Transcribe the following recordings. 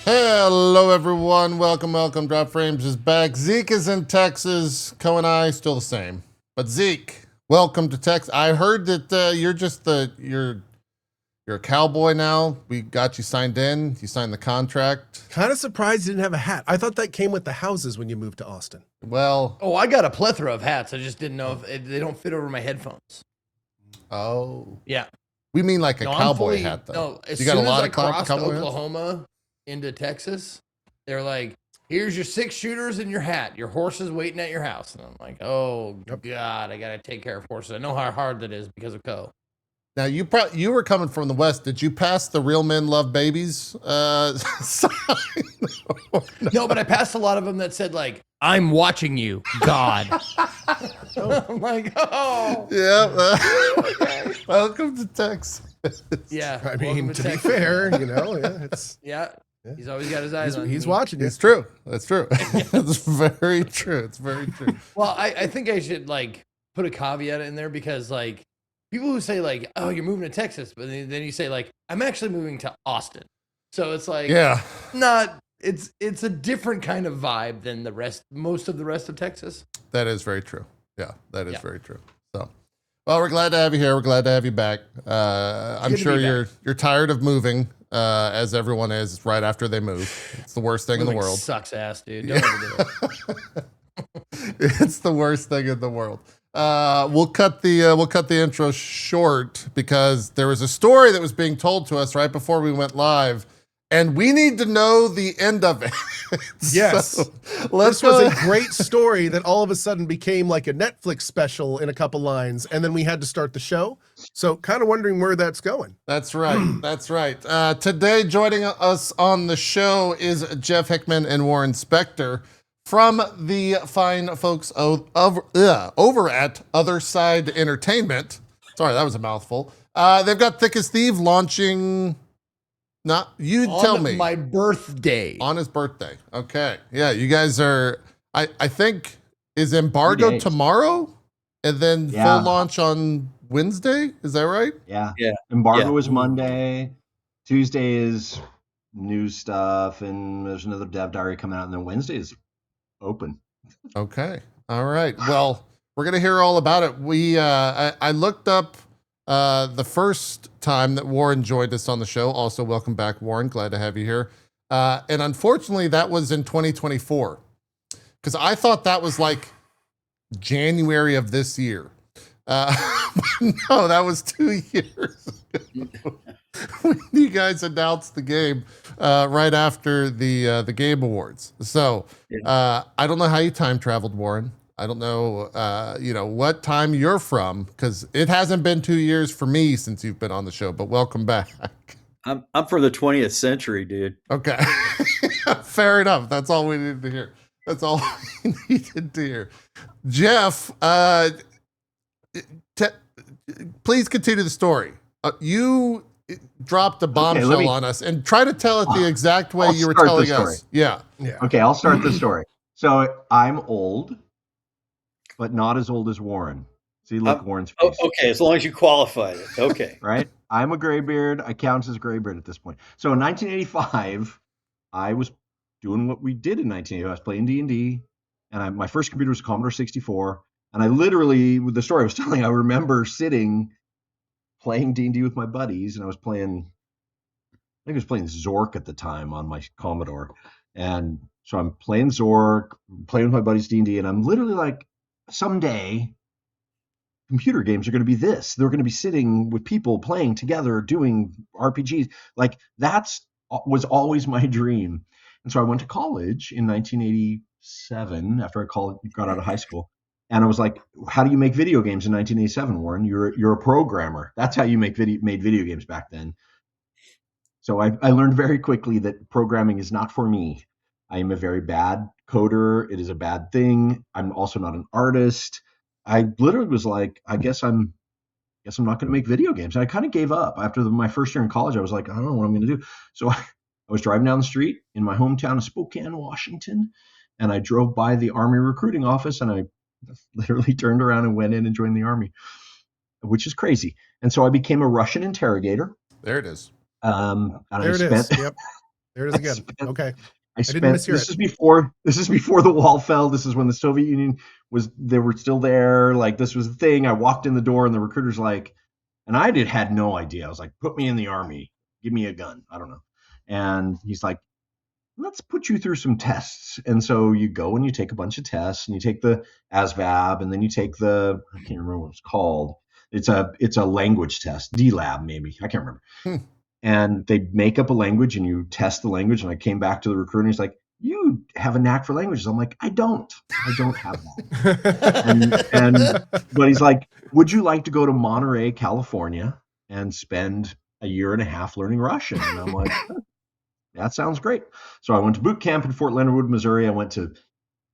Hello, everyone. Welcome. Drop Frames is back. Zeke is in Texas. Cohh and I still the same. But Zeke, welcome to Texas. I heard that you're a cowboy now. We got you signed in. You signed the contract. Kind of surprised you didn't have a hat. I thought that came with the houses when you moved to Austin. Well, I got a plethora of hats. I just didn't know if they don't fit over my headphones. oh, Yeah. we mean like a cowboy hat, though. No, as You got a soon lot as I of crossed cowboy hats? Oklahoma into Texas, they're like, "Here's your 6 shooters and your hat. Your horse is waiting at your house." And I'm like, "Oh God, I gotta take care of horses. I know how hard that is because of Cohh." Now you were coming from the West. Did you pass the Real Men Love Babies sign? No, but I passed a lot of them that said like, "I'm watching you, God." I'm like, oh, Yeah. Welcome to Texas. yeah. I mean, to be Texas. fair, it's Yeah. He's always got his eyes on he's me. watching you. It's true. That's true. It's very true. It's very true. Well, I think I should like put a caveat in there because like people who say like, "Oh, you're moving to Texas," but then you say like, "I'm actually moving to Austin," so it's like, Yeah. not. It's a different kind of vibe than most of the rest of Texas. That is very true. Yeah, that is very true. So, well, we're glad to have you here. We're glad to have you back. I'm Good to sure be back. you're tired of moving, as everyone is right after they move. It's the worst thing in the Moving world. sucks ass, dude. Don't ever do it. It's the worst thing in the world. We'll cut the intro short because there was a story that was being told to us right before we went live, and we need to know the end of it. Yes. So, This was a great story that all of a sudden became like a Netflix special in a couple lines, and then we had to start the show. So kind of wondering where that's going. That's right. That's right. Today, joining us on the show is Jeff Hickman and Warren Spector from the fine folks over at Other Side Entertainment. Sorry, that was a mouthful. They've got Thick as Thieves launching. Tell me. On my birthday. On his birthday. Okay. Yeah, you guys are. I think is embargo tomorrow, and then full launch on Wednesday. Is that right? Yeah. Yeah. Embargo is Monday. Tuesday is news stuff, and there's another dev diary coming out, and then Wednesday is open. Okay. All right. Well, we're gonna hear all about it. I looked up the first time that Warren joined us on the show. Also, welcome back, Warren. Glad to have you here. And unfortunately, that was in 2024 because I thought that was like January of this year. No, that was 2 years ago when you guys announced the game right after the Game Awards. So I don't know how you time traveled, Warren. I don't know, what time you're from, because it hasn't been 2 years for me since you've been on the show. But welcome back. I'm from the 20th century, dude. Okay, fair enough. That's all we needed to hear. That's all we needed to hear. Jeff, please continue the story. You dropped a bombshell on us, and try to tell it the exact way you were telling us. Yeah. Okay, I'll start the story. So I'm old, but not as old as Warren. See, look, Warren's face. Okay, as long as you qualified it. Okay. Right? I'm a graybeard. I count as graybeard at this point. So in 1985, I was doing what we did in 1985. I was playing D&D, and my first computer was a Commodore 64. And I literally, with the story I was telling, I remember sitting playing D&D with my buddies, and I think I was playing Zork at the time on my Commodore. And so I'm playing Zork, playing with my buddies D&D, and I'm literally like, someday computer games are going to be this. They're going to be sitting with people playing together, doing RPGs. Like was always my dream. And so I went to college in 1987 after I got out of high school. And I was like, how do you make video games in 1987, Warren? You're a programmer. That's how you made video games back then. So I learned very quickly that programming is not for me. I am a very bad coder. It is a bad thing. I'm also not an artist. I literally was like, I guess I'm not going to make video games. And I kind of gave up after my first year in college. I was like, I don't know what I'm going to do. So I was driving down the street in my hometown of Spokane, Washington, and I drove by the Army recruiting office, and I literally turned around and went in and joined the Army, which is crazy. And so I became a Russian interrogator. There it is. And There it is. Yep. There it is again. Okay. I didn't mishear this it. is before the wall fell. This is when the Soviet Union they were still there. Like, this was the thing. I walked in the door and the recruiter's like, and I had no idea. I was like, put me in the army. Give me a gun. I don't know. And he's like, let's put you through some tests. And so you go and you take a bunch of tests, and you take the ASVAB, and then you take I can't remember what it's called. It's a language test, DLAB maybe. I can't remember. And they make up a language and you test the language. And I came back to the recruiter and he's like, you have a knack for languages. I'm like, I don't have that. But he's like, would you like to go to Monterey, California and spend a year and a half learning Russian? And I'm like, that sounds great. So I went to boot camp in Fort Leonard Wood, Missouri. I went to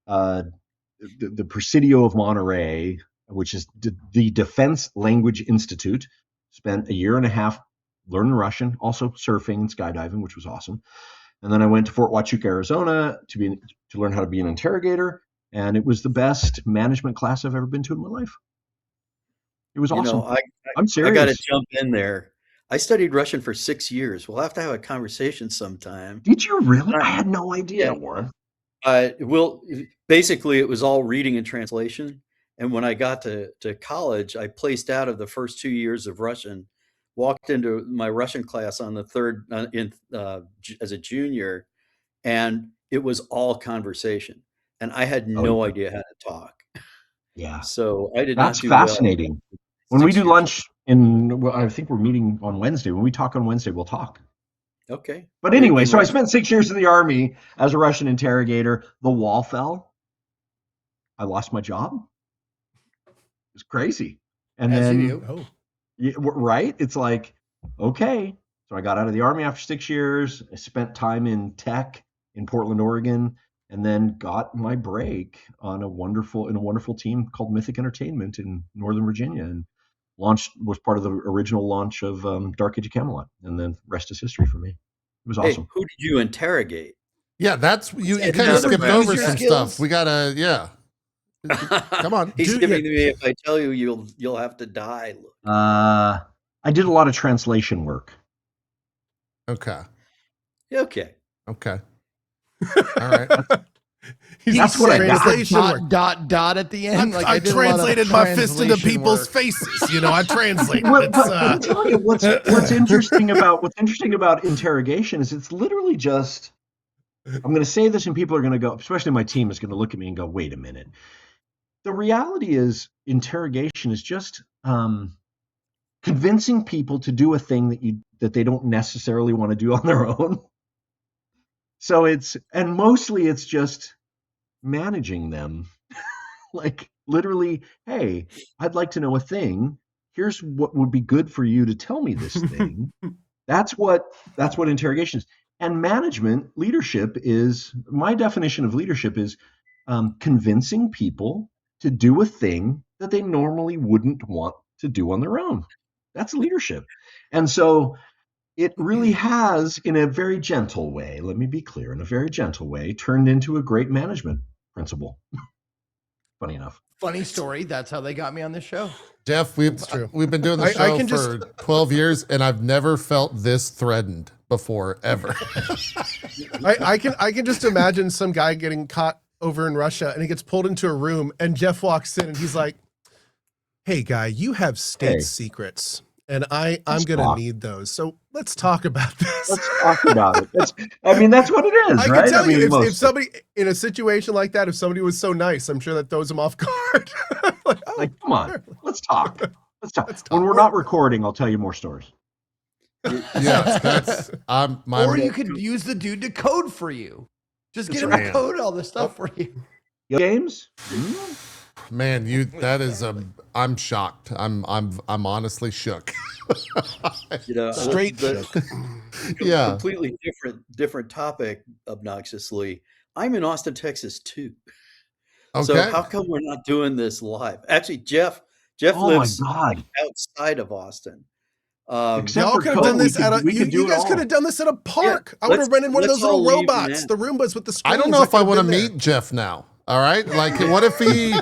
the Presidio of Monterey, which is the Defense Language Institute. Spent a year and a half learning Russian, also surfing and skydiving, which was awesome. And then I went to Fort Huachuca, Arizona to learn how to be an interrogator. And it was the best management class I've ever been to in my life. It was awesome. I'm serious. I got to jump in there. I studied Russian for 6 years. We'll have to have a conversation sometime. Did you really? I had no idea, Warren. Basically, it was all reading and translation. And when I got to college, I placed out of the first 2 years of Russian, walked into my Russian class on the third as a junior, and it was all conversation. And I had no idea how to talk. Yeah. So I did That's not do fascinating. Well. When we do lunch I think we're meeting on Wednesday. When we talk on Wednesday, we'll talk. Okay. But anyway, so I spent 6 years in the army as a Russian interrogator. The wall fell. I lost my job. It was crazy. And right? It's like, okay. So I got out of the army after 6 years. I spent time in tech in Portland, Oregon, and then got my break on a wonderful team called Mythic Entertainment in Northern Virginia, and was part of the original launch of Age of Camelot, and then rest is history for me. It was awesome. Who did you interrogate? Yeah, that's you kind of skipped over some stuff. We gotta, come on. He's giving me, if I tell you, you'll have to die. I did a lot of translation work. Okay. Okay. All right. That's what I got. Dot at the end. I translated my fist into people's faces. I translate. But I'll tell you what's interesting about interrogation is it's literally just. I'm going to say this, and people are going to go, especially my team is going to look at me and go, "Wait a minute." The reality is, interrogation is just convincing people to do a thing that they don't necessarily want to do on their own. So mostly it's just managing them. Like, literally, hey, I'd like to know a thing. Here's what would be good for you to tell me this thing. That's what interrogation is. And leadership is, my definition of leadership is convincing people to do a thing that they normally wouldn't want to do on their own. That's leadership. And so it really has, in a very gentle way, let me be clear, in a very gentle way, turned into a great management principle. Funny enough. Funny story. That's how they got me on this show. Jeff, we've been doing the show for 12 years, and I've never felt this threatened before, ever. I can just imagine some guy getting caught over in Russia, and he gets pulled into a room, and Jeff walks in, and he's like, "Hey, guy, you have state secrets. And I'm going to need those. So let's talk about this." Let's talk about it. That's what it is, right? I can tell you, if somebody in a situation like that, if somebody was so nice, I'm sure that throws them off guard. Come on, let's talk. Let's talk. When we're not recording, I'll tell you more stories. Yeah, or you could use the dude to code for you. Just get him to code all this stuff for you. Games? Man, I'm shocked. I'm honestly shook. Straight shook. Yeah. Completely different topic, obnoxiously. I'm in Austin, Texas too. Okay. So how come we're not doing this live? Actually, Jeff lives outside of Austin. Y'all could have done this you guys could have done this at a park. I would have rented one of those little robots, the Roombas with the screens. I don't know if I want to meet Jeff now. All right. Like, what if he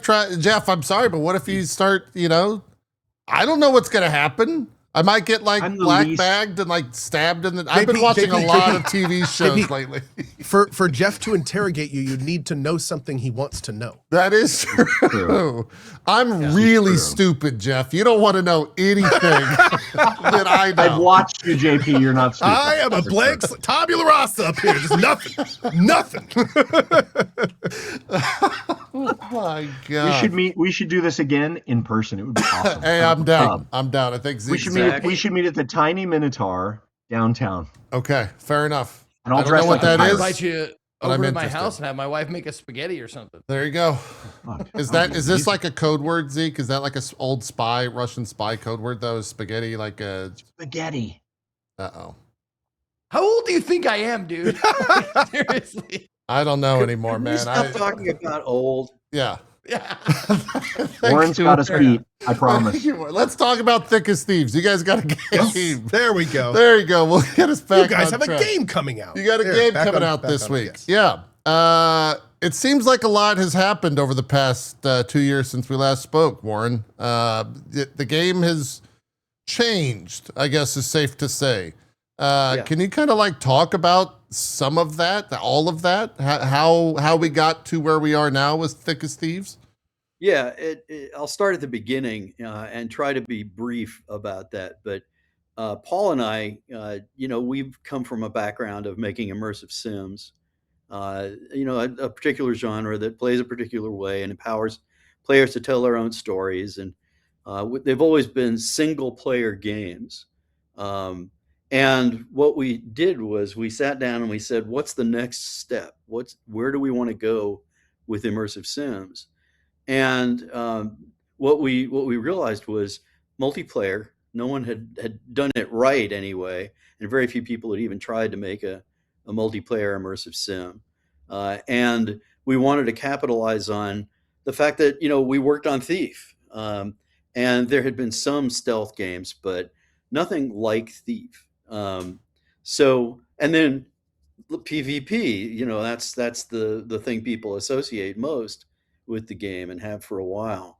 try, Jeff, I'm sorry, but what if you start, I don't know what's going to happen. I might get like I'm the black least- bagged and like stabbed in the. I've been JP, watching a JP, lot of TV shows JP. lately. For Jeff to interrogate you, you need to know something he wants to know. That is true. I'm really stupid, Jeff. You don't want to know anything that I know. I've watched you, JP. You're not stupid. I am a blank tabula rasa up here. Just nothing. Oh my We god. should meet. We should do this again in person. It would be awesome. Hey, I'm down. I'm down. I think We Zeke's should down. meet. We should meet at the Tiny Minotaur downtown. Okay, fair enough. And I'll I don't dress know what like a that I is. pirate. invite you But I'm over to my interested. house and have my wife make a spaghetti or something. There you go. Fuck. Is this like a code word, Zeke? Is that like a old spy, Russian spy code word though? Is spaghetti like a? spaghetti? Uh-oh. How old do you think I am, dude? Seriously. I don't know anymore, Can we man. stop talking about old? Yeah. Yeah. Warren's got us beat. I promise. Let's talk about Thick as Thieves. You guys got a game. There we go. There you go. We'll get us back. You guys on have track. a game coming out. You got a There, game back coming on- out back this on, week. yes. Yeah. It seems like a lot has happened over the past 2 years since we last spoke, Warren. The game has changed, I guess is safe to say. Yeah. Can you kind of like talk about some of that, all of that, how we got to where we are now with Thick as Thieves? Yeah, I'll start at the beginning and try to be brief about that. But Paul and I, we've come from a background of making immersive sims, a particular genre that plays a particular way and empowers players to tell their own stories. And they've always been single player games. And what we did was we sat down and we said, what's the next step? Where do we want to go with immersive sims? And what we realized was multiplayer. No one had done it right anyway, and very few people had even tried to make a multiplayer immersive sim. And we wanted to capitalize on the fact that we worked on Thief, and there had been some stealth games, but nothing like Thief. So, and then PvP, that's the thing people associate most with the game and have for a while.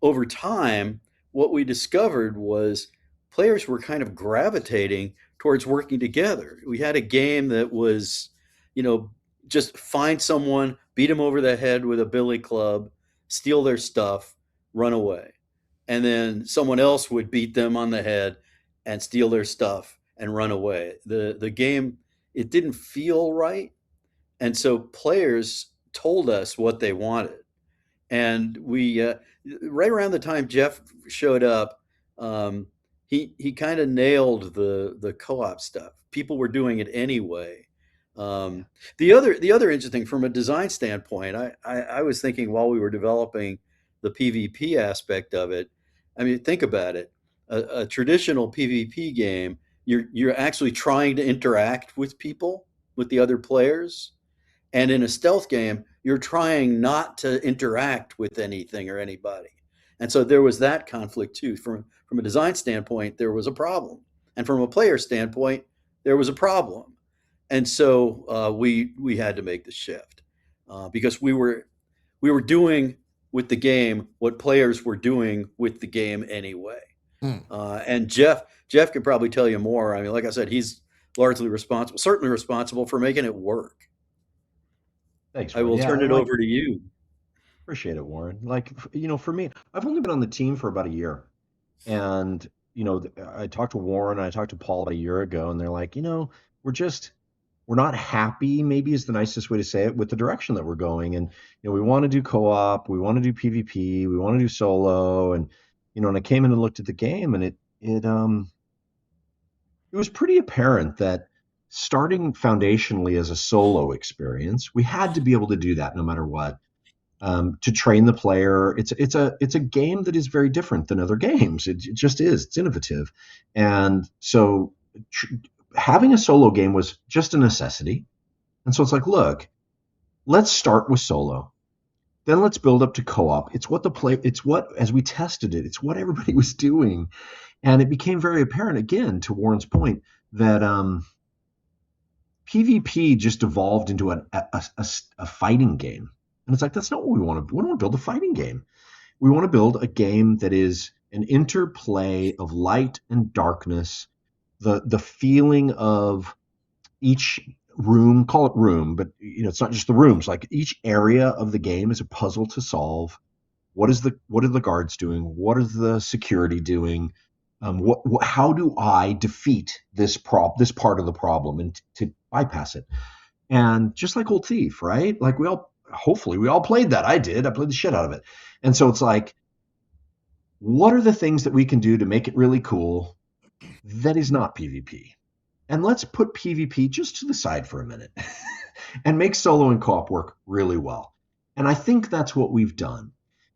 Over time, what we discovered was players were kind of gravitating towards working together. We had a game that was, just find someone, beat them over the head with a billy club, steal their stuff, run away. And then someone else would beat them on the head and steal their stuff and run away. The game, it didn't feel right. And so players told us what they wanted. And we, right around the time Jeff showed up, he kind of nailed the co-op stuff. People were doing it anyway. The other interesting from a design standpoint, I was thinking while we were developing the PvP aspect of it, I mean, think about it. A traditional PvP game, you're actually trying to interact with people, with the other players. And in a stealth game, you're trying not to interact with anything or anybody. And so there was that conflict too. From a design standpoint, there was a problem. And from a player standpoint, there was a problem. And so we had to make the shift because we were doing with the game what players were doing with the game anyway. And Jeff could probably tell you more. I mean, like I said, he's largely responsible, certainly responsible for making it work. Thanks. I will Warren. turn it over to you. Appreciate it, Warren. Like, for me, I've only been on the team for about a year. And, I talked to Warren, I talked to Paul about a year ago, and they're like, we're not happy, maybe is the nicest way to say it, with the direction that we're going. And, we want to do co-op, we want to do PvP, we want to do solo. And, and I came in and looked at the game, and it was pretty apparent that starting foundationally as a solo experience, we had to be able to do that no matter what. To train the player, it's a game that is very different than other games. It just is. It's innovative, and so having a solo game was just a necessity. And so it's like, look, let's start with solo, then let's build up to co-op. It's what as we tested it, it's what everybody was doing, and it became very apparent again, to Warren's point, that PvP just evolved into a fighting game. And it's like, that's not what we want to do. We don't want to build a fighting game. We want to build a game that is an interplay of light and darkness, the feeling of each room, call it room, but it's not just the rooms. Like each area of the game is a puzzle to solve. What are the guards doing? What is the security doing? How do I defeat this part of the problem and to bypass it? And just like old Thief, right? Like hopefully we all played that. I did. I played the shit out of it. And so it's like, what are the things that we can do to make it really cool that is not PvP? And let's put PvP just to the side for a minute and make solo and co-op work really well. And I think that's what we've done.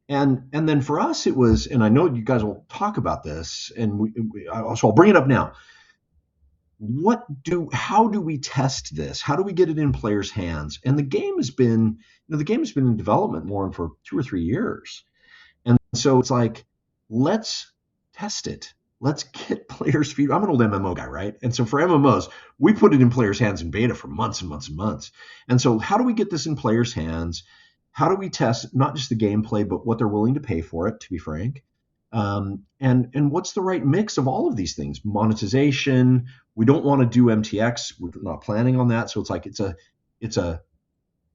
And then for us, it was, and I know you guys will talk about this, and so I'll bring it up now. How do we test this? How do we get it in players' hands? And the game has been in development more for 2 or 3 years. And so it's like, let's test it. Let's get players' feedback. I'm an old MMO guy, right? And so for MMOs, we put it in players' hands in beta for months and months and months. And so how do we get this in players' hands? How do we test not just the gameplay, but what they're willing to pay for it, to be frank? And what's the right mix of all of these things? Monetization. We don't want to do MTX. We're not planning on that. So it's like it's a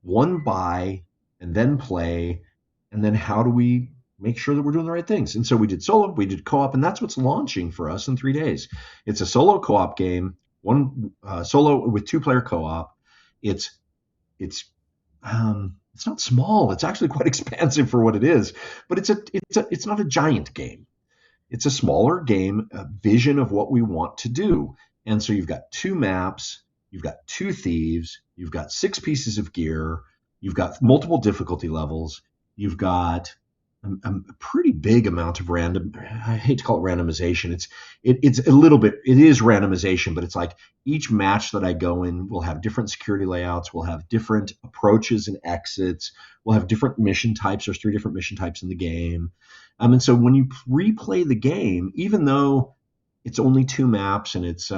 one buy and then play, and then how do we make sure that we're doing the right things? And so we did solo, we did co-op, and that's what's launching for us in 3 days. It's a solo co-op game, one solo with 2-player co-op. It's not small. It's actually quite expansive for what it is, but it's not a giant game. It's a smaller game, a vision of what we want to do. And so you've got 2 maps, you've got 2 thieves, you've got 6 pieces of gear, you've got multiple difficulty levels, you've got a pretty big amount of I hate to call it randomization. It's a little bit, it is randomization, but it's like each match that I go in will have different security layouts, will have different approaches and exits, will have different mission types. There's 3 different mission types in the game. And so when you replay the game, even though it's only 2 maps and it's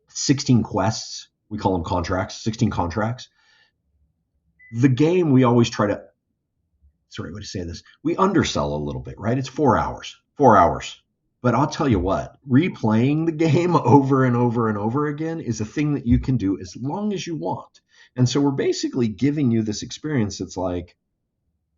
16 quests, we call them contracts, 16 contracts, the game we always try to, sorry, what to say this? We undersell a little bit, right? It's 4 hours. But I'll tell you what, replaying the game over and over and over again is a thing that you can do as long as you want. And so we're basically giving you this experience that's like,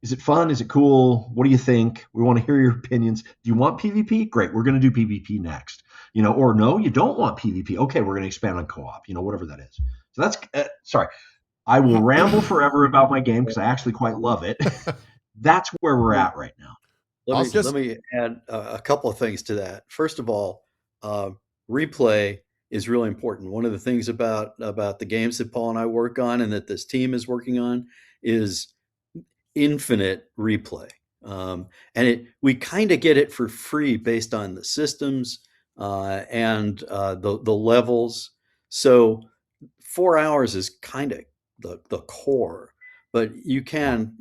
is it fun? Is it cool? What do you think? We want to hear your opinions. Do you want PvP? Great, we're going to do PvP next. Or no, you don't want PvP. Okay, we're going to expand on co-op, whatever that is. So that's, sorry, I will ramble forever about my game because I actually quite love it. That's where we're at right now. Let me add a couple of things to that. First of all, replay is really important. One of the things about the games that Paul and I work on and that this team is working on is infinite replay. And we kind of get it for free based on the systems and the levels. So 4 hours is kind of the core, but you can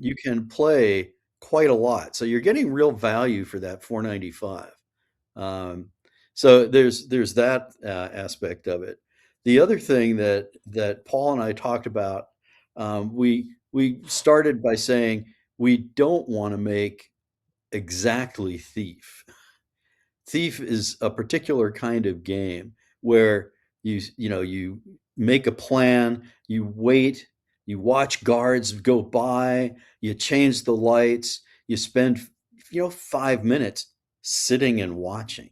play quite a lot. So you're getting real value for that $4.95. So there's that aspect of it. The other thing that Paul and I talked about, we started by saying we don't want to make exactly Thief. Thief is a particular kind of game where you make a plan, you wait, you watch guards go by, you change the lights, you spend 5 minutes sitting and watching.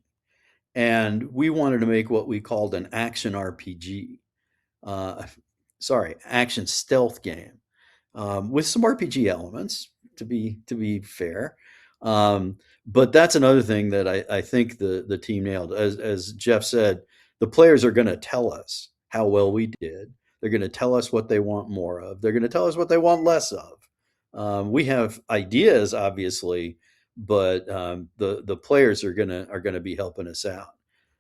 And we wanted to make what we called an action RPG. Action stealth game with some RPG elements, to be fair. But that's another thing that I think the team nailed. As Jeff said, the players are going to tell us how well we did. They're going to tell us what they want more of. They're going to tell us what they want less of. We have ideas, obviously, but the players are gonna be helping us out.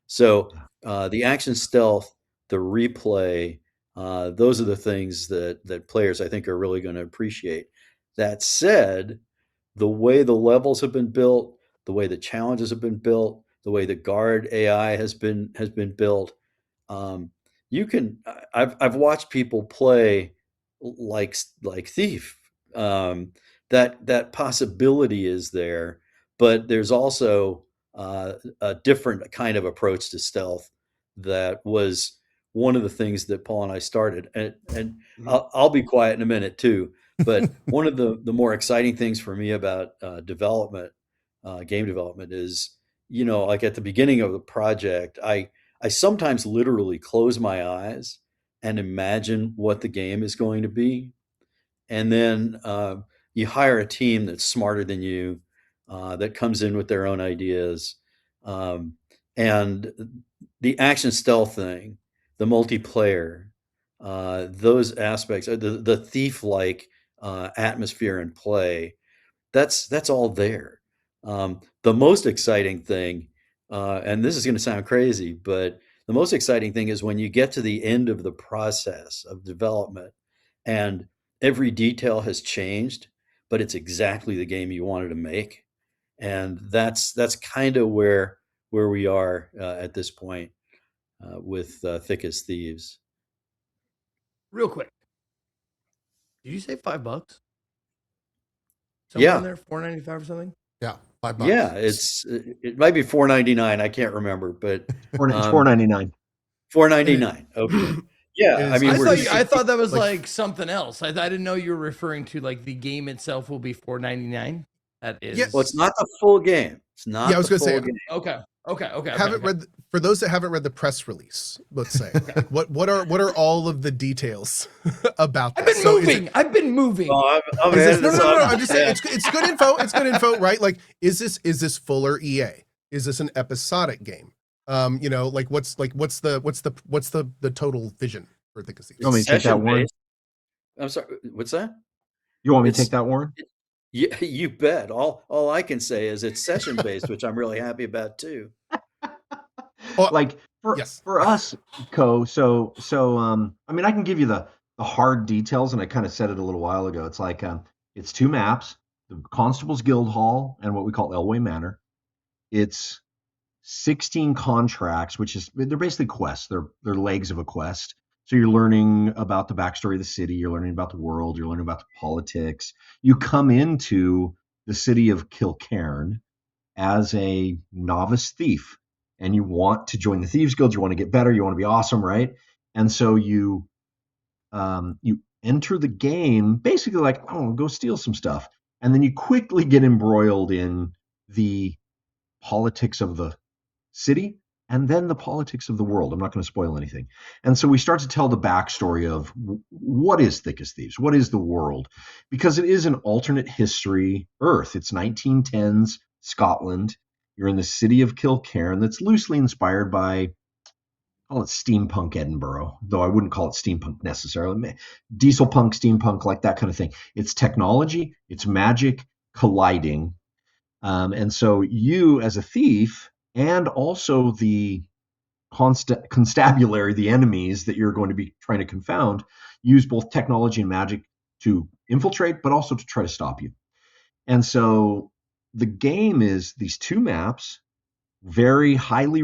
So the action stealth, the replay, those are the things that players, I think, are really going to appreciate. That said, the way the levels have been built, the way the challenges have been built, the way the guard AI has been built, I've watched people play like Thief. That possibility is there, but there's also a different kind of approach to stealth that was one of the things that Paul and I started. And I'll be quiet in a minute too. But one of the more exciting things for me about development, game development, is, like at the beginning of the project, I sometimes literally close my eyes and imagine what the game is going to be. And then you hire a team that's smarter than you, that comes in with their own ideas. And the action stealth thing, the multiplayer, those aspects, the thief-like atmosphere and play, that's all there. The most exciting thing, and this is going to sound crazy, but the most exciting thing is when you get to the end of the process of development and every detail has changed, but it's exactly the game you wanted to make. And that's kind of where we are at this point with Thick as Thieves. Real quick, did you say $5? Somewhere Yeah. in there, $4.95 or something. Yeah, $5. Yeah, it might be $4.99. I can't remember, but It's $4.99. $4.99. Okay. Yeah, I mean, I thought that was like something else. I didn't know you were referring to like the game itself will be $4.99. That is. Yeah. Well, it's not the full game. It's not. Yeah, I was the going to say. full game. Okay. Haven't read for those that haven't read the press release. Let's say what are all of the details about this? I've been moving. Oh, I'm no. I'm just saying it's good info. It's good info, right? Like, is this fuller EA? Is this an episodic game? Like what's the total vision for Thick as Thieves? You want me to take that, Warren? I'm sorry. What's that? You want me to take that, Warren? Yeah, you bet. All I can say is it's session based, which I'm really happy about too. Like for us, Cohh. So I mean, I can give you the hard details, and I kind of said it a little while ago. It's like it's 2 maps: the Constable's Guild Hall and what we call Elway Manor. It's 16 contracts, which is they're basically quests. They're legs of a quest. So you're learning about the backstory of the city, you're learning about the world, you're learning about the politics. You come into the city of Kilcairn as a novice thief, and you want to join the Thieves Guild, you want to get better, you want to be awesome, right? And so you enter the game basically like, oh, go steal some stuff. And then you quickly get embroiled in the politics of the city and then the politics of the world. I'm not going to spoil anything. And so we start to tell the backstory of what is Thick as Thieves? What is the world? Because it is an alternate history Earth. It's 1910s Scotland. You're in the city of Kilcairn that's loosely inspired by, call it steampunk Edinburgh, though I wouldn't call it steampunk necessarily. Diesel punk, steampunk, like that kind of thing. It's technology, it's magic colliding. And so you as a thief, and also the constabulary, the enemies that you're going to be trying to confound, use both technology and magic to infiltrate, but also to try to stop you. And so the game is these 2 maps, very highly,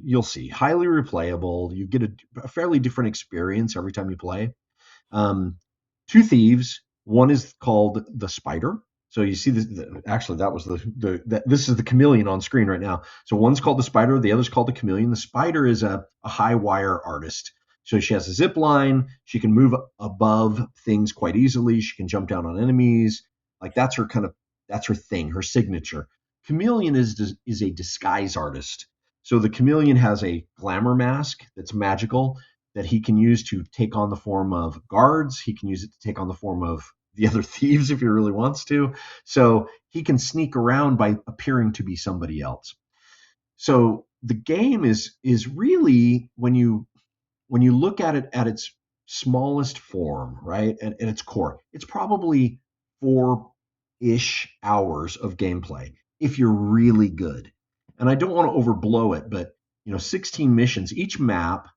you'll see, highly replayable. You get a fairly different experience every time you play. 2 thieves. One is called the Spider. So you see this. Actually, that was this is the chameleon on screen right now. So one's called the Spider, the other's called the chameleon. The Spider is a high wire artist. So she has a zip line. She can move above things quite easily. She can jump down on enemies. Like that's her thing, her signature. Chameleon is a disguise artist. So the chameleon has a glamour mask that's magical that he can use to take on the form of guards. He can use it to take on the form of the other thieves if he really wants to. So he can sneak around by appearing to be somebody else. So the game is really, when you look at it at its smallest form, right, and at its core, it's probably 4-ish hours of gameplay if you're really good. And I don't want to overblow it, but 16 missions. Each map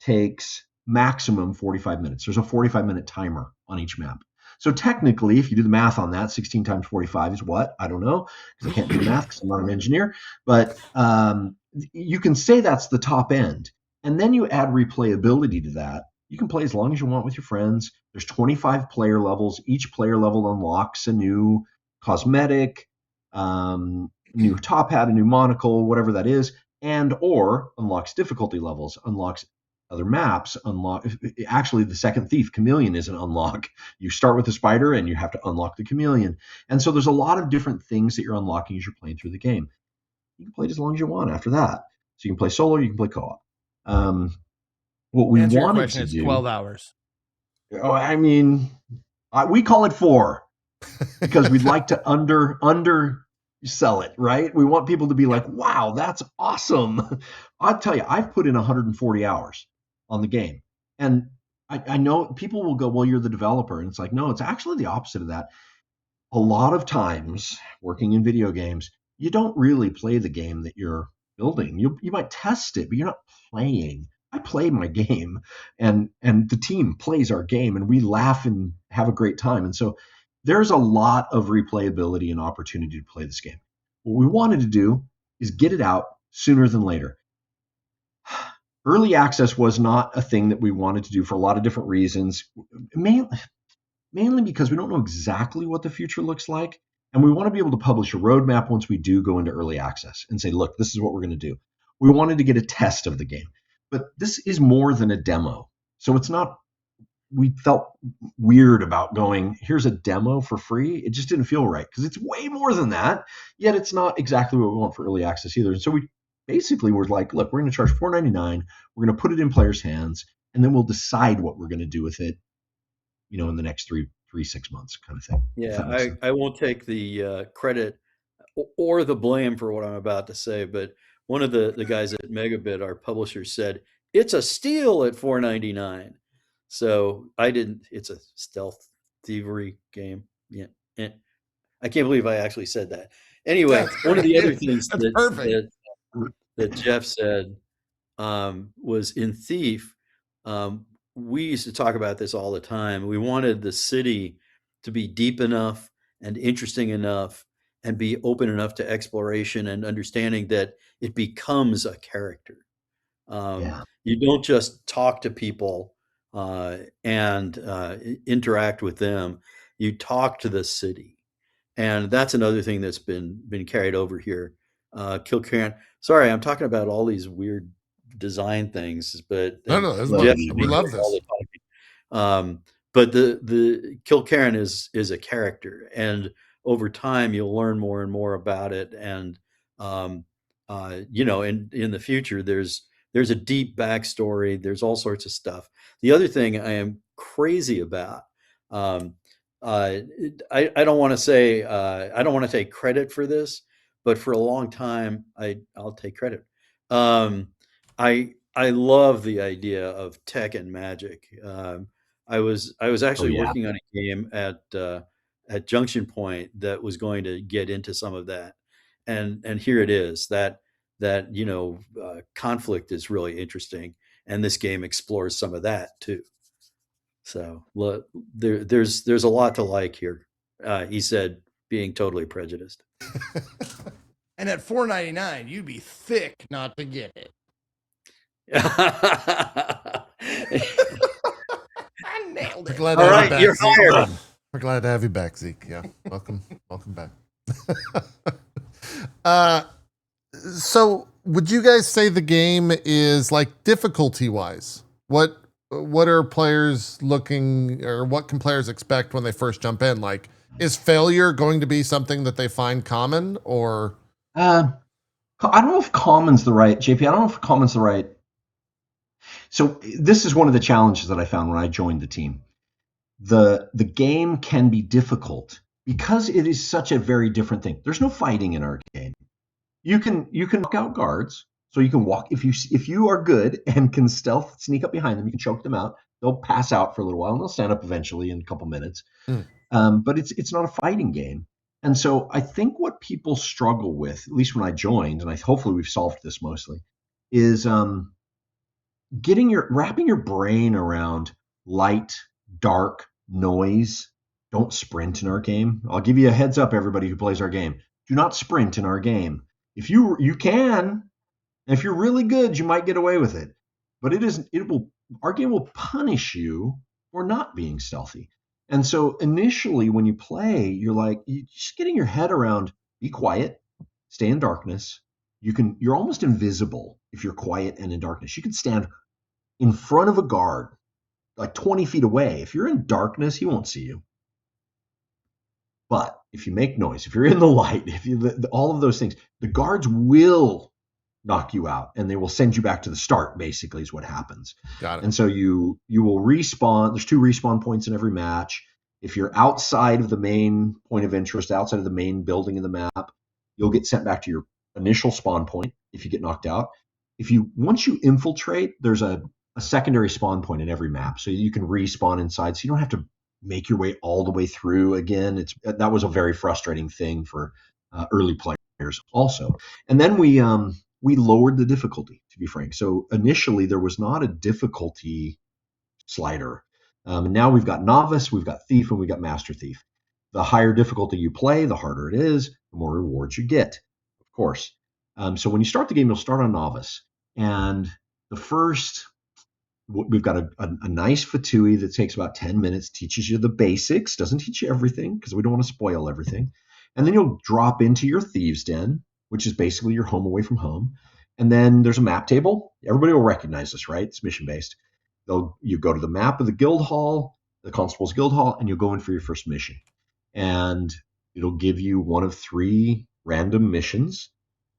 takes maximum 45 minutes. There's a 45-minute timer on each map. So technically, if you do the math on that, 16 times 45 is what? I don't know, because I can't do math because I'm not an engineer. But you can say that's the top end. And then you add replayability to that. You can play as long as you want with your friends. There's 25 player levels. Each player level unlocks a new cosmetic, new top hat, a new monocle, whatever that is, and or unlocks difficulty levels, unlocks other maps, actually the second thief, chameleon, is an unlock. You start with the spider and you have to unlock the chameleon. And so there's a lot of different things that you're unlocking as you're playing through the game. You can play it as long as you want after that. So you can play solo, you can play co-op. What we Answer your wanted question, to it's do, 12 hours. I mean, we call it 4 because we'd like to undersell it, right? We want people to be like, wow, that's awesome. I'll tell you, I've put in 140 hours on the game. And I know people will go, well, you're the developer. And it's like, no, it's actually the opposite of that. A lot of times working in video games, you don't really play the game that you're building. You might test it, but you're not playing. I play my game, and the team plays our game, and we laugh and have a great time. And so there's a lot of replayability and opportunity to play this game. What we wanted to do is get it out sooner than later. Early access was not a thing that we wanted to do for a lot of different reasons, mainly because we don't know exactly what the future looks like. And we want to be able to publish a roadmap once we do go into early access and say, look, this is what we're going to do. We wanted to get a test of the game. But this is more than a demo. So it's not, we felt weird about going, here's a demo for free. It just didn't feel right because it's way more than that. Yet it's not exactly what we want for early access either. And so we basically were like, look, we're going to charge $4.99. We're going to put it in players' hands, and then we'll decide what we're going to do with it, in the next 6 months kind of thing. Yeah, I won't take the credit or the blame for what I'm about to say, but one of the guys at Megabit, our publisher, said it's a steal at $4.99. So I didn't. It's a stealth thievery game. Yeah, I can't believe I actually said that. Anyway, one of the other things that Jeff said was in Thief. We used to talk about this all the time. We wanted the city to be deep enough and interesting enough and be open enough to exploration and understanding that it becomes a character. You don't just talk to people and interact with them. You talk to the city. And that's another thing that's been carried over here. Kilcairn. Sorry, I'm talking about all these weird design things, but no, Jeff, we love this. But the Kilcairn is a character, and over time you'll learn more and more about it. And in the future, there's a deep backstory. There's all sorts of stuff. The other thing I am crazy about, I don't want to say I don't want to take credit for this, but for a long time I'll take credit. I love the idea of tech and magic. I was actually working on a game at Junction Point that was going to get into some of that, and here it is. That conflict is really interesting, and this game explores some of that too. So there's a lot to like here. He said, being totally prejudiced. And at $4.99, you'd be thick not to get it. I nailed it. Glad All to have right, you back, you're Zeke. hired. We're glad to have you back, Zeke. Yeah, welcome back. So, would you guys say the game is like difficulty-wise? What are players looking, or what can players expect when they first jump in? Like, is failure going to be something that they find common, or? I don't know if common's the right, JP. I don't know if common's the right. So this is one of the challenges that I found when I joined the team. The game can be difficult because it is such a very different thing. There's no fighting in our game. You can knock out guards, so you can walk. If you are good and can stealth, sneak up behind them, you can choke them out. They'll pass out for a little while, and they'll stand up eventually in a couple minutes. But it's not a fighting game. And so I think what people struggle with, at least when I joined, and hopefully we've solved this mostly, is wrapping your brain around light, dark, noise. Don't sprint in our game. I'll give you a heads up, everybody who plays our game. Do not sprint in our game. If you can, and if you're really good, you might get away with it. But our game will punish you for not being stealthy. And so initially when you play, you're just getting your head around, be quiet, stay in darkness. You're almost invisible if you're quiet and in darkness. You can stand in front of a guard, like 20 feet away. If you're in darkness, he won't see you. But if you make noise, if you're in the light, all of those things, the guards will knock you out and they will send you back to the start, basically, is what happens. Got it. And so you will respawn. There's 2 respawn points in every match. If you're outside of the main point of interest, outside of the main building in the map, you'll get sent back to your initial spawn point if you get knocked out. Once you infiltrate, there's a secondary spawn point in every map, so you can respawn inside, so you don't have to make your way all the way through again. That was a very frustrating thing for early players also. And then we lowered the difficulty, to be frank. So initially there was not a difficulty slider. And now we've got novice, we've got thief, and we've got master thief. The higher difficulty you play, the harder it is, the more rewards you get, of course. So when you start the game, you'll start on novice. And we've got a nice fatui that takes about 10 minutes, teaches you the basics, doesn't teach you everything because we don't want to spoil everything. And then you'll drop into your thieves den, which is basically your home away from home. And then there's a map table. Everybody will recognize this, right? It's mission-based. You go to the map of the guild hall, the constable's guild hall, and you'll go in for your first mission. And it'll give you one of 3 random missions.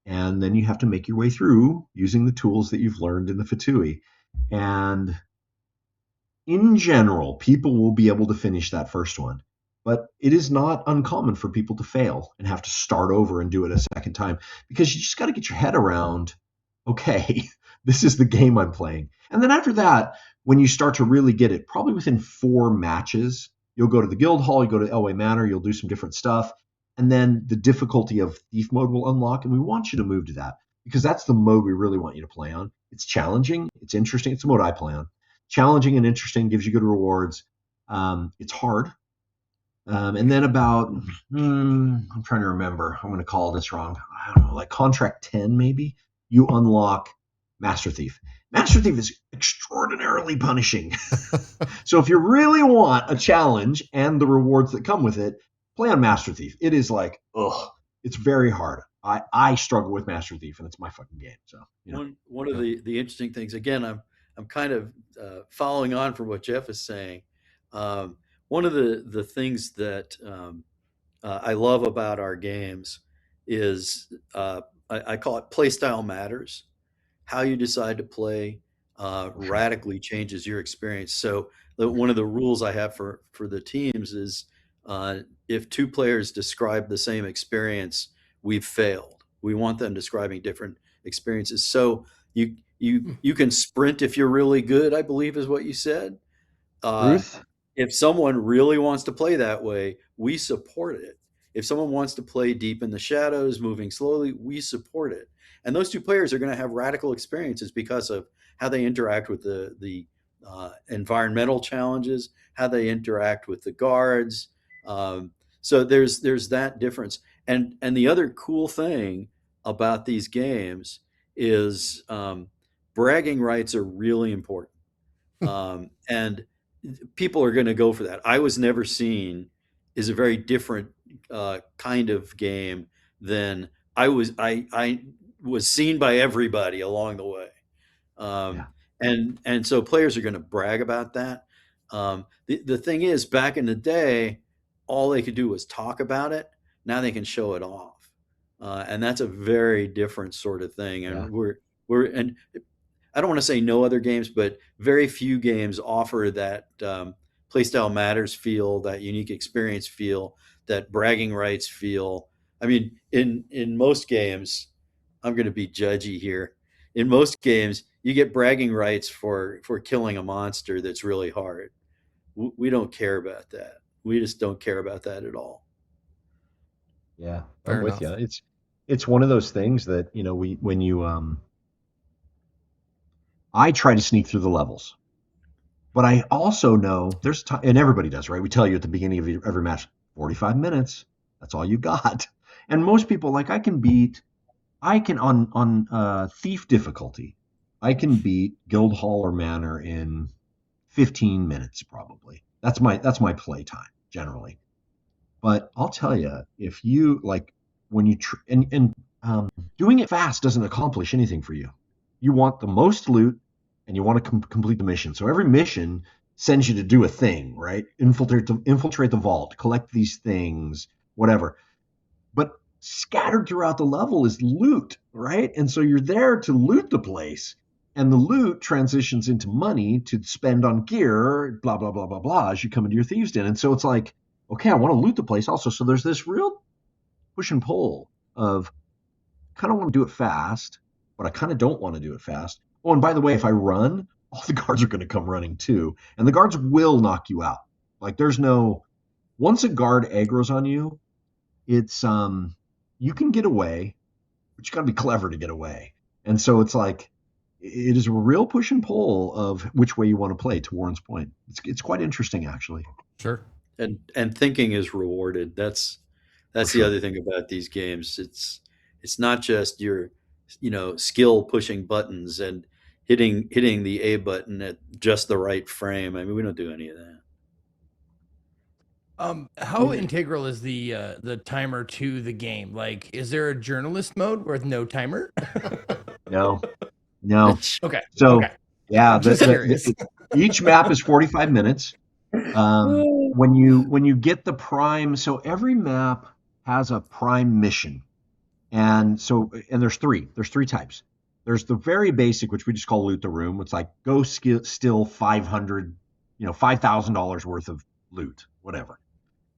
And then you have to make your way through using the tools that you've learned in the fatui. And in general, people will be able to finish that first one. But it is not uncommon for people to fail and have to start over and do it a second time, because you just got to get your head around, okay, this is the game I'm playing. And then after that, when you start to really get it, probably within 4 matches, you'll go to the guild hall, you go to Elway Manor, you'll do some different stuff. And then the difficulty of thief mode will unlock, and we want you to move to that because that's the mode we really want you to play on. It's challenging, it's interesting. It's the mode I play on. Challenging and interesting, gives you good rewards. It's hard. And then about, I'm trying to remember, I'm going to call this wrong. I don't know, like contract 10 maybe, you unlock Master Thief. Master Thief is extraordinarily punishing. So if you really want a challenge and the rewards that come with it, play on Master Thief. It is like, it's very hard. I struggle with Master Thief, and it's my fucking game. So one of the interesting things, again, I'm kind of following on from what Jeff is saying. One of the things that I love about our games is I call it play style matters. How you decide to play radically changes your experience. So one of the rules I have for the teams is if 2 players describe the same experience, we've failed. We want them describing different experiences. So you can sprint if you're really good, I believe is what you said. Ruth? If someone really wants to play that way, we support it. If someone wants to play deep in the shadows, moving slowly, we support it. And those 2 players are going to have radical experiences because of how they interact with the environmental challenges, how they interact with the guards. So there's that difference. And the other cool thing about these games is bragging rights are really important. And people are going to go for that. I Was Never Seen is a very different kind of game than I was seen by everybody along the way. And so players are going to brag about that. The thing is, back in the day, all they could do was talk about it. Now they can show it off. And that's a very different sort of thing. And and I don't want to say no other games, but very few games offer that playstyle matters feel, that unique experience feel, that bragging rights feel. I mean, in most games, I'm going to be judgy here. In most games, you get bragging rights for killing a monster that's really hard. We don't care about that. We just don't care about that at all. Yeah, Fair I'm with enough. you. It's one of those things that, I try to sneak through the levels, but I also know there's time, and everybody does, right? We tell you at the beginning of every match, 45 minutes, that's all you got. And most people, like, I can on thief difficulty, I can beat guild hall or manor in 15 minutes probably. That's my play time generally. But I'll tell you, if you like, when you and doing it fast doesn't accomplish anything for you. You want the most loot, and you want to complete the mission. So every mission sends you to do a thing, right? Infiltrate the vault, collect these things, whatever. But scattered throughout the level is loot, right? And so you're there to loot the place, and the loot transitions into money to spend on gear, blah, blah, blah, blah, blah, as you come into your Thieves Den. And so it's like, okay, I want to loot the place also. So there's this real push and pull of kind of want to do it fast, but I kind of don't want to do it fast. Oh, and by the way, if I run, all the guards are going to come running too. And the guards will knock you out. Like there's no, once a guard aggro's on you, it's, you can get away, but you got to be clever to get away. And so it's like, it is a real push and pull of which way you want to play, to Warren's point. It's quite interesting, actually. Sure. And thinking is rewarded. That's the other thing about these games. It's not just your, skill pushing buttons and hitting the A button at just the right frame. I mean, we don't do any of that. How integral is the timer to the game? Like, is there a journalist mode with no timer? No. Okay. So okay. yeah, Curious. each map is 45 minutes. When you get the prime, so every map has a prime mission, and there's three types. There's the very basic, which we just call loot the room. It's like go steal $5,000 worth of loot, whatever.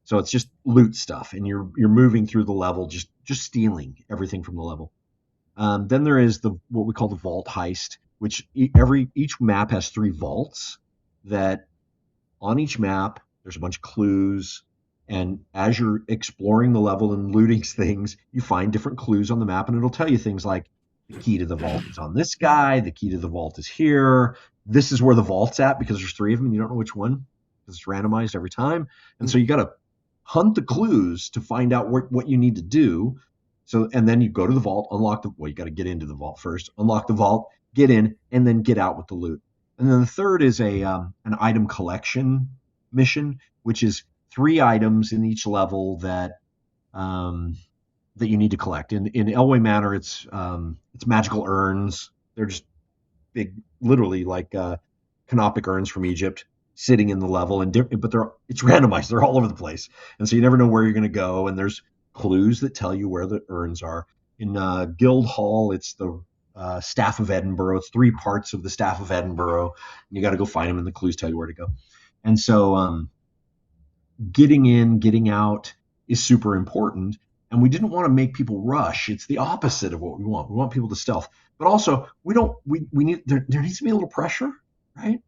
So it's just loot stuff, and you're moving through the level, just stealing everything from the level. Then there is what we call the vault heist, which each map has 3 vaults. That on each map there's a bunch of clues, and as you're exploring the level and looting things, you find different clues on the map, and it'll tell you things like the key to the vault is on this guy, the key to the vault is here, this is where the vault's at, because there's 3 of them and you don't know which one because it's randomized every time. And so you got to hunt the clues to find out what you need to do. So, and then you go to the vault, you got to get into the vault first, unlock the vault, get in, and then get out with the loot. And then the third is an item collection mission, which is 3 items in each level that you need to collect. In Elway Manor, it's magical urns. They're just big, literally like canopic urns from Egypt, sitting in the level, but it's randomized. They're all over the place, and so you never know where you're going to go. And there's clues that tell you where the urns are. In Guildhall, it's the Staff of Edinburgh. It's 3 parts of the Staff of Edinburgh. And you got to go find them, and the clues tell you where to go. And so getting in, getting out is super important. And we didn't want to make people rush. It's the opposite of what we want. We want people to stealth. But also, we need there needs to be a little pressure, right?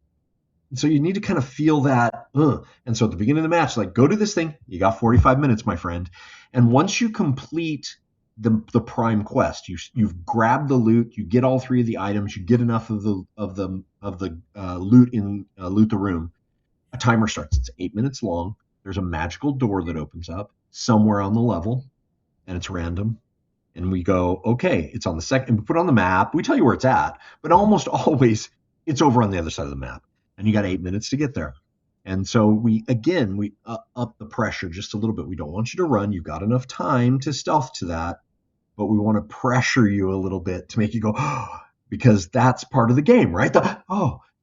And so you need to kind of feel that. And so at the beginning of the match, like, go do this thing. You got 45 minutes, my friend. And once you complete the prime quest, you've grabbed the loot, you get all 3 of the items, you get enough of the loot in loot the room. A timer starts. It's 8 minutes long. There's a magical door that opens up somewhere on the level, and it's random. And we go, okay, it's on the second. And we put it on the map. We tell you where it's at, but almost always it's over on the other side of the map. And you got 8 minutes to get there. And so we up the pressure just a little bit. We don't want you to run. You've got enough time to stealth to that, but we want to pressure you a little bit to make you go, because that's part of the game, right?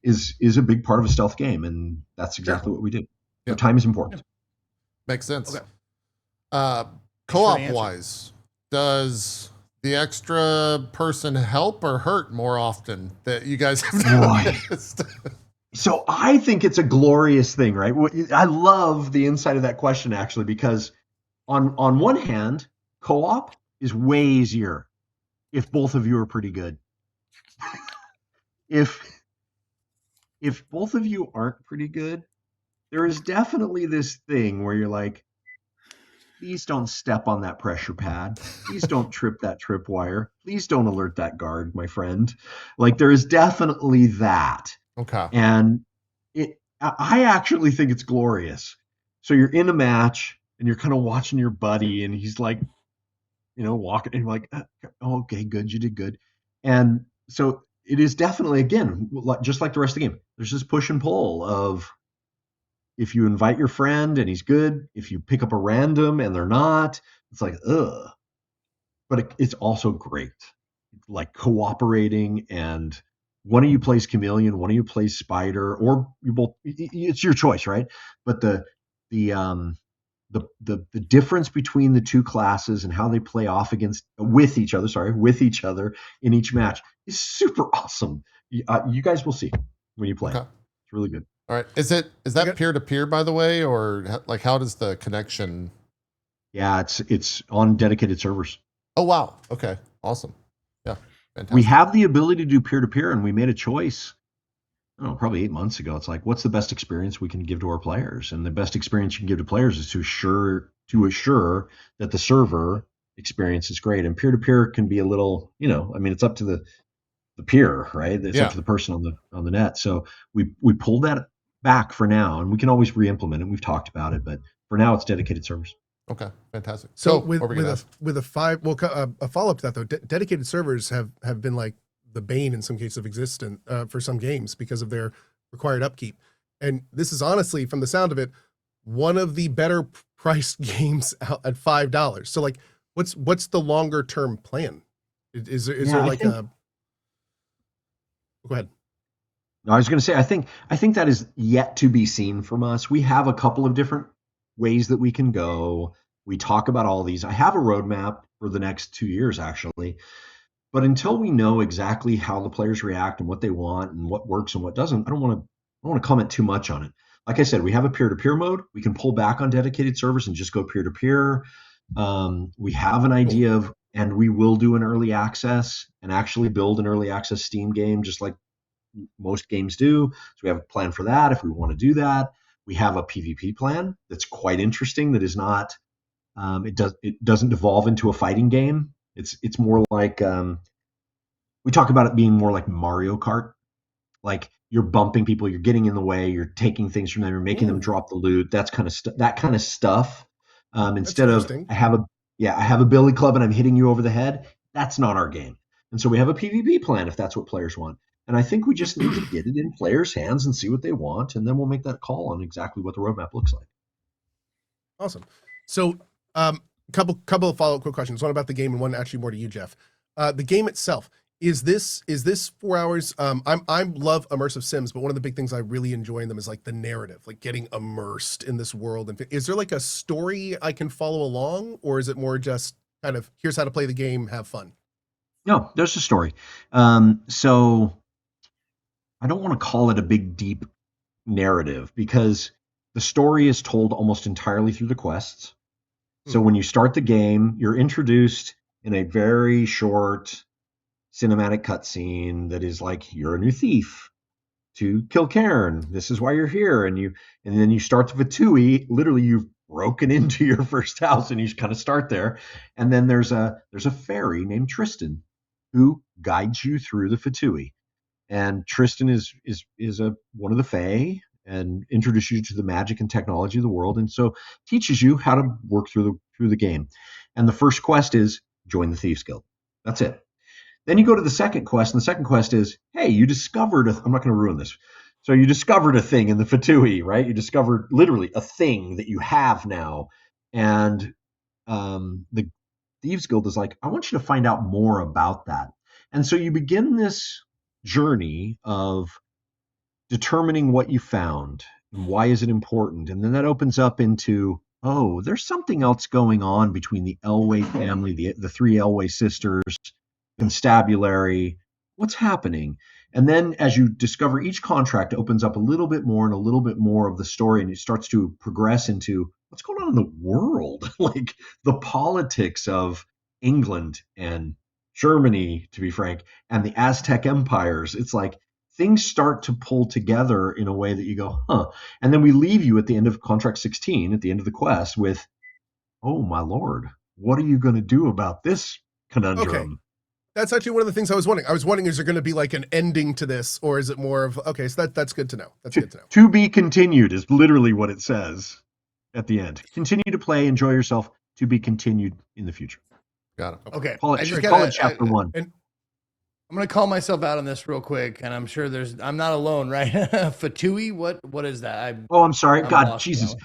Is a big part of a stealth game, and that's exactly what we did. Yeah. So time is important. Makes sense. Okay. Co-op wise, does the extra person help or hurt more often that you guys have noticed? So I think it's a glorious thing, right? I love the inside of that question, actually, because on one hand, co-op is way easier if both of you are pretty good. If both of you aren't pretty good, there is definitely this thing where you're like, please don't step on that pressure pad. Please don't trip that tripwire. Please don't alert that guard, my friend. Like, there is definitely that. Okay. And I actually think it's glorious. So you're in a match and you're kind of watching your buddy, and he's like, walking, and you're like, oh, okay, good, you did good. And so it is definitely, again, just like the rest of the game, there's this push and pull of, if you invite your friend and he's good, if you pick up a random and they're not, it's like, ugh. but it's also great, like cooperating, and one of you plays chameleon, one of you plays spider, or you both. It's your choice, right? But the um the difference between the two classes and how they play off with each other in each match is super awesome. You guys will see when you play. Okay. It's really good. All right. Is that peer to peer, by the way, or like how does the connection? Yeah, it's on dedicated servers. Oh wow. Okay. Awesome. Yeah. Fantastic. We have the ability to do peer to peer, and we made a choice. I don't know, probably 8 months ago. It's like, what's the best experience we can give to our players? And the best experience you can give to players is to assure that the server experience is great. And peer to peer can be a little, I mean, it's up to the peer, right? It's up to the person on the net. So we pulled that back for now, and we can always re-implement it. We've talked about it, but for now, it's dedicated servers. Okay, fantastic. So with a follow-up to that though, dedicated servers have been like the bane in some cases of existence for some games because of their required upkeep. And this is honestly, from the sound of it, one of the better priced games out at $5. So like, what's the longer term plan? Is there like a? Go ahead. No, I was going to say, I think that is yet to be seen from us. We have a couple of different ways that we can go. We talk about all these. I have a roadmap for the next 2 years, actually. But until we know exactly how the players react and what they want and what works and what doesn't, I don't want to comment too much on it. Like I said, we have a peer-to-peer mode. We can pull back on dedicated servers and just go peer-to-peer. We have an idea of, and we will do an early access and actually build an early access Steam game, just like most games do. So we have a plan for that if we want to do that. We have a PvP plan that's quite interesting. That is not, it doesn't devolve into a fighting game. It's more like, we talk about it being more like Mario Kart. Like you're bumping people, you're getting in the way, you're taking things from them, you're making them drop the loot. That kind of stuff. Instead of I have a billy club and I'm hitting you over the head. That's not our game. And so we have a PvP plan if that's what players want. And I think we just need to get it in players' hands and see what they want, and then we'll make that call on exactly what the roadmap looks like. Awesome. So, couple of follow-up quick questions. One about the game and one actually more to you, Jeff. The game itself, is this 4 hours? I love immersive sims, but one of the big things I really enjoy in them is like the narrative, like getting immersed in this world. And is there like a story I can follow along, or is it more just kind of here's how to play the game, have fun? No, there's a story. So I don't want to call it a big, deep narrative because the story is told almost entirely through the quests. So when you start the game, you're introduced in a very short cinematic cutscene that is like, you're a new thief to kill Cairn. This is why you're here. And then you start the Fatui. Literally, you've broken into your first house and you kind of start there. And then there's a fairy named Tristan who guides you through the Fatui. And Tristan is one of the Fae and introduces you to the magic and technology of the world, and so teaches you how to work through the game. And the first quest is join the Thieves Guild. That's it. Then you go to the second quest, and the second quest is, hey, you discovered I'm not going to ruin this. So you discovered a thing in the Fatui, right? You discovered literally a thing that you have now, and the Thieves Guild is like, I want you to find out more about that. And so you begin this journey of determining what you found and why is it important. And then that opens up into, oh, there's something else going on between the Elway family, the three Elway sisters, constabulary. What's happening? And then as you discover each contract opens up a little bit more and a little bit more of the story, and it starts to progress into what's going on in the world, like the politics of England and Germany, to be frank, and the Aztec empires. It's like things start to pull together in a way that you go, huh. And then we leave you at the end of contract 16, at the end of the quest with, oh my Lord, what are you going to do about this conundrum? Okay. That's actually one of the things I was wondering. I was wondering, is there going to be like an ending to this, or is it more of, okay, so that's good to know. That's good to know. To be continued is literally what it says at the end. Continue to play, enjoy yourself, to be continued in the future. Got it. Okay. Call it chapter 1. And I'm going to call myself out on this real quick, and I'm sure I'm not alone, right? Fatui, what is that? I'm sorry. God, Jesus.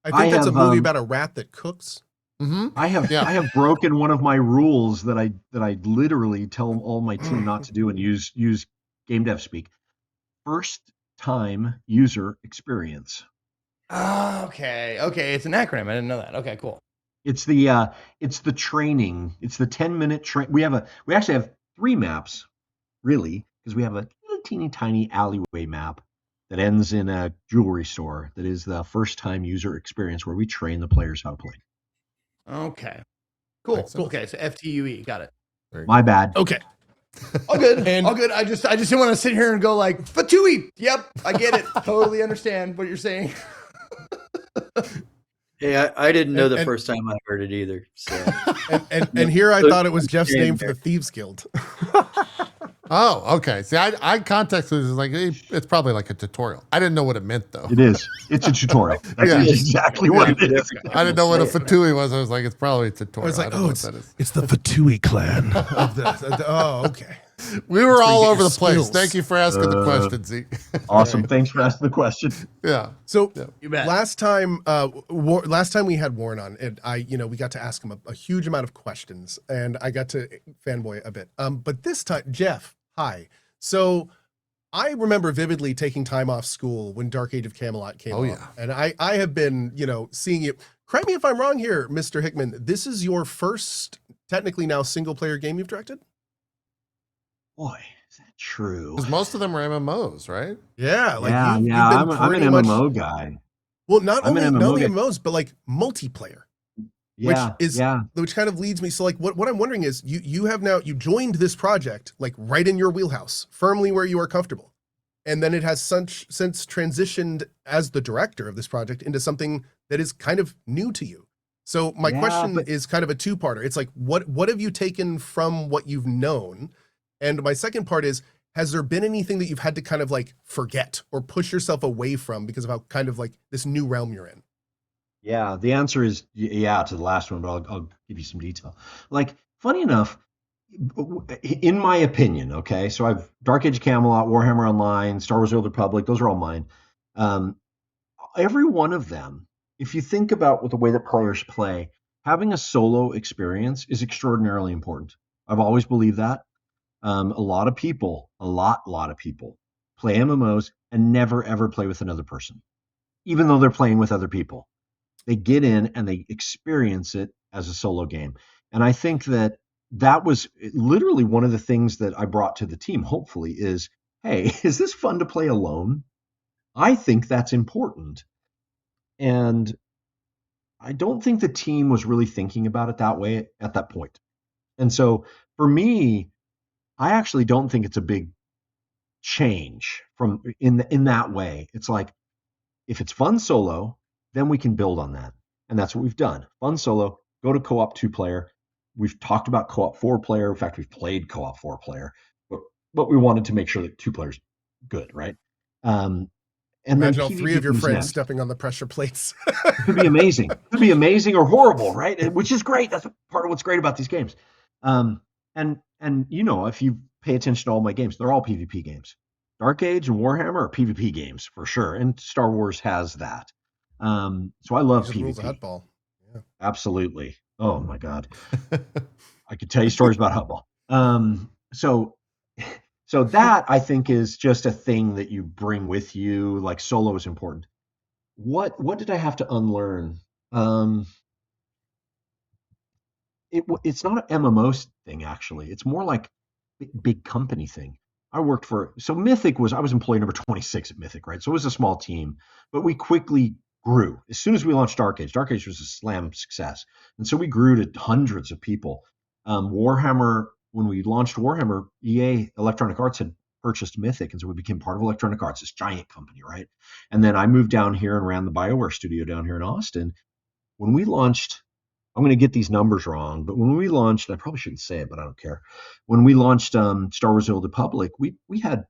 I think that's a movie about a rat that cooks. I have Yeah. I have broken one of my rules that I literally tell all my team not to do and use game dev speak. First time user experience. Okay. It's an acronym. I didn't know that. Okay, cool. It's the training. It's the 10-minute train. We actually have 3 maps, really, because we have a little teeny tiny alleyway map that ends in a jewelry store that is the first time user experience where we train the players how to play. Okay. Cool. Excellent. Okay, so FTUE. Got it. My bad. Okay. All good. And- All good. I just didn't want to sit here and go like Fatui. Yep, I get it. Totally understand what you're saying. Hey, I didn't know the And- first time I heard it either. So And here I thought it was Jeff's name for the Thieves Guild. Oh, okay. See, I contexted it as like it's probably like a tutorial. I didn't know what it meant though. It is. It's a tutorial. That's Yeah. exactly what it is. I didn't know what a fatui was. I was like, it's probably a tutorial. I was like, don't know oh, what that is. it's the Fatui clan. Oh, okay. We were all you get over your the place. skills. Thank you for asking the question, Zeke. Awesome. Thanks for asking the question. Yeah. So You bet. last time we had Warren on, and we got to ask him a huge amount of questions, and I got to fanboy a bit. But this time, Jeff, hi. So I remember vividly taking time off school when Dark Age of Camelot came Oh, out. yeah. And I have been, seeing you. Correct me if I'm wrong here, Mr. Hickman. This is your first, technically now, single-player game you've directed? Boy, is that true? Because most of them are MMOs, right? Yeah. Like yeah, you've been I'm an pretty much- MMO guy. Well, not I'm only an MMO guy. MMOs, but like multiplayer. Yeah, Which kind of leads me. So like what I'm wondering is you have now, you joined this project like right in your wheelhouse, firmly where you are comfortable. And then it has since transitioned as the director of this project into something that is kind of new to you. So my question is kind of a two-parter. It's like, what have you taken from what you've known? And my second part is, has there been anything that you've had to kind of like forget or push yourself away from because of how kind of like this new realm you're in? Yeah, the answer is yeah to the last one, but I'll give you some detail. Like, funny enough, in my opinion, okay, so I've Dark Age of Camelot, Warhammer Online, Star Wars: The Old Republic, those are all mine. Every one of them, if you think about the way that players play, having a solo experience is extraordinarily important. I've always believed that. A lot of people play MMOs and never ever play with another person, even though they're playing with other people. They get in and they experience it as a solo game. And I think that was literally one of the things that I brought to the team, hopefully, is, hey, is this fun to play alone? I think that's important. And I don't think the team was really thinking about it that way at that point. And so for me, I actually don't think it's a big change from in that way. It's like, if it's fun solo, then we can build on that. And that's what we've done. Fun solo, go to co-op 2-player. We've talked about co-op 4-player. In fact, we've played co-op 4-player, but we wanted to make sure that 2 players good, right? And Imagine then all 3 of your friends stepping on the pressure plates. It could be amazing. It could be amazing or horrible, right? Which is great. That's part of what's great about these games. And if you pay attention to all my games, they're all PvP games. Dark Age and Warhammer are PvP games for sure, and Star Wars has that. So I love PvP. Rules of Hutball. Yeah. Absolutely. Oh my God. I could tell you stories about Hutball. So that I think is just a thing that you bring with you. Like, solo is important. What did I have to unlearn? It's not an MMO thing, actually. It's more like big company thing. I worked Mythic I was employee number 26 at Mythic, right? So it was a small team, but we quickly grew. As soon as we launched Dark Age was a slam success. And so we grew to hundreds of people. Warhammer, when we launched Warhammer, EA, Electronic Arts, had purchased Mythic, and so we became part of Electronic Arts, this giant company, right? And then I moved down here and ran the BioWare studio down here in Austin. When we launched, I'm going to get these numbers wrong, but when we launched, I probably shouldn't say it, but I don't care. When we launched Star Wars: The Old Republic, we had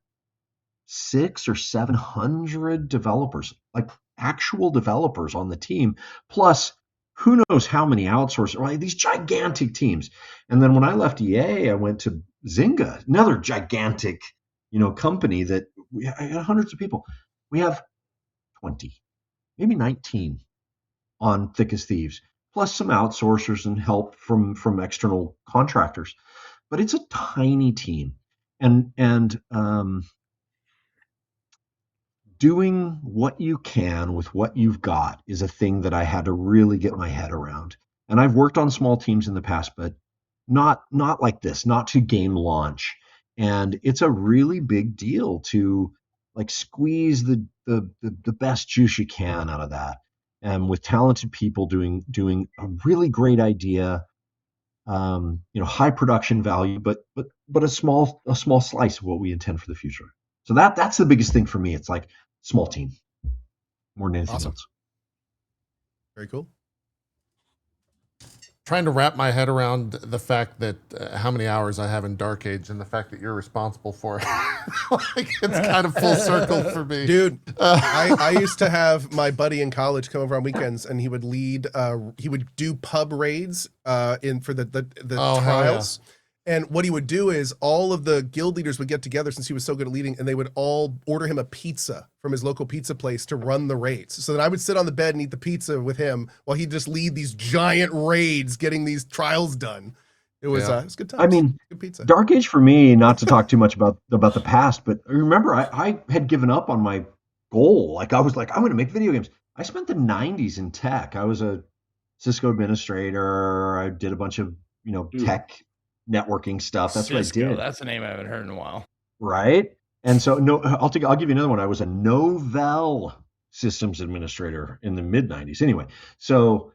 600 or 700 developers, like actual developers on the team, plus who knows how many outsourcers, right? These gigantic teams. And then when I left EA, I went to Zynga, another gigantic, company that I had hundreds of people. We have 20, maybe 19 on Thick as Thieves, plus some outsourcers and help from external contractors. But it's a tiny team, and doing what you can with what you've got is a thing that I had to really get my head around. And I've worked on small teams in the past, but not like this, not to game launch. And it's a really big deal to like squeeze the best juice you can out of that. And with talented people doing a really great idea, high production value, but a small slice of what we intend for the future. So that's the biggest thing for me. It's like small team more than anything else. Very cool. Trying to wrap my head around the fact that how many hours I have in Dark Age and the fact that you're responsible for it. Like, it's kind of full circle for me. Dude, I used to have my buddy in college come over on weekends, and he would lead, he would do pub raids for the trials. Yeah. And what he would do is all of the guild leaders would get together, since he was so good at leading, and they would all order him a pizza from his local pizza place to run the raids. So then I would sit on the bed and eat the pizza with him while he'd just lead these giant raids, getting these trials done. It was it was good times. I mean, good pizza. Dark Age for me, not to talk too much about the past, but remember, I had given up on my goal. Like, I was like, I'm going to make video games. I spent the 90s in tech. I was a Cisco administrator. I did a bunch of, tech networking stuff. That's Cisco, what I did. That's a name I haven't heard in a while. Right. And so I'll give you another one. I was a Novell systems administrator in the mid 90s. Anyway, so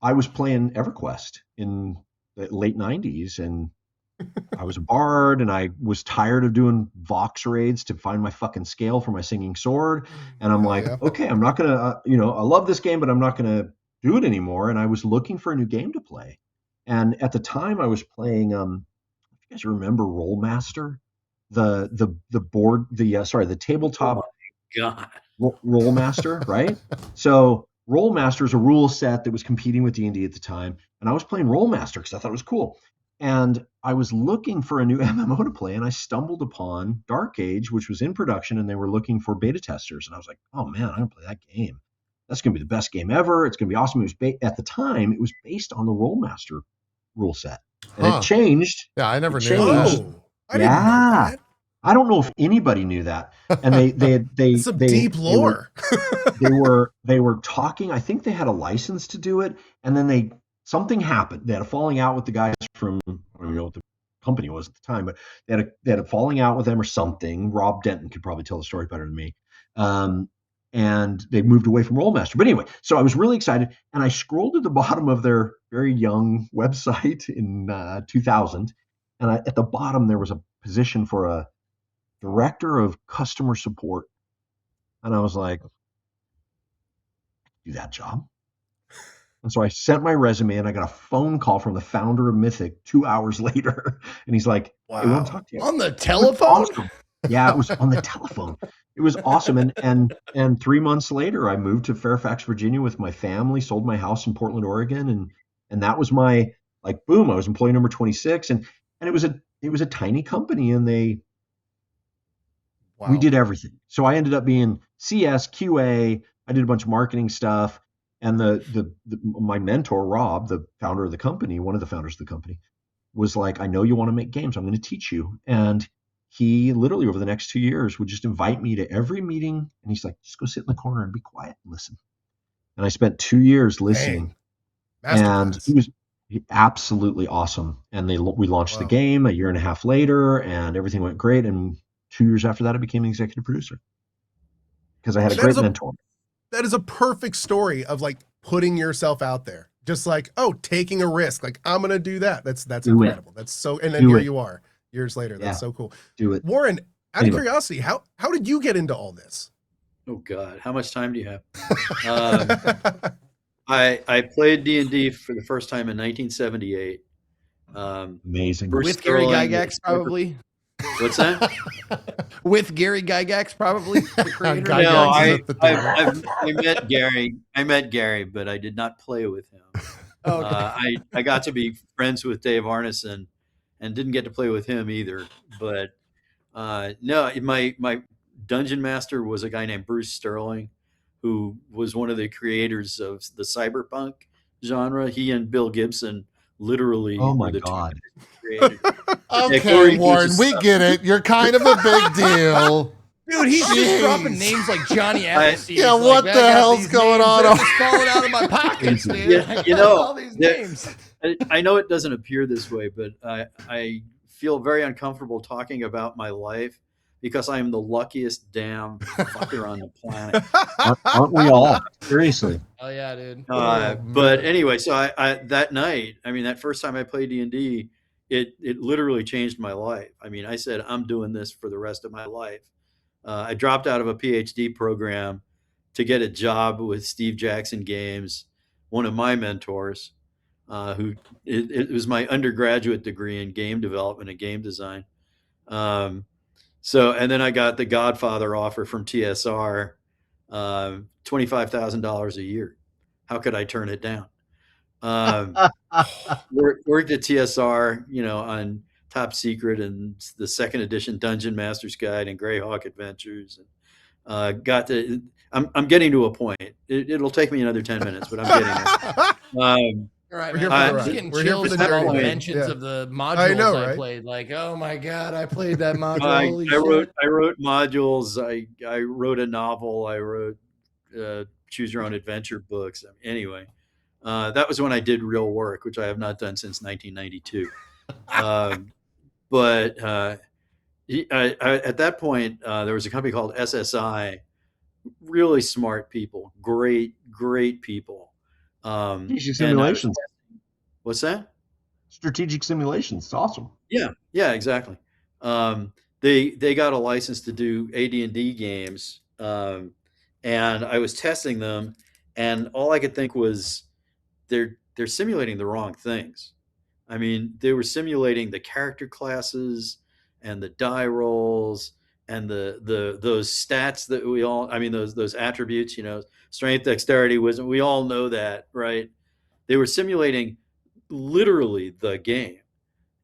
I was playing EverQuest in the late 90s, and I was a bard, and I was tired of doing Vox raids to find my fucking scale for my singing sword. And I'm okay, I'm not going to, I love this game, but I'm not going to do it anymore. And I was looking for a new game to play. And at the time I was playing, if you guys remember Rollmaster, the board, the tabletop Rollmaster, right? So Rollmaster is a rule set that was competing with D&D at the time. And I was playing Rollmaster because I thought it was cool. And I was looking for a new MMO to play, and I stumbled upon Dark Age, which was in production, and they were looking for beta testers. And I was like, oh man, I'm going to play that game. That's going to be the best game ever. It's going to be awesome. It was at the time, it was based on the Rollmaster rule set. And it changed. Yeah, I never knew that. I didn't know that. I don't know if anybody knew that. And they some deep lore. They were talking. I think they had a license to do it, and then something happened. They had a falling out with the guys from, I don't even know what the company was at the time, but they had a falling out with them or something. Rob Denton could probably tell the story better than me. And they moved away from Rollmaster. But anyway, so I was really excited, and I scrolled to the bottom of their very young website in 2000, and at the bottom there was a position for a director of customer support, and I was like, do that job. And so I sent my resume, and I got a phone call from the founder of Mythic 2 hours later, and he's like, wow. Hey, we want to talk to you. On the telephone? Awesome. Yeah, it was on the telephone. It was awesome. And 3 months later, I moved to Fairfax, Virginia with my family, sold my house in Portland, Oregon. And that was my, boom, I was employee number 26. And it was a tiny company, and we did everything. So I ended up being CS, QA. I did a bunch of marketing stuff. And my mentor, Rob, the founder of the company, one of the founders of the company, was like, I know you want to make games. I'm going to teach you. And he literally over the next 2 years would just invite me to every meeting. And he's like, just go sit in the corner and be quiet and listen. And I spent 2 years listening. And he was absolutely awesome. And we launched the game a year and a half later, and everything went great. And 2 years after that, I became an executive producer because I had a great mentor. That is a perfect story of putting yourself out there. Just taking a risk. I'm going to do that. That's incredible. That's so, and then here you are years later. That's so cool. Do it. Warren, out of curiosity, how did you get into all this? Oh God, how much time do you have? I played D&D for the first time in 1978. Amazing. With Gary Gygax, probably. What's that? With Gary Gygax, probably. The creator. No, I met Gary. I met Gary, but I did not play with him. Okay. I got to be friends with Dave Arneson, and didn't get to play with him either. But no, my dungeon master was a guy named Bruce Sterling, who was one of the creators of the Cyberpunk genre. He and Bill Gibson literally Oh my were the God. two created. Okay, Corey Warren, was we just- get it. You're kind of a big deal. Dude, he's just Jeez. dropping names like Johnny Appleseed. Yeah, Like, what "Man, the I got hell's these going names on that are over- just falling out of my pockets, dude. Yeah, I you got know, all these yeah. names. I know it doesn't appear this way, but I feel very uncomfortable talking about my life because I am the luckiest damn fucker on the planet. Aren't we all? Seriously. Oh yeah, dude. But anyway, so I that night, I mean, that first time I played D&D, it literally changed my life. I mean, I said, I'm doing this for the rest of my life. I dropped out of a PhD program to get a job with Steve Jackson Games, one of my mentors, who it was my undergraduate degree in game development and game design. And then I got the Godfather offer from TSR, $25,000 a year. How could I turn it down? Worked at TSR, on Top Secret and the second edition Dungeon Master's Guide and Greyhawk Adventures. And I'm getting to a point. It'll take me another 10 minutes, but I'm getting there. All right, We're here man. for I'm the just ride. getting We're here for chills the at all journey, the man. mentions Yeah. of the modules I know, I right? played. Like, oh my god, I played that module. I Holy shit. wrote modules. I wrote a novel. I wrote choose your own adventure books. Anyway, that was when I did real work, which I have not done since 1992. But at that point, there was a company called SSI. Really smart people, great people. Strategic and simulations. What's that? Strategic simulations. It's awesome. Yeah, exactly. They got a license to do AD&D games, and I was testing them, and all I could think was they're simulating the wrong things. I mean, they were simulating the character classes and the die rolls and those stats that we all, I mean, those attributes, strength, dexterity, wisdom. We all know that, right? They were simulating literally the game,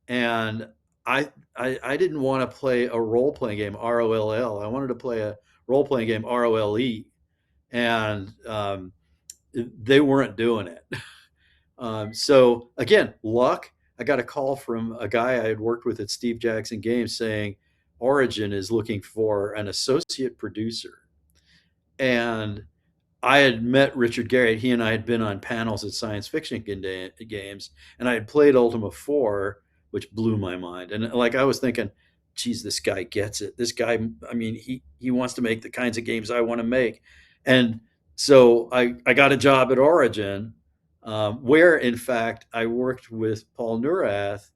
and I didn't want to play a role playing game ROLL. I wanted to play a role playing game ROLE, and they weren't doing it. So again, luck. I got a call from a guy I had worked with at Steve Jackson Games saying Origin is looking for an associate producer, and I had met Richard Garriott. He and I had been on panels at science fiction games, and I had played Ultima 4, which blew my mind. And like I was thinking, geez, this guy gets it. This guy, I mean, he wants to make the kinds of games I want to make. And so I got a job at Origin, where in fact I worked with Paul Neurath,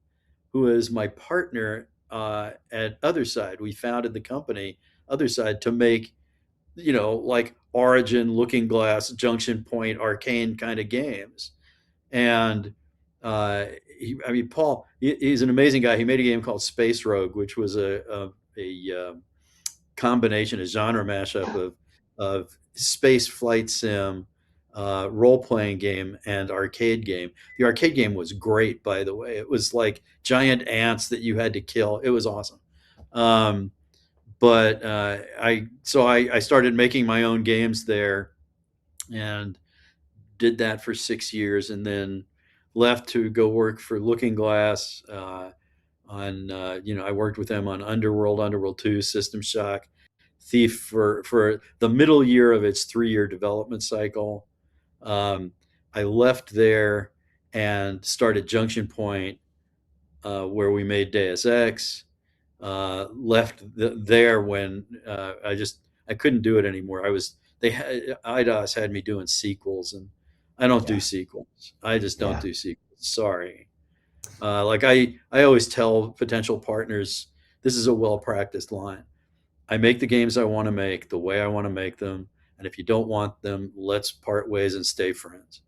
who is my partner at Otherside. We founded the company Otherside to make, like Origin, Looking Glass, Junction Point, Arcane kind of games. And Paul, he's an amazing guy. He made a game called Space Rogue, which was a combination, a genre mashup of space flight sim, role-playing game, and arcade game. The arcade game was great, by the way. It was like giant ants that you had to kill. It was awesome. But I started making my own games there, and did that for 6 years, and then left to go work for Looking Glass. I worked with them on Underworld 2, System Shock, Thief for the middle year of its 3-year development cycle. I left there and started Junction Point, where we made Deus Ex. Left there when I couldn't do it anymore. IDOS had me doing sequels, and I don't do sequels. I just don't do sequels. Sorry. Like I always tell potential partners, this is a well-practiced line. I make the games I want to make the way I want to make them. And if you don't want them, let's part ways and stay friends.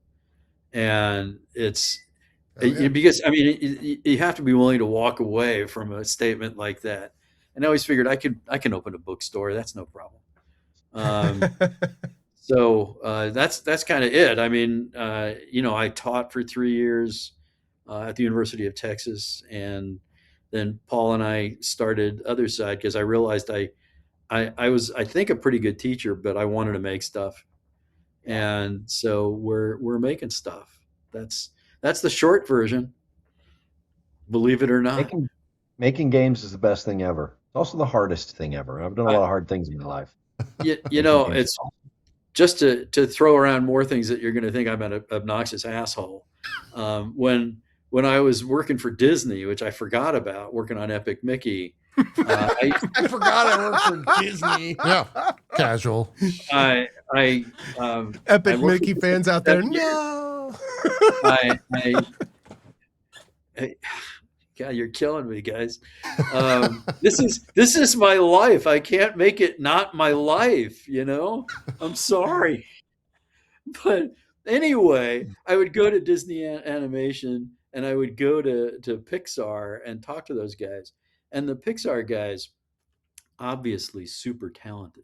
And it's because, I mean, you have to be willing to walk away from a statement like that. And I always figured I can open a bookstore. That's no problem. So that's kind of it. I mean, I taught for 3 years at the University of Texas, and then Paul and I started Otherside because I realized I was, I think, a pretty good teacher, but I wanted to make stuff, and so we're making stuff. That's the short version. Believe it or not. Making games is the best thing ever. It's also the hardest thing ever. I've done a lot of hard things in my life. You know, it's just to throw around more things that you're going to think I'm an obnoxious asshole. When I was working for Disney, which I forgot about, working on Epic Mickey, I forgot I worked for Disney. Yeah, casual. Epic Mickey fans out there, no. God, you're killing me, guys. This is my life. I can't make it not my life, you know? I'm sorry. But anyway, I would go to Disney Animation and I would go to Pixar and talk to those guys. And the Pixar guys, obviously super talented,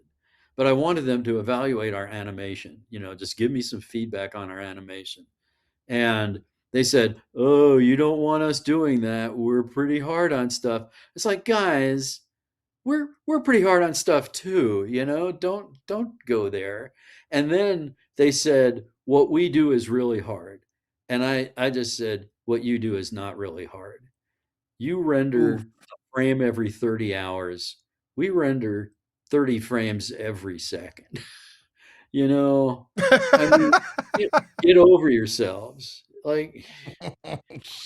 but I wanted them to evaluate our animation, just give me some feedback on our animation. And they said, "Oh, you don't want us doing that. We're pretty hard on stuff." It's like, guys, we're pretty hard on stuff too, don't go there. And then they said, "What we do is really hard." And I just said, "What you do is not really hard. You render a frame every 30 hours. We render 30 frames every second." I mean, get over yourselves. Like,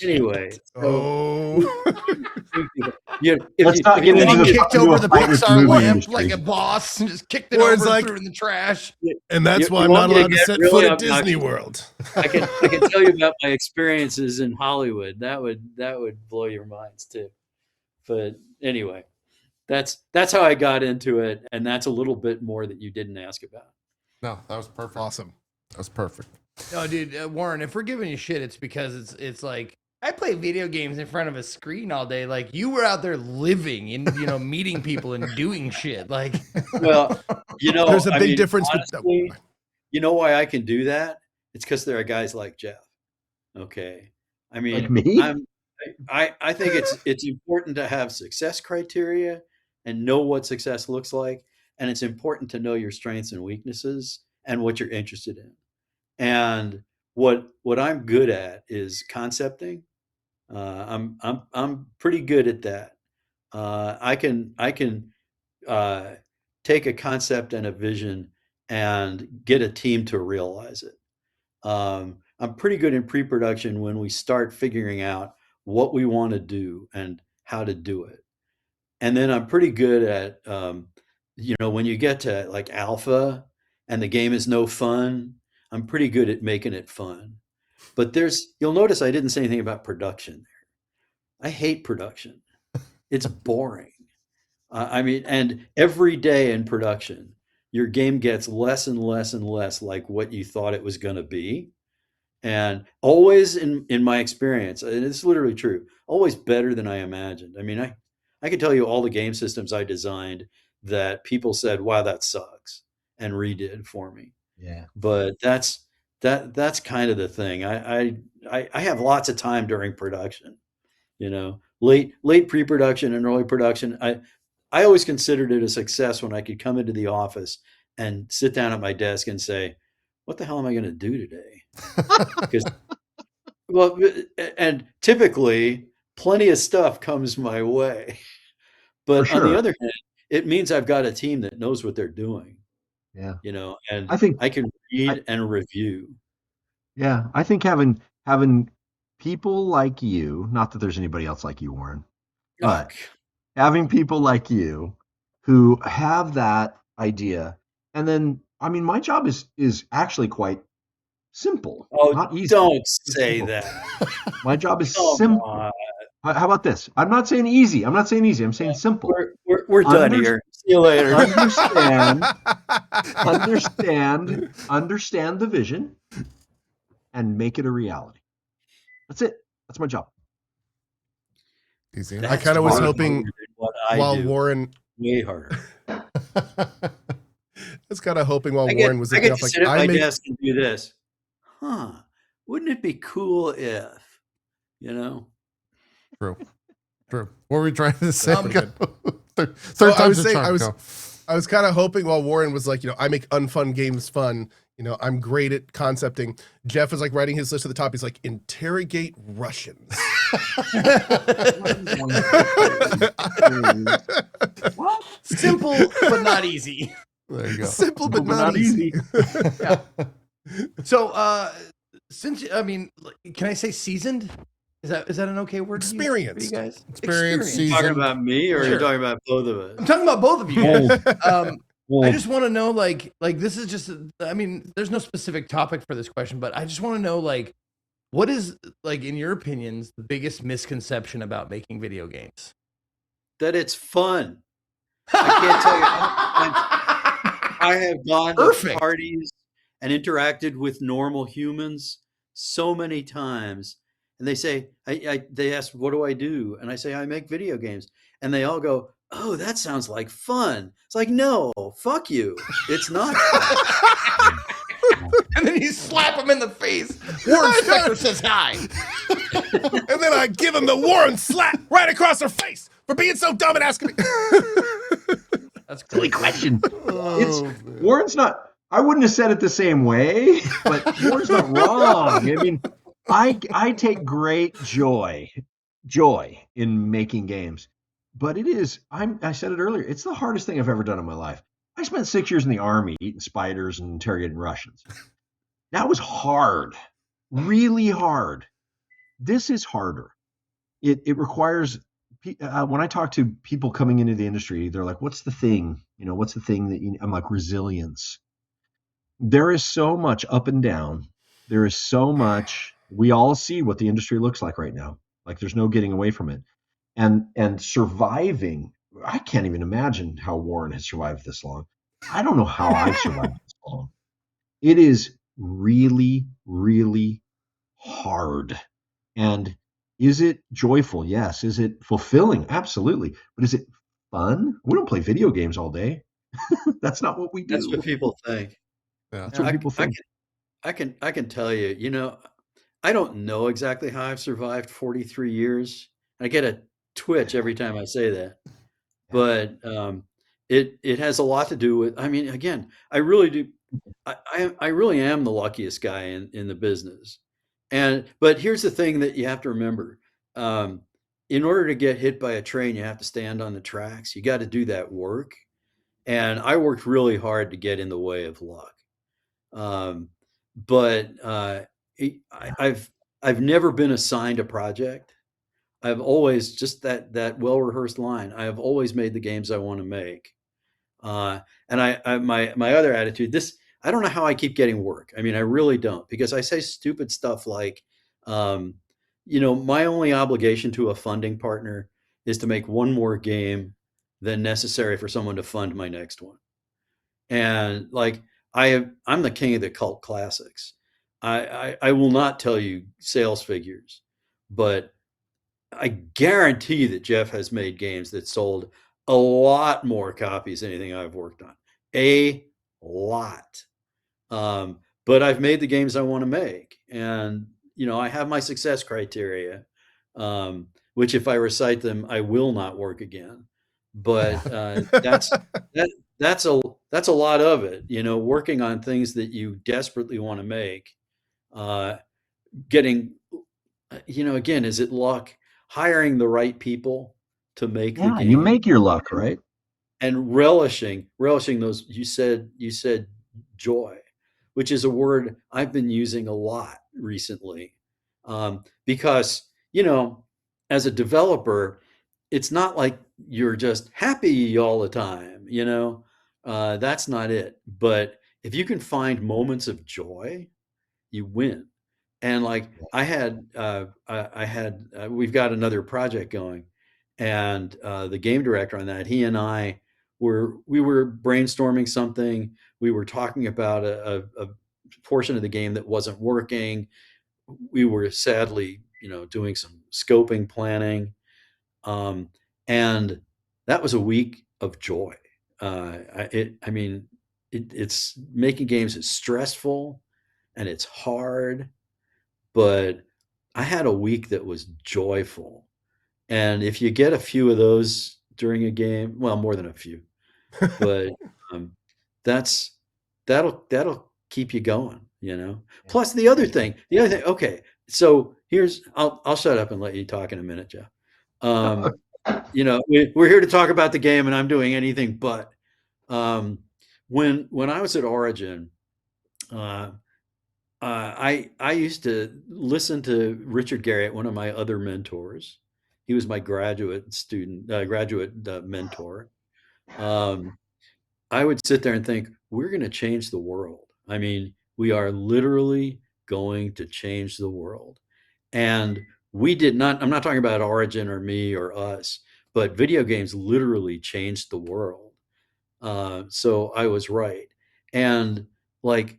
anyway. Let's not get into He kicked over the Pixar lamp industry. like a boss and just kicked it Or over it's and like- threw it in the trash. And that's why you I'm not want me to allowed to get set really foot at obnoxious? Disney World. I can tell you about my experiences in Hollywood. That would blow your minds too. But anyway, that's how I got into it, and that's a little bit more that you didn't ask about. No, that was perfect. Awesome. That was perfect. No, dude, Warren, if we're giving you shit, it's because it's like I play video games in front of a screen all day. Like you were out there living and meeting people and doing shit. Like, well, there's a big difference. Honestly, you know why I can do that? It's because there are guys like Jeff. Okay, I mean, Like me? I think it's important to have success criteria and know what success looks like, and it's important to know your strengths and weaknesses and what you're interested in. And what I'm good at is concepting. I'm pretty good at that. I can take a concept and a vision and get a team to realize it. I'm pretty good in pre-production when we start figuring out what we want to do and how to do it. And then I'm pretty good at when you get to like alpha and the game is no fun, I'm pretty good at making it fun. But you'll notice I didn't say anything about production there. I hate production. It's boring. I mean, and every day in production, your game gets less and less and less like what you thought it was going to be. And always in my experience, and it's literally true, always better than I imagined. I mean, I can tell you all the game systems I designed that people said, "Wow, that sucks," and redid for me. Yeah. But that's kind of the thing. I have lots of time during production, late pre-production and early production. I always considered it a success when I could come into the office and sit down at my desk and say, "What the hell am I going to do today?" Because, well, and typically plenty of stuff comes my way, but on the other hand, it means I've got a team that knows what they're doing. Yeah. And I think I can read and review. Yeah, I think having people like you, not that there's anybody else like you, Warren, but having people like you who have that idea, and then I mean, my job is actually quite simple. Oh, not easy. Don't say simple. that. My job is Come simple. on. How about this? I'm not saying easy. I'm saying simple. We're done here. See you later. Understand the vision and make it a reality. That's it. That's my job. Easy. I kind of was That's hoping harder than what I while do. Warren, Way harder. I was kind of hoping while I Warren was get looking to up, like sit at my I make, desk and do this. Wouldn't it be cool if, True. What were we trying to say? I'm Third I time's was the saying, charm. I was, Go. I was kind of hoping while Warren was like, I make unfun games fun. I'm great at concepting. Jeff was like writing his list at the top. He's like, interrogate Russians. What? Simple but not easy. There you go. Simple but not easy. Yeah. So, can I say seasoned? Is that an okay word? Experience. For you guys? Experience, Are you talking seasoned. about me, or are Sure. you talking about both of us? I'm talking about both of you guys. Well, I just want to know, like this is just, there's no specific topic for this question, but I just want to know, like, what is, like, in your opinions, the biggest misconception about making video games? That it's fun. I can't tell you. I have gone Perfect. to parties and interacted with normal humans so many times, and they say, they ask, "What do I do?" And I say, "I make video games," and they all go, "Oh, that sounds like fun." It's like, no, fuck you. It's not fun. And then you slap him in the face. Warren Spector says hi. And then I give him the Warren slap right across her face for being so dumb and asking me. That's a silly great question. Oh, man. Warren's not. I wouldn't have said it the same way, but Warren's not wrong. I mean, I take great joy in making games, but it is. I said it earlier. It's the hardest thing I've ever done in my life. I spent 6 years in the army eating spiders and interrogating Russians. That was hard, really hard. This is harder. It requires. When I talk to people coming into the industry, they're like, "What's the thing? What's the thing that you?" I'm like, resilience. There is so much up and down. There is so much. We all see what the industry looks like right now. Like, there's no getting away from it. And surviving. I can't even imagine how Warren has survived this long. I don't know how I've survived this long. It is really, really hard. And is it joyful? Yes. Is it fulfilling? Absolutely. But is it fun? We don't play video games all day. That's not what we do. That's what people think. Yeah. That's what people think. I can tell you, I don't know exactly how I've survived 43 years. I get a twitch every time I say that. But it has a lot to do with, again, I really do. I really am the luckiest guy in the business. But here's the thing that you have to remember. In order to get hit by a train, you have to stand on the tracks. You got to do that work. And I worked really hard to get in the way of luck. But I've never been assigned a project. I've always just that well-rehearsed line. I have always made the games I want to make. And my other attitude, I don't know how I keep getting work. I really don't, because I say stupid stuff like, my only obligation to a funding partner is to make one more game than necessary for someone to fund my next one. And like, I'm the king of the cult classics. I will not tell you sales figures, but I guarantee that Jeff has made games that sold a lot more copies than anything I've worked on. A lot. But I've made the games I want to make. And, I have my success criteria, which if I recite them, I will not work again. But that's a lot of it, working on things that you desperately want to make, getting, again, is it luck? Hiring the right people to make the game. You make your luck, right? And relishing those, you said joy, which is a word I've been using a lot recently. Because, as a developer, it's not like you're just happy all the time, that's not it. But if you can find moments of joy, you win. And like we've got another project going, and the game director on that, he and I we were brainstorming something. We were talking about a portion of the game that wasn't working. We were sadly, doing some scoping planning. And that was a week of joy. It's making games is stressful and it's hard, but I had a week that was joyful. And if you get a few of those during a game, well, more than a few, but that'll keep you going, you know. Plus the other thing, okay, so I'll shut up and let you talk in a minute, Jeff. You know, we're here to talk about the game, and I'm doing anything but. When I was at Origin, I used to listen to Richard Garriott, one of my other mentors. He was my graduate mentor. I would sit there and think, we're going to change the world. I mean, we are literally going to change the world. And we did not, I'm not talking about Origin or me or us, but video games literally changed the world. So I was right. And like,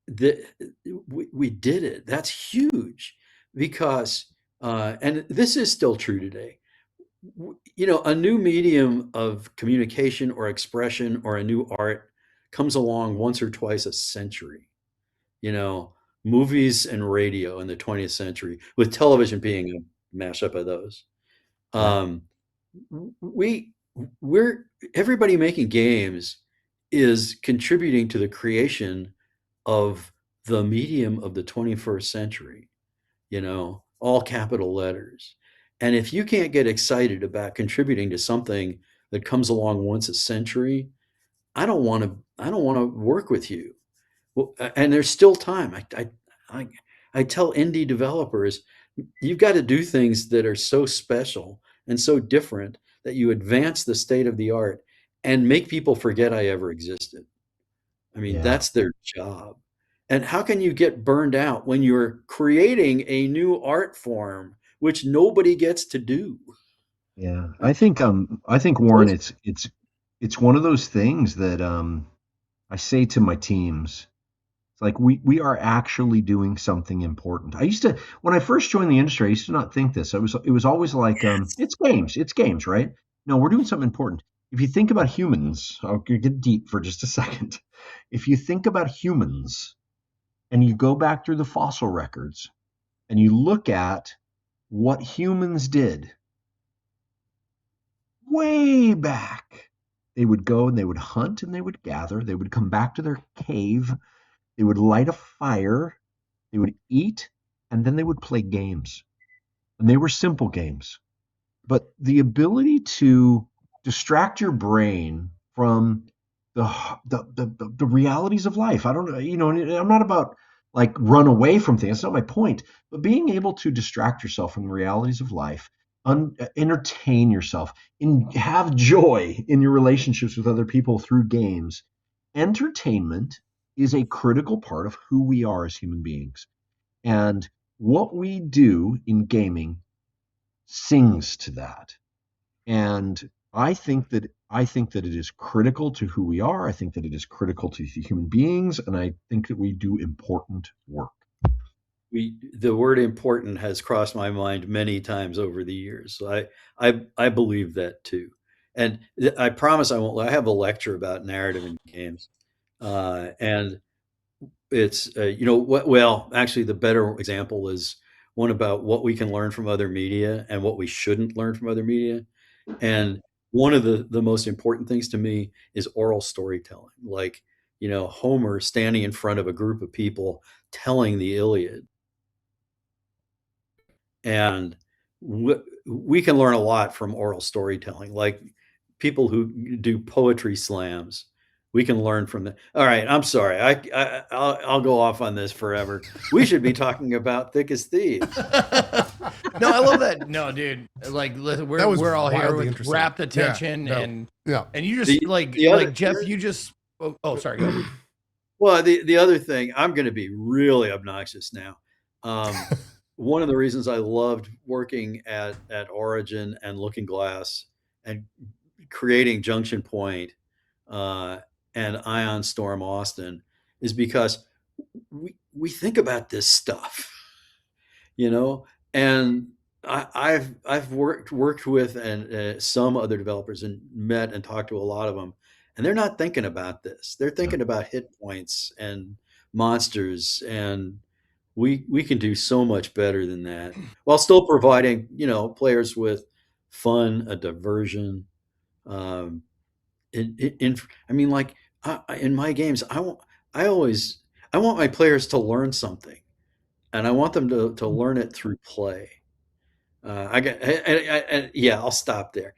we did it. That's huge because, and this is still true today. You know, a new medium of communication or expression or a new art comes along once or twice a century. You know, movies and radio in the 20th century, with television being a mashup of those. Um, we're everybody making games is contributing to the creation of the medium of the 21st century, you know, all capital letters. And if you can't get excited about contributing to something that comes along once a century, I don't want to work with you. Well, and there's still time. I tell indie developers, you've got to do things that are so special and so different that you advance the state of the art and make people forget I ever existed. I mean, Yeah. that's their job. And how can you get burned out when you're creating a new art form which nobody gets to do? Yeah, I think Warren, it's one of those things that I say to my teams. It's like we are actually doing something important. I used to, when I first joined the industry, I used to not think this. It was always like it's games, right? No, we're doing something important. If you think about humans, I'll get deep for just a second. If you think about humans and you go back through the fossil records and you look at what humans did way back. They would go and they would hunt and they would gather. They would come back to their cave. They would light a fire. They would eat, and then they would play games. And they were simple games. But the ability to distract your brain from the realities of life. I don't know, you know, and I'm not about like run away from things. That's not my point. But being able to distract yourself from the realities of life, entertain yourself, and have joy in your relationships with other people through games. Entertainment is a critical part of who we are as human beings. And what we do in gaming sings to that. And I think that it is critical to who we are. I think that it is critical to human beings, and I think that we do important work. The word important has crossed my mind many times over the years. So I believe that too. And I promise I won't. I have a lecture about narrative in games, and it's you know what? Well, actually, the better example is one about what we can learn from other media and what we shouldn't learn from other media. And one of the most important things to me is oral storytelling, like, you know, Homer standing in front of a group of people telling the Iliad. And we can learn a lot from oral storytelling, like people who do poetry slams. We can learn from that. All right, I'm sorry. I'll go off on this forever. We should be talking about Thick as Thieves. No, I love that. No, dude. Like, listen, we're all here wildly with interesting. rapt attention, Yeah, no. and Yeah. and you just The other- Jeff, you just. Oh, sorry. Go ahead. Well, the other thing, I'm going to be really obnoxious now. One of the reasons I loved working at Origin and Looking Glass and creating Junction Point and Ion Storm Austin is because we think about this stuff, you know, and I've worked with and some other developers and met and talked to a lot of them, and they're not thinking about this. They're thinking about hit points and monsters, and we can do so much better than that while still providing, you know, players with fun, a diversion, um, I mean, like in my games, I want my players to learn something, and I want them to learn it through play. Yeah, I'll stop there.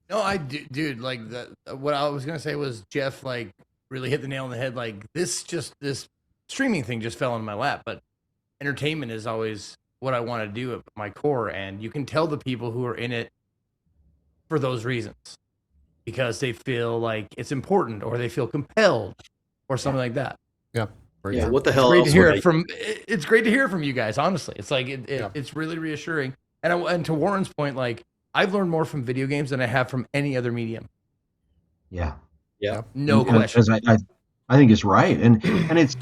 No, dude, like what I was gonna say was Jeff like really hit the nail on the head. Like this streaming thing just fell in my lap, but entertainment is always what I want to do at my core, and you can tell the people who are in it for those reasons because they feel like it's important or they feel compelled or something like that. Yeah. Yeah. What the hell? Great to hear it from. It's great to hear from you guys. Honestly, it's like it's really reassuring. And to Warren's point, like I've learned more from video games than I have from any other medium. Yeah. Yeah. No question. I think it's right, and it's.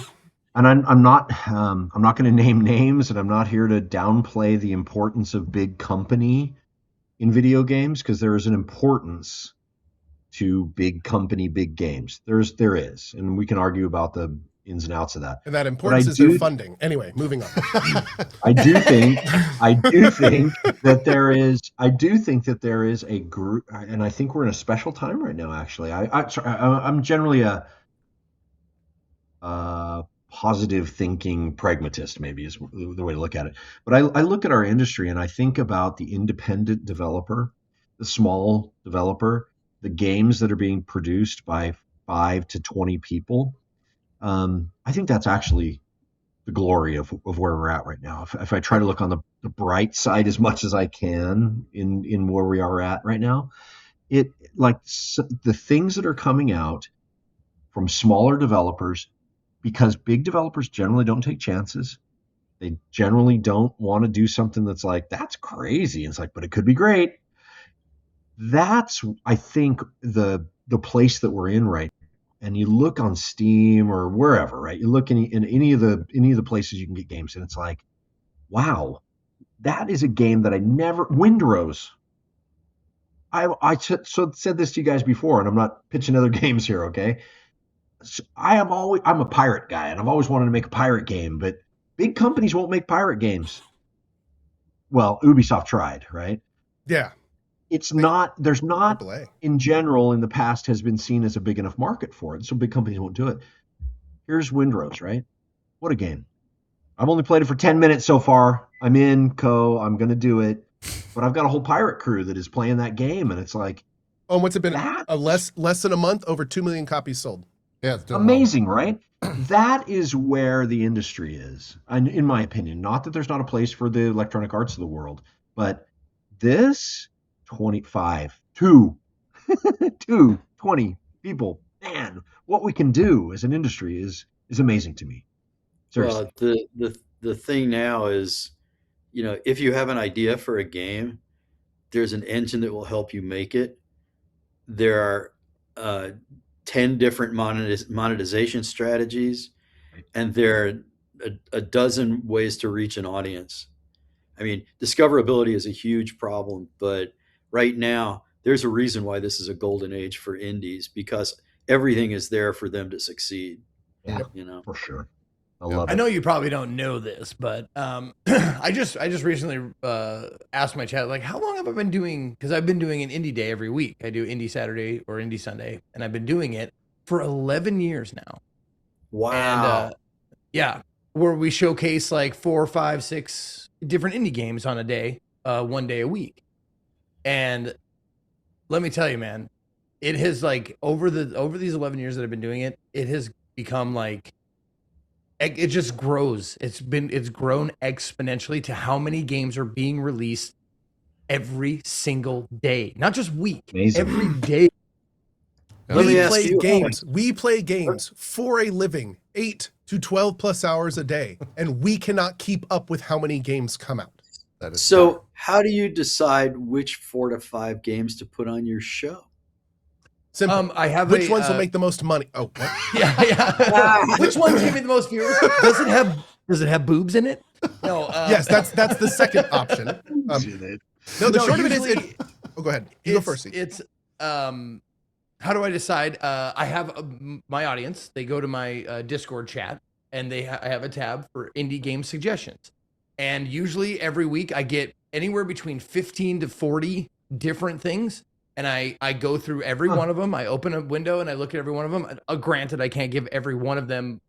And I'm not going to name names, and I'm not here to downplay the importance of big company in video games, because there is an importance to big company, big games. There is, and we can argue about the ins and outs of that. And that importance is their funding. Anyway, moving on. I do think that there is a group, and I think we're in a special time right now. Actually, I'm generally a positive thinking pragmatist, maybe is the way to look at it. But I look at our industry and I think about the independent developer, the small developer, the games that are being produced by 5 to 20 people. I think that's actually the glory of where we're at right now. If I try to look on the bright side as much as I can in where we are at right now, the things that are coming out from smaller developers, because big developers generally don't take chances. They generally don't want to do something that's like, that's crazy. It's like, but it could be great. That's, I think, the place that we're in right now. And you look on Steam or wherever, right? You look in any of the places you can get games, and it's like, wow, that is a game that I never. Windrose. I said this to you guys before, and I'm not pitching other games here, okay? I'm a pirate guy, and I've always wanted to make a pirate game, but big companies won't make pirate games. Well, Ubisoft tried, right? Yeah. There's not in general in the past has been seen as a big enough market for it, so big companies won't do it. Here's Windrose, right? What a game. I've only played it for 10 minutes so far. I'm in, Cohh. I'm going to do it. But I've got a whole pirate crew that is playing that game, and it's like... Oh, what's it been? Less than a month, over 2 million copies sold. Yeah, it's amazing, right? That is where the industry is, and in my opinion. Not that there's not a place for the Electronic Arts of the world, but this 20 people, man, what we can do as an industry is amazing to me. Seriously. Well, the thing now is, if you have an idea for a game, there's an engine that will help you make it. There are 10 different monetization strategies, and there are a dozen ways to reach an audience. I mean, discoverability is a huge problem, but right now there's a reason why this is a golden age for indies, because everything is there for them to succeed. Yeah, for sure. I love it. I know you probably don't know this, but I just recently asked my chat, like, how long have I been doing? Because I've been doing an indie day every week. I do indie Saturday or indie Sunday, and I've been doing it for 11 years now. Wow. And where we showcase like 4, 5, 6 different indie games on a day, 1 day a week. And let me tell you, man, it has like over these 11 years that I've been doing it, it has become like, it just grows. It's grown exponentially to how many games are being released every single day, not just week, Amazing. every day. We play games for a living, 8 to 12 plus hours a day, and we cannot keep up with how many games come out. So how do you decide which 4 to 5 games to put on your show? Simple. Which ones will make the most money? Oh, what? Yeah. Which ones give me the most viewers? Does it have boobs in it? No. Yes, that's the second option. The short of it is. Go ahead. You go first. It's how do I decide? I have my audience. They go to my Discord chat, and I have a tab for indie game suggestions. And usually every week I get anywhere between 15 to 40 different things. and I go through every one of them. I open a window and I look at every one of them. Granted, I can't give every one of them,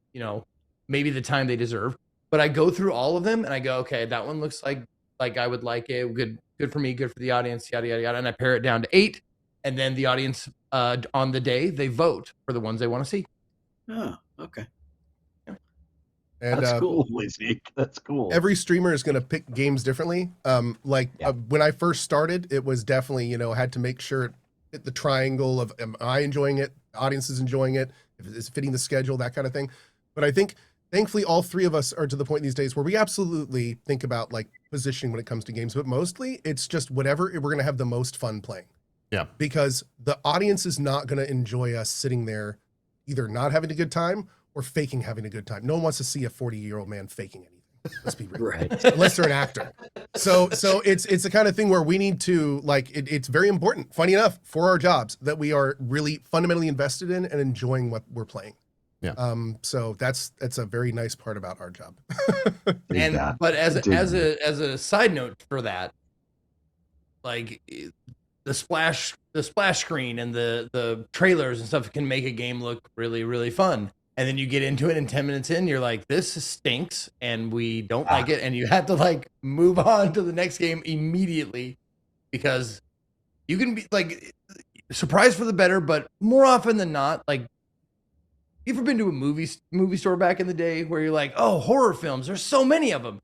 maybe the time they deserve, but I go through all of them and I go, okay, that one looks like I would like it. Good for me, good for the audience, yada yada yada. And I pare it down to 8, and then the audience on the day they vote for the ones they want to see. Oh, okay. And That's cool, Zeke. That's cool. Every streamer is going to pick games differently. When I first started, it was definitely, had to make sure it hit the triangle of, am I enjoying it? The audience is enjoying it. If it's fitting the schedule, that kind of thing. But I think, thankfully, all three of us are to the point these days where we absolutely think about like positioning when it comes to games, but mostly it's just whatever we're going to have the most fun playing. Yeah. Because the audience is not going to enjoy us sitting there either not having a good time or faking having a good time. No one wants to see a 40-year-old man faking anything. Let's be real. Right. Unless they're an actor. So it's the kind of thing where we need to, like, it's very important, funny enough, for our jobs that we are really fundamentally invested in and enjoying what we're playing. Yeah. So that's a very nice part about our job. But as a side note for that, like the splash screen and the trailers and stuff can make a game look really, really fun. And then you get into it, and 10 minutes in, you're like, this stinks, and we don't like it. And you have to like move on to the next game immediately, because you can be like surprised for the better, but more often than not, like, you ever been to a movie store back in the day where you're like, oh, horror films, there's so many of them.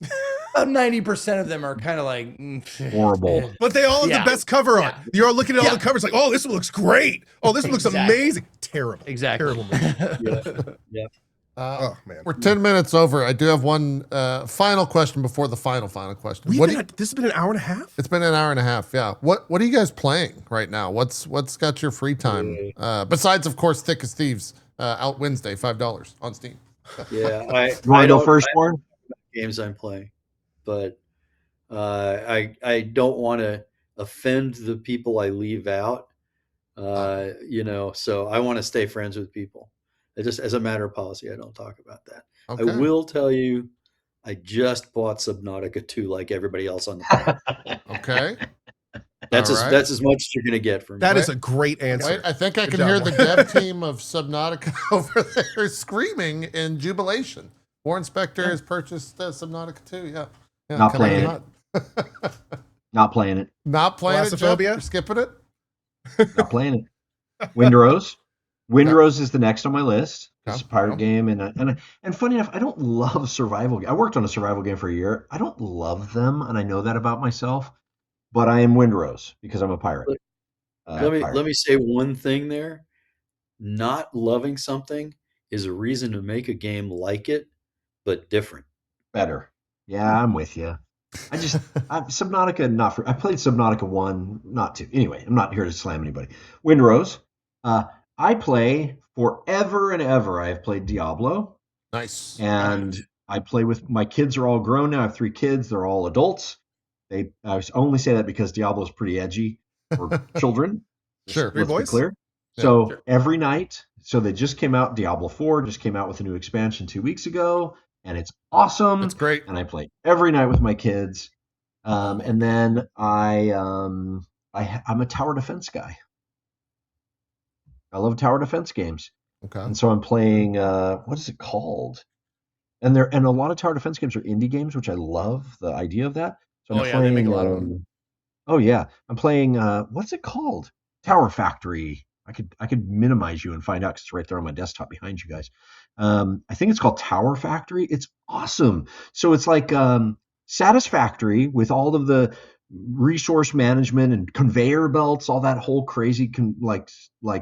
About 90% of them are kind of like horrible, but they all have the best cover on. You're all looking at all the covers like, oh, this one looks great. Oh, this one looks amazing. Terrible. Exactly. Terrible movie. Yeah. Oh man, we're 10 minutes over. I do have one final question before the final question. This has been an hour and a half? It's been an hour and a half. Yeah. What are you guys playing right now? What's got your free time? Besides, of course, Thick as Thieves out Wednesday, $5 on Steam. Yeah. You want to go first, Warren? Games I'm playing, but I don't want to offend the people I leave out. So I want to stay friends with people. Just as a matter of policy, I don't talk about that. Okay. I will tell you, I just bought Subnautica 2 like everybody else on the planet. Okay. That's as much as you're going to get from me. That is a great answer. Wait, I think I can hear the dev team of Subnautica over there screaming in jubilation. Warren Spector has purchased Subnautica 2. Yeah. Not playing it. Not playing it. Not playing it, Jeff? You're skipping it? Not playing it. Windrose. Windrose is the next on my list. It's a pirate game, and funny enough, I don't love survival. I worked on a survival game for a year. I don't love them, and I know that about myself. But I am Windrose because I'm a pirate. Let me say one thing there. Not loving something is a reason to make a game like it, but different. Better. Yeah, I'm with you. Subnautica, I played Subnautica 1, not 2. Anyway, I'm not here to slam anybody. Windrose. I play forever and ever. I have played Diablo. Nice. And I play with, my kids are all grown now. I have 3 kids. They're all adults. I only say that because Diablo is pretty edgy for children. Sure. Let's be clear. Yeah, so every night, they just came out, Diablo 4 just came out with a new expansion 2 weeks ago, and it's awesome. It's great. And I play every night with my kids. And then I'm a tower defense guy. I love tower defense games. Okay. And so I'm playing, what is it called? And a lot of tower defense games are indie games, which I love the idea of that. So I'm playing, they make a lot of them. Oh yeah, I'm playing. What's it called? Tower Factory. I could minimize you and find out because it's right there on my desktop behind you guys. I think it's called Tower Factory. It's awesome. So it's like Satisfactory with all of the resource management and conveyor belts, all that whole crazy like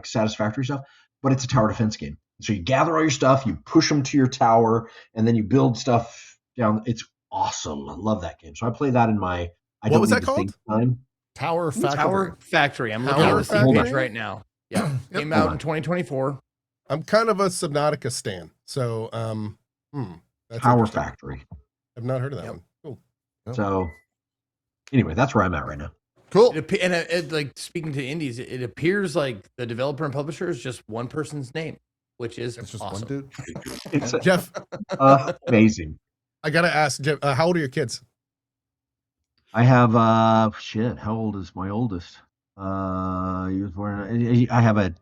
Satisfactory stuff. But it's a tower defense game. So you gather all your stuff, you push them to your tower, and then you build stuff down. It's awesome. I love that game. So I play that in my. What was that called? Time. Tower Factory. Tower Factory. I'm looking at the Steam page right now. Yeah, came out in 2024. I'm kind of a Subnautica stan. So, that's Tower Factory. I've not heard of that one. Cool. So, anyway, that's where I'm at right now. Cool. And like speaking to indies, it appears like the developer and publisher is just one person's name, which is just awesome. one dude. Jeff, amazing. I gotta ask, Jeff, how old are your kids? I have how old is my oldest? He was born. I have a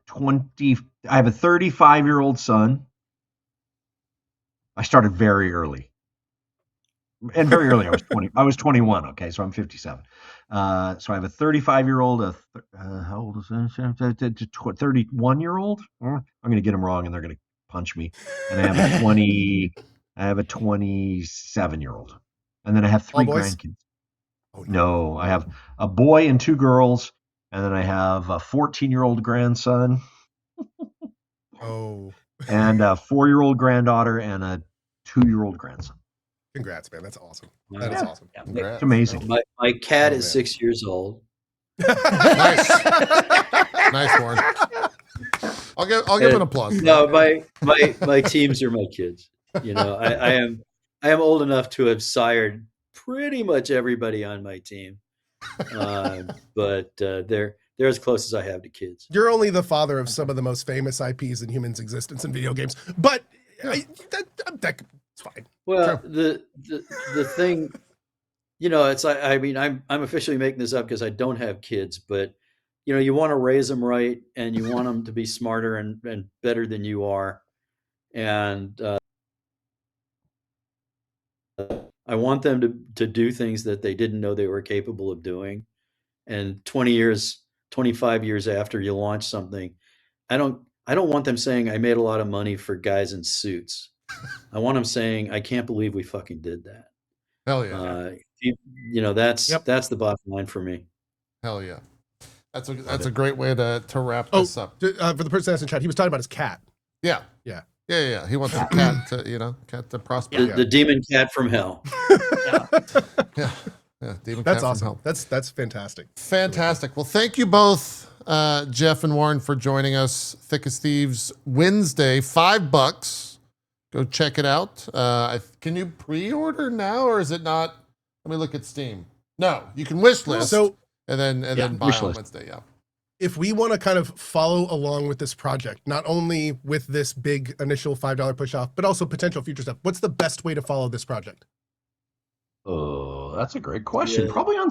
35-year-old son. I started very early. And very early, I was 20. I was 21. Okay, so I'm 57. So I have a 35-year-old. How old is that? 31-year-old. I'm going to get them wrong, and they're going to punch me. And I have a 20. I have a 27-year-old, and then I have 3 grandkids. Oh, No, I have a boy and 2 girls, and then I have a 14-year-old grandson. Oh, and a 4-year-old granddaughter and a 2-year-old grandson. congrats, man. That's awesome. That is awesome. Congrats. It's amazing. My cat is man. 6 years old. Nice. Nice, Warren. I'll give him an applause. No, my teams are my kids. You know, I am old enough to have sired pretty much everybody on my team, but they're as close as I have to kids. You're only the father of some of the most famous IPs in humans' existence in video games, but that's fine. Well, the thing, you know, it's I mean I'm officially making this up because I don't have kids, but you know, you want to raise them right, and you want them to be smarter and better than you are, and I want them to do things that they didn't know they were capable of doing. And 20 years, 25 years after you launch something, I don't want them saying I made a lot of money for guys in suits. I want them saying I can't believe we fucking did that. Hell yeah. You know, that's the bottom line for me. Hell yeah. That's a great way to wrap this up. For the person that's in chat, he was talking about his cat. Yeah. Yeah. Yeah. He wants a cat to prosper. The demon cat from hell. Yeah. Demon That's cat awesome. from hell. That's fantastic. Fantastic. Well, thank you both, Jeff and Warren, for joining us. Thick as Thieves Wednesday, $5. Go check it out. Can you pre-order now, or is it not? Let me look at Steam. No, you can wish list. So and then buy on Wednesday. Yeah. if we want to kind of follow along with this project, not only with this big initial $5 push off, but also potential future stuff, what's the best way to follow this project? Oh, that's a great question. Yeah. Probably on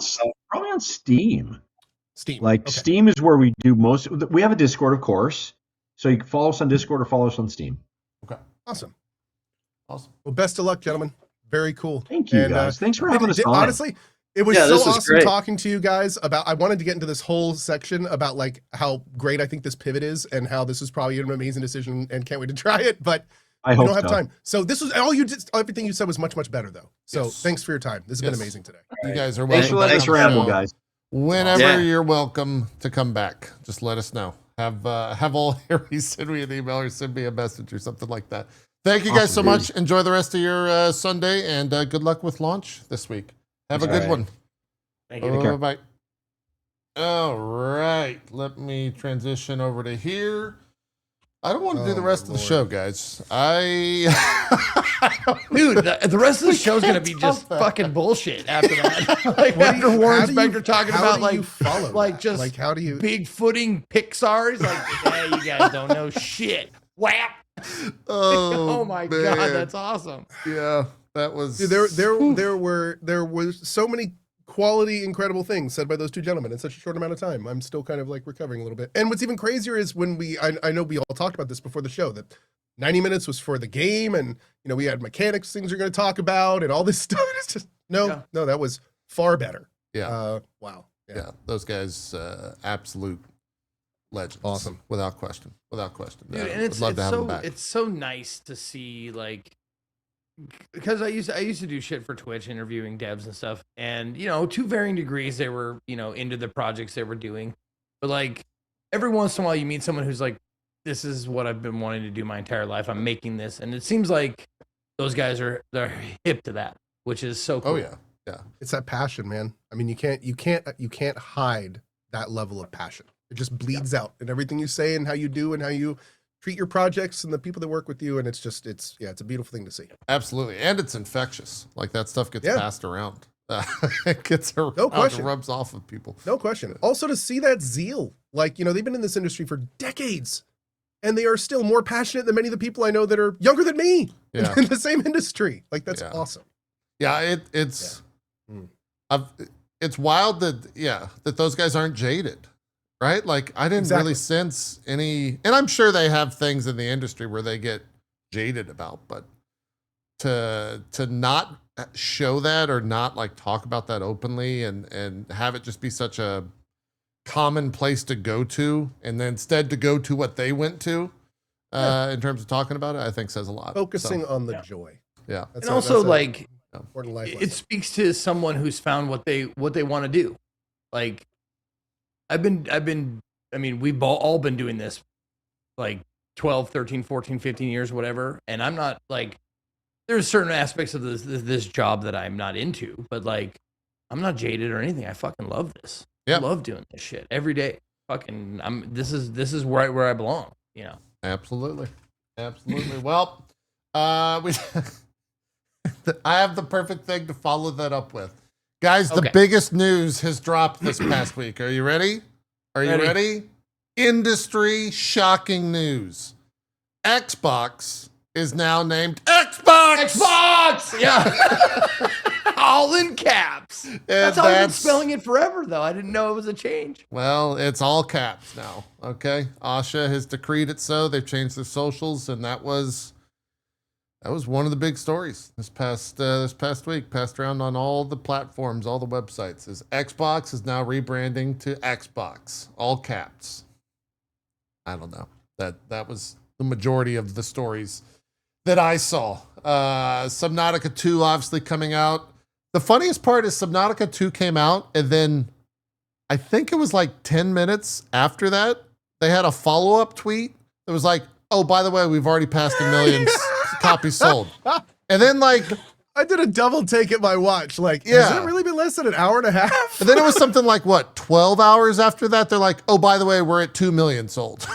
Steam. Steam. Like Okay. Steam is where we do most. We have a Discord, of course, so you can follow us on Discord or follow us on Steam. Awesome. Awesome. Well, best of luck, gentlemen. Very cool. Thank you, guys. Thanks for having us on. Honestly, it was Yeah, so this was awesome great. talking to you guys about. I wanted to get into this whole section about like how great I think this pivot is and how this is probably an amazing decision and can't wait to try it. But I we hope don't have so. time. So this was all you did. Everything you said was much better though. So Yes. thanks for your time. This has been Yes. amazing today. You guys are welcome. Thanks for letting back us on the ramble, show. guys. Whenever Yeah. you're welcome to come back, just let us know. Have all Harry send me an email or send me a message or something like that. Thank you guys so Awesome, much. Enjoy the rest of your Sunday, and good luck with launch this week. Have a All good right. one. Thank you. care. Bye. All right. Let me transition over to here. I don't want to do Oh, the rest of the Lord. show, guys. Dude, the rest of the show's gonna be can't just top that. fucking bullshit after that. Like What do you- after Warren how do you- Spector talking how about do like you follow like that? just like how do you bigfooting Pixar. He's like, yeah, you guys don't know shit. Whap. Oh my god, man. that's awesome. Yeah, that was. Dude, there were so many quality, incredible things said by those two gentlemen in such a short amount of time. I'm still kind of like recovering a little bit. And what's even crazier is when I know we all talked about this before the show, that 90 minutes was for the game, and you know we had mechanics things we're going to talk about and all this stuff. It's just no, that was far better. Yeah. Wow. Yeah, those guys, absolute legends. Awesome. Without question. Without question. Dude, Yeah, and would love to have them back. it's so nice to see like because I used to do shit for Twitch interviewing devs and stuff, and you know, to varying degrees they were, you know, into the projects they were doing. But like every once in a while you meet someone who's like, this is what I've been wanting to do my entire life. I'm making this. And it seems like those guys they're hip to that, which is so cool. Oh yeah. Yeah. It's that passion, man. I mean, you can't hide that level of passion. It just bleeds out in everything you say and how you do and how you treat your projects and the people that work with you. And it's a beautiful thing to see. Absolutely. And it's infectious. Like that stuff gets Yeah. passed around. It gets around. No question. It rubs off of people. No question. Also to see that zeal, like, you know, they've been in this industry for decades and they are still more passionate than many of the people I know that are younger than me Yeah. in the same industry. Like that's Yeah. awesome. Yeah. It's Mm. it's wild that those guys aren't jaded. right? Like I didn't Exactly. really sense any, and I'm sure they have things in the industry where they get jaded about, but to not show that or not like talk about that openly and have it just be such a common place to go to, and then instead to go to what they went to in terms of talking about it, I think says a lot. Focusing So, on the joy. yeah. That's And also, that's like, important life it lesson. speaks to someone who's found what they want to do. Like, I mean, we've all been doing this like 12, 13, 14, 15 years, whatever. And I'm not like, there's certain aspects of this job that I'm not into, but like, I'm not jaded or anything. I fucking love this. Yep. I love doing this shit every day. Fucking, this is where I belong, you know? Absolutely. Well, we I have the perfect thing to follow that up with. Guys, the Okay. biggest news has dropped this past week. Are you ready? Are you ready? Industry shocking news. Xbox is now named Xbox! Xbox! Yeah. All in caps. That's how I've been spelling it forever, though. I didn't know it was a change. Well, it's all caps now. Okay. Asha has decreed it so. They've changed their socials, and that was one of the big stories this past week, passed around on all the platforms, all the websites. Is Xbox is now rebranding to Xbox, all caps. I don't know. That was the majority of the stories that I saw. Subnautica 2 obviously coming out. The funniest part is Subnautica 2 came out, and then I think it was like 10 minutes after that, they had a follow-up tweet that was like, oh, by the way, we've already passed 1 million copies sold. And then like, I did a double take at my watch. Like, Yeah. has it really been less than an hour and a half? and then it was something like what, 12 hours after that? They're like, oh, by the way, we're at 2 million sold.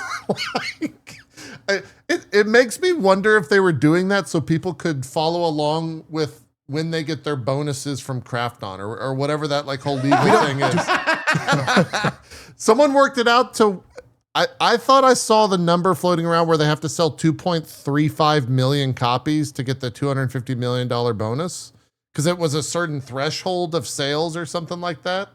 It makes me wonder if they were doing that so people could follow along with when they get their bonuses from Krafton or whatever that like whole legal thing is. Someone worked it out to, I thought I saw the number floating around where they have to sell 2.35 million copies to get the $250 million bonus because it was a certain threshold of sales or something like that.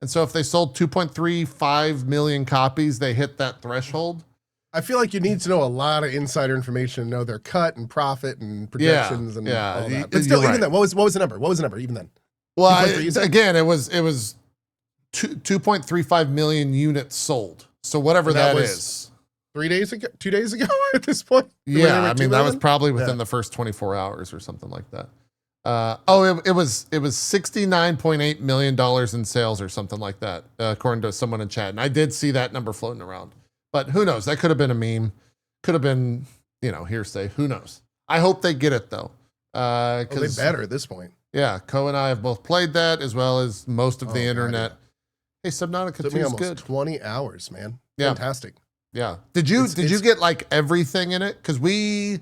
And so if they sold 2.35 million copies, they hit that threshold. I feel like you need to know a lot of insider information to know their cut and profit and projections and all that. But still, you're even right. then, what was the number? What was the number even then? Well, 2.3, you said? again, it was 2.35 million units sold. So whatever And that that was is. 3 days ago, 2 days ago at this point? Yeah, I mean, that was probably probably within Yeah. the first 24 hours or something like that. It was $69.8 million in sales or something like that, according to someone in chat. And I did see that number floating around. But who knows? That could have been a meme. Could have been, hearsay. Who knows? I hope they get it, though. they better at this point. Yeah, Cohh and I have both played that, as well as most of the God, internet. yeah. Hey, Subnautica Took 2 me is almost good. 20 hours, man. Yeah. Fantastic. Yeah. Did you It's- get like everything in it? Because we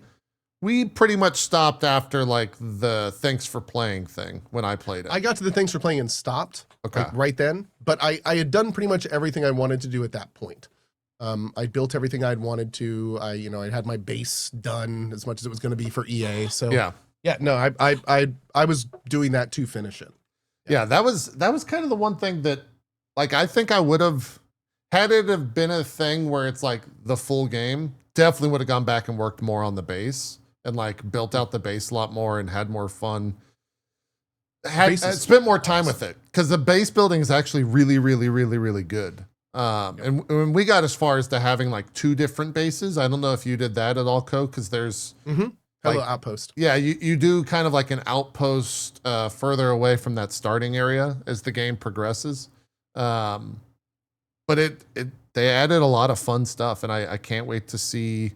pretty much stopped after like the thanks for playing thing when I played it. I got to the things for playing and stopped Okay. like, right then, but I had done pretty much everything I wanted to do at that point. I built everything I'd wanted to. I had my base done as much as it was going to be for EA. So yeah. no, I was doing that to finish it. Yeah, that was kind of the one thing that, like, I think I would have, had it have been a thing where it's like the full game, definitely would have gone back and worked more on the base and like built out the base a lot more and had more fun. Spent more time with it because the base building is actually really, really, really, really good. And when we got as far as to having like 2 different bases, I don't know if you did that at all, Cohh, because there's Hello, like, outpost. yeah, you do kind of like an outpost further away from that starting area as the game progresses. But they added a lot of fun stuff, and I can't wait to see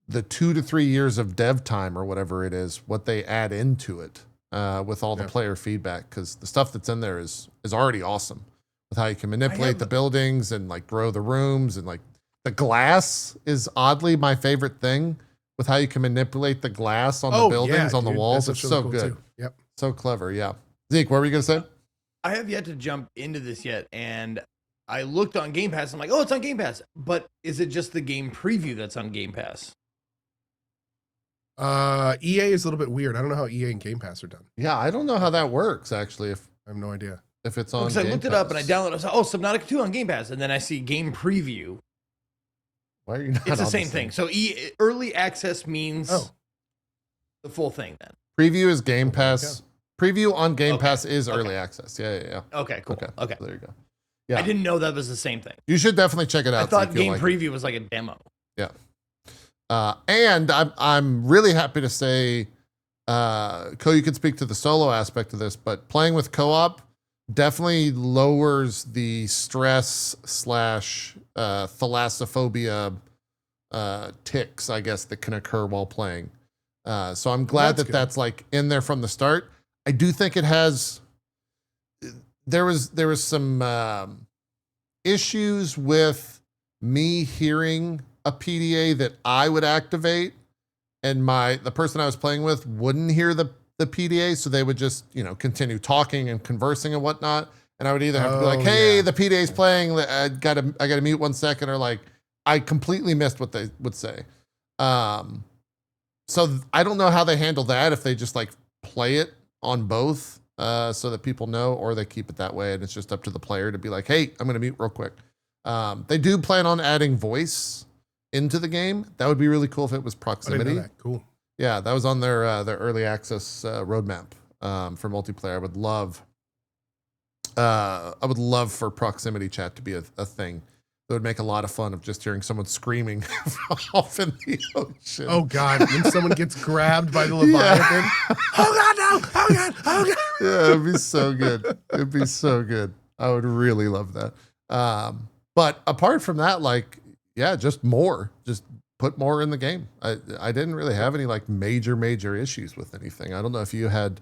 the 2 to 3 years of dev time or whatever it is, what they add into it with all the player feedback, because the stuff that's in there is already awesome with how you can manipulate the buildings and like grow the rooms, and like the glass is oddly my favorite thing. With how you can manipulate the glass on the buildings, on the walls. It's so good. Too. Yep. So clever. Yeah. Zeke, what were you going to say? I have yet to jump into this yet, and I looked on Game Pass. I'm like, oh, it's on Game Pass. But is it just the game preview that's on Game Pass? EA is a little bit weird. I don't know how EA and Game Pass are done. Yeah, I don't know how that works, actually. I have no idea. if it's on. Because I looked it up and I downloaded. I was like, oh, Subnautica 2 on Game Pass, and then I see game preview. Why are you not? It's the on same thing. So early access means the full thing. Then preview is Game Pass. Preview on Game Pass is Okay. early access. Yeah. okay, cool. Okay. There you go. Yeah, I didn't know that was the same thing. you should definitely check it out. I thought Zeke, you'll game like it. preview was like a demo. Yeah. And I'm really happy to say, Cohh, you could speak to the solo aspect of this, but playing with co-op definitely lowers the stress / thalassophobia ticks, I guess, that can occur while playing. So I'm glad That's that's like in there from the start. I do think it has. There was some issues with me hearing a PDA that I would activate, and the person I was playing with wouldn't hear the PDA, so they would just continue talking and conversing and whatnot. And I would either have to be like, "Hey, the PDA's playing. I gotta mute 1 second," or like I completely missed what they would say. So I don't know how they handle that, if they just like play it on both so that people know, or they keep it that way and it's just up to the player to be like, hey, I'm going to mute real quick. They do plan on adding voice into the game. That would be really cool if it was proximity. I didn't know that. Cool. Yeah, that was on their early access roadmap for multiplayer. I would love for proximity chat to be a thing. That would make a lot of fun of just hearing someone screaming off in the ocean. Oh God! When someone gets grabbed by the Leviathan. Oh God! No! Oh God! Oh God! Yeah, it'd be so good. It'd be so good. I would really love that. But apart from that, like, yeah, just put more in the game. I didn't really have any like major issues with anything. I don't know if you had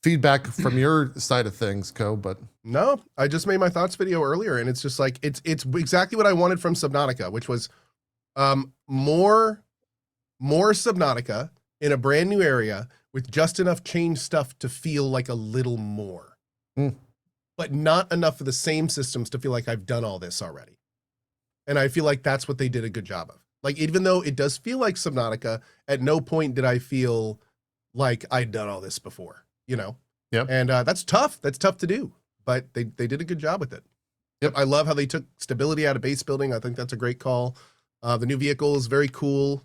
feedback from your side of things, Cohh, but No, I just made my thoughts video earlier, and it's just like it's exactly what I wanted from Subnautica, which was more Subnautica in a brand new area with just enough change stuff to feel like a little more, but not enough of the same systems to feel like I've done all this already. And I feel like that's what they did a good job of. Like, even though it does feel like Subnautica, at no point did I feel like I'd done all this before. Yep. And that's tough. That's tough to do, but they did a good job with it. Yep. I love how they took stability out of base building. I think that's a great call. The new vehicle is very cool.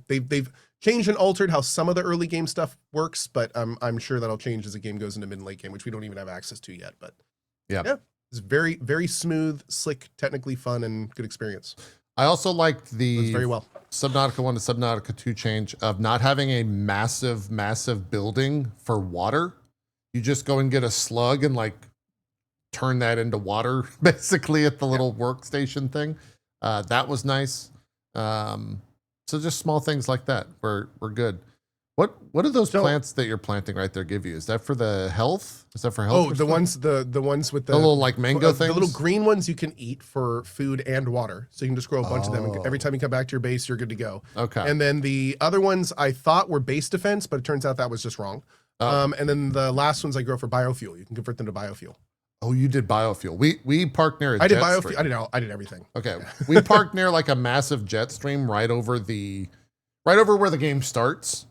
They've changed and altered how some of the early game stuff works, but I'm sure that'll change as the game goes into mid and late game, which we don't even have access to yet. But yeah, it's very, very smooth, slick, technically fun, and good experience. I also liked the very well. Subnautica 1 to Subnautica 2 change of not having a massive building for water. You just go and get a slug and like turn that into water basically at the little workstation thing. That was nice. So just small things like that were good. What do those plants that you're planting right there give you? Is that for the health? Is that for health? Oh, the ones with the little like mango things? The little green ones you can eat for food and water. So you can just grow a bunch of them. And every time you come back to your base, you're good to go. Okay. And then the other ones I thought were base defense, but it turns out that was just wrong. And then the last ones I grow for biofuel. You can convert them to biofuel. Oh, you did biofuel. We parked near a I did jet biofuel. stream. I did everything. Okay. We parked near like a massive jet stream right over where the game starts.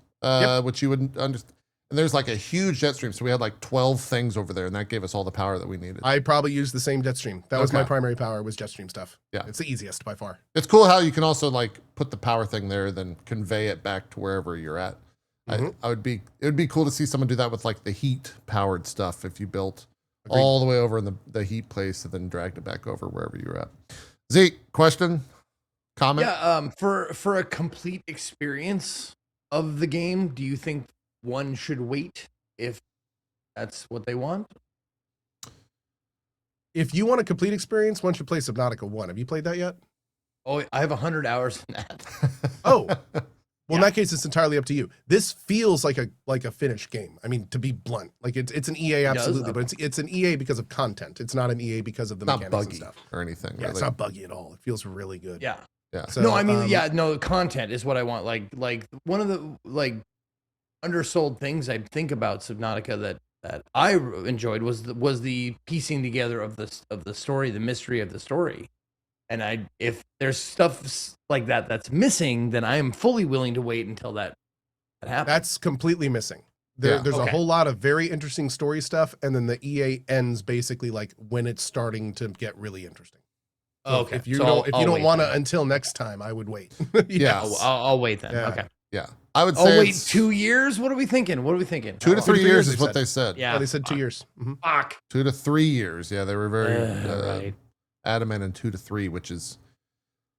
Which you wouldn't understand. And there's like a huge jet stream. So we had like 12 things over there, and that gave us all the power that we needed. I probably used the same jet stream. That was my primary power, was jet stream stuff. Yeah. It's the easiest by far. It's cool how you can also like put the power thing there, then convey it back to wherever you're at. It would be cool to see someone do that with like the heat powered stuff. If you built all the way over in the heat place and then dragged it back over wherever you're at. Zeke, question, comment? Yeah. For a complete experience of the game, do you think one should wait if that's what they want? If you want a complete experience, one should play Subnautica 1. Have you played that yet? Oh, I have 100 hours in that. Oh, well, in that case, it's entirely up to you. This feels like a finished game. I mean, to be blunt, like it's an EA absolutely, but it's an EA because of content. It's not an EA because of the mechanics buggy and stuff or anything. Yeah, really. it's not buggy at all. It feels really good. Yeah. Yeah. So, No, I mean, the content is what I want. Like one of the undersold things I think about Subnautica that I enjoyed was the piecing together of the story, the mystery of the story. And if there's stuff like that's missing, then I am fully willing to wait until that happens. That's completely missing. There's a Okay. whole lot of very interesting story stuff, and then the EA ends basically like when it's starting to get really interesting. So Okay. If you So don't, I'll wait want to then. until next time, I would wait. Yeah. I'll wait then. Yeah. Okay. Yeah. I would Oh say wait, it's 2 years? What are we thinking? 2 to How long? 3 2 to 3 years years, is they what said. they said. Yeah. Oh, they said 2 years. Mhm. Fuck. 2 to 3 years. Yeah, they were very Right. adamant in 2 to 3, which is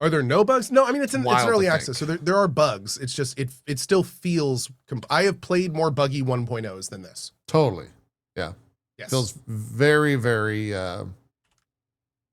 Are there no bugs? No, I mean it's Wild to early think. access, so there are bugs. It's just it still feels. I have played more buggy 1.0s than this. totally. Yeah. Yes. Feels very, very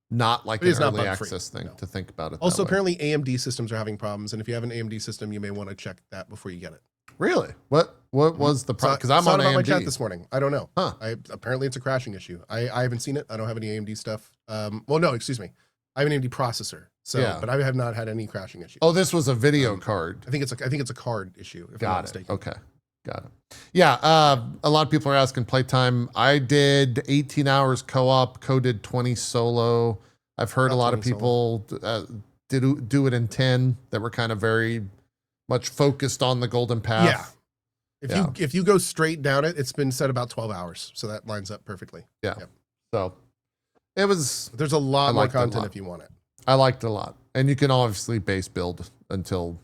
not like It an is not early bug-free, access thing no. to think about it. Also, that way. apparently AMD systems are having problems, and if you have an AMD system, you may want to check that before you get it. Really? What was the problem? Because I'm Saw on it about my chat AMD. this morning. I don't know. Huh. Apparently it's a crashing issue. I haven't seen it. I don't have any AMD stuff. Well, no, excuse me. I have an AMD processor. So, Yeah. but I have not had any crashing issues. Oh, this was a video card. I think it's a card issue. If I'm not Got it. mistaken. Okay. Got it. Yeah. A lot of people are asking playtime. I did 18 hours co-op. Cohh did 20 solo. I've heard a About lot of 20 people do it in 10 that were kind of very much focused on the golden path. Yeah. If you go straight down it, it's been set about 12 hours. So that lines up perfectly. Yeah. Yep. So it was, But there's a lot I more liked it a content lot. if you want it. I liked it a lot. And you can obviously base build until,